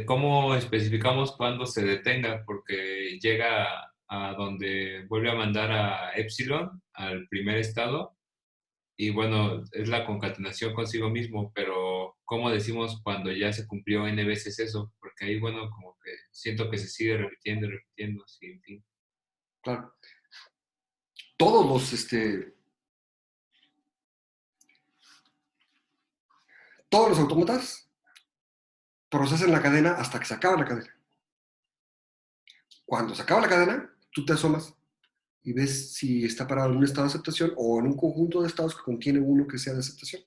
¿Cómo especificamos cuándo se detenga? Porque llega a donde vuelve a mandar a Epsilon, al primer estado, y bueno, es la concatenación consigo mismo, pero ¿cómo decimos cuando ya se cumplió n veces eso? Porque ahí, bueno, como que siento que se sigue repitiendo y repitiendo, sí, en fin. Claro. Todos todos los autómatas procesan la cadena hasta que se acaba la cadena. Cuando se acaba la cadena, tú te asomas y ves si está parado en un estado de aceptación o en un conjunto de estados que contiene uno que sea de aceptación.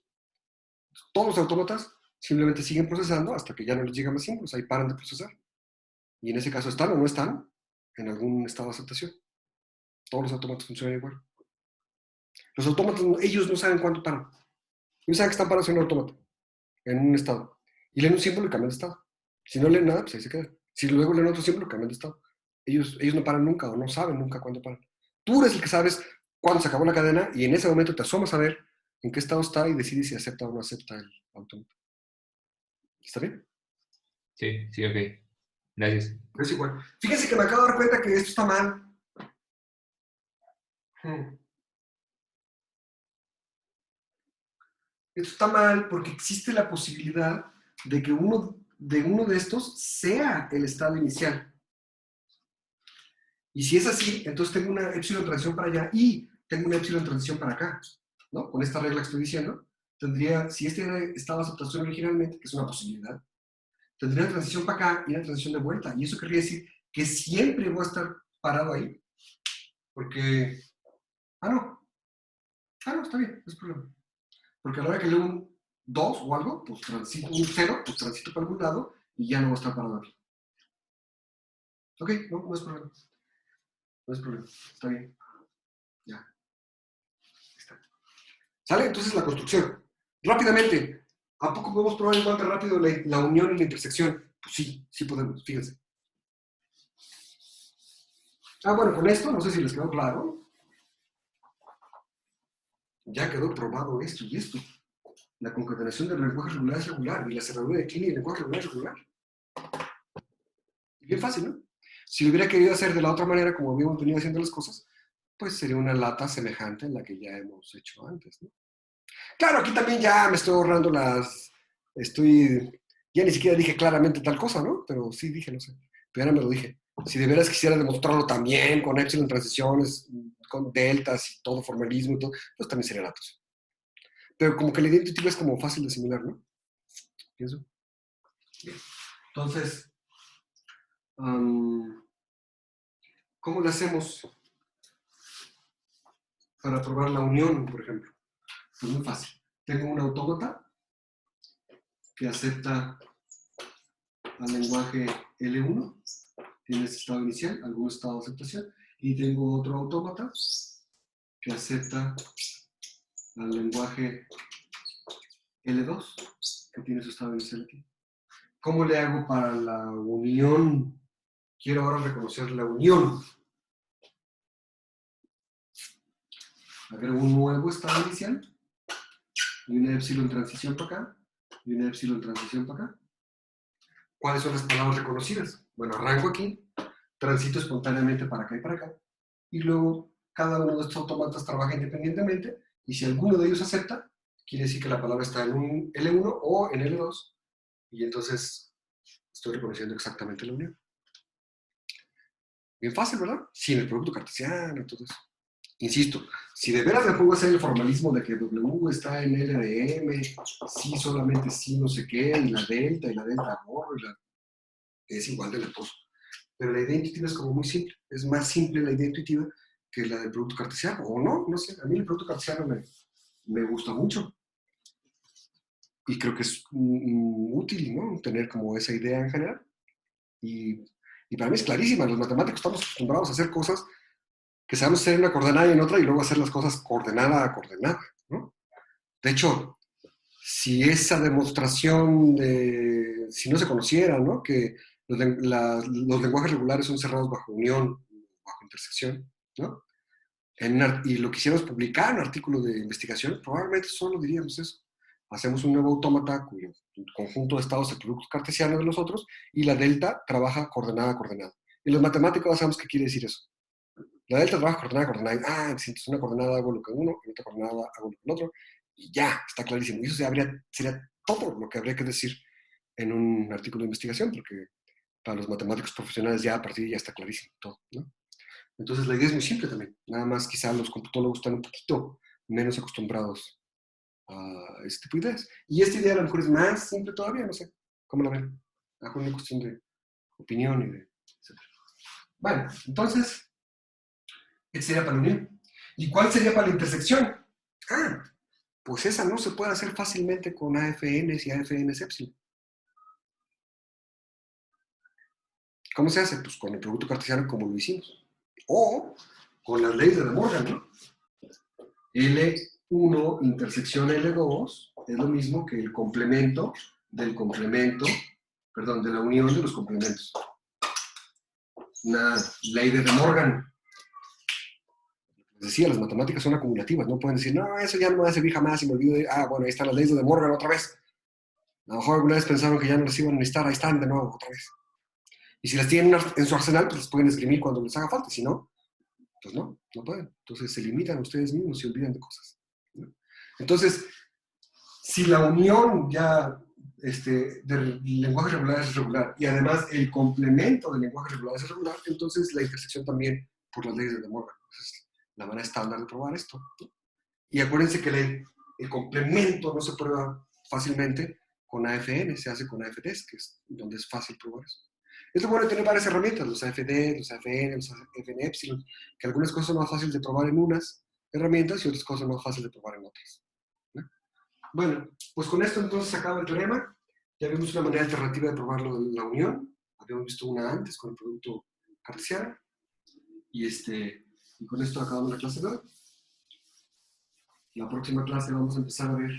Todos los autómatas simplemente siguen procesando hasta que ya no les llega más símbolos, ahí paran de procesar. Y en ese caso están o no están en algún estado de aceptación. Todos los autómatas funcionan igual. Los autómatas, ellos no saben cuándo paran. Ellos saben que están parados en un autómata, en un estado. Y leen un símbolo y cambian de estado. Si no leen nada, pues ahí se quedan. Si luego leen otro símbolo, cambian de estado. Ellos no paran nunca o no saben nunca cuándo paran. Tú eres el que sabes cuándo se acabó la cadena y en ese momento te asomas a ver en qué estado está y decides si acepta o no acepta el autómata. ¿Está bien? Sí, sí, ok. Gracias. Es igual. Fíjense que me acabo de dar cuenta que esto está mal. Esto está mal porque existe la posibilidad de que uno de estos sea el estado inicial. Y si es así, entonces tengo una epsilon transición para allá y tengo una epsilon transición para acá, ¿no? Con esta regla que estoy diciendo, tendría, si este estaba de aceptación originalmente, que es una posibilidad, tendría una transición para acá y una transición de vuelta. Y eso querría decir que siempre voy a estar parado ahí, porque, no, está bien, no es problema. Porque a la hora que leo un 2 o algo, pues transito un 0, pues transito para algún lado y ya no voy a estar parado aquí. Ok, no es problema. No es problema, está bien. Ya, está. ¿Sale? Entonces la construcción. Rápidamente, ¿a poco podemos probar igual de rápido la unión y la intersección? Pues sí, sí podemos, fíjense. Bueno, con esto, no sé si les quedó claro. Ya quedó probado esto y esto. La concatenación del lenguaje regular es regular y la cerradura de Kleene y el lenguaje regular es regular. Bien fácil, ¿no? Si lo hubiera querido hacer de la otra manera, como habíamos venido haciendo las cosas, pues sería una lata semejante a la que ya hemos hecho antes, ¿no? Claro, aquí también ya me estoy ahorrando ya ni siquiera dije claramente tal cosa, ¿no? Pero sí dije, no sé, pero ahora me lo dije. Si de veras quisiera demostrarlo también con epsilon transiciones, con deltas y todo formalismo y todo, pues también sería latos. Pero como que la identity es como fácil de asimilar, ¿no? Pienso. Bien. Entonces, ¿cómo le hacemos para probar la unión, por ejemplo? Pues muy fácil. Tengo un autómata que acepta al lenguaje L1, tiene ese estado inicial, algún estado de aceptación, y tengo otro autómata que acepta al lenguaje L2, que tiene su estado inicial aquí. ¿Cómo le hago para la unión? Quiero ahora reconocer la unión. Agrego un nuevo estado inicial y una epsilon transición para acá y una epsilon transición para acá. ¿Cuáles son las palabras reconocidas? Bueno, arranco aquí, transito espontáneamente para acá y para acá, y luego cada uno de estos autómatas trabaja independientemente, y si alguno de ellos acepta, quiere decir que la palabra está en un L1 o en L2, y entonces estoy reconociendo exactamente la unión. Bien fácil, ¿verdad? Sin el producto cartesiano y todo eso. Insisto, si de veras me pongo a hacer el formalismo de que W está en L de M, sí solamente sí no sé qué, y la delta borro, es igual de latoso. Pero la idea intuitiva es como muy simple. Es más simple la idea intuitiva que la del producto cartesiano. O no, no sé. A mí el producto cartesiano me gusta mucho. Y creo que es útil, ¿no? Tener como esa idea en general. Y para mí es clarísima. Los matemáticos estamos acostumbrados a hacer cosas que sabemos hacer en una coordenada y en otra y luego hacer las cosas coordenada a coordenada, ¿no? De hecho, si esa demostración si no se conociera, ¿no? Que los lenguajes regulares son cerrados bajo unión, bajo intersección, ¿no? y lo quisiéramos publicar en un artículo de investigación, probablemente solo diríamos eso. Hacemos un nuevo autómata cuyo conjunto de estados es el producto cartesiano de los otros y la delta trabaja coordenada a coordenada. Y los matemáticos ya sabemos qué quiere decir eso. La delta trabaja coordenada a coordenada. Ah, si entonces una coordenada hago lo que uno, en otra coordenada hago lo que el otro. Y ya, está clarísimo. Y eso sería todo lo que habría que decir en un artículo de investigación, porque para los matemáticos profesionales ya a partir de ya está clarísimo todo, ¿no? Entonces la idea es muy simple también. Nada más quizá los computólogos están un poquito menos acostumbrados a este tipo de ideas. Y esta idea a lo mejor es más simple todavía, no sé. ¿Cómo la ven? Es una cuestión de opinión y de etcétera. Bueno, entonces, este sería para la unión. ¿Y cuál sería para la intersección? Ah, pues esa no se puede hacer fácilmente con AFNs y AFNs epsilon. ¿Cómo se hace? Pues con el producto cartesiano como lo hicimos. O con las leyes de De Morgan, ¿no? L1 intersección L2 es lo mismo que el complemento del complemento, perdón, de la unión de los complementos. Una ley de De Morgan. Les decía, las matemáticas son acumulativas, no pueden decir, no, eso ya no me va a servir jamás y me olvido de, bueno, ahí están las leyes de De Morgan otra vez. A lo mejor alguna vez pensaron que ya no las iban a necesitar, ahí están de nuevo otra vez. Y si las tienen en su arsenal, pues las pueden esgrimir cuando les haga falta, si no, pues no pueden. Entonces se limitan a ustedes mismos y olvidan de cosas, ¿no? Entonces, si la unión ya de lenguajes regulares es regular y además el complemento de lenguajes regulares es regular, entonces la intersección también por las leyes de De Morgan. Esa es la manera estándar de probar esto, ¿no? Y acuérdense que el complemento no se prueba fácilmente con AFN, se hace con AFDs, que es donde es fácil probar eso. Es lo bueno de tener varias herramientas, los AFD, los AFN, los AFN Epsilon, que algunas cosas son más fáciles de probar en unas herramientas y otras cosas son más fáciles de probar en otras, ¿no? Bueno, pues con esto entonces se acaba el teorema. Ya vimos una manera alternativa de probar la unión. Habíamos visto una antes con el producto cartesiano. Y con esto acabamos la clase de hoy. La próxima clase vamos a empezar a ver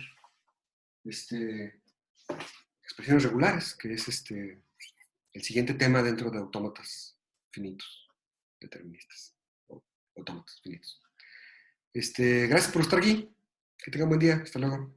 expresiones regulares, que es el siguiente tema dentro de autómatas finitos, deterministas, o autómatas finitos. Gracias por estar aquí. Que tengan buen día. Hasta luego.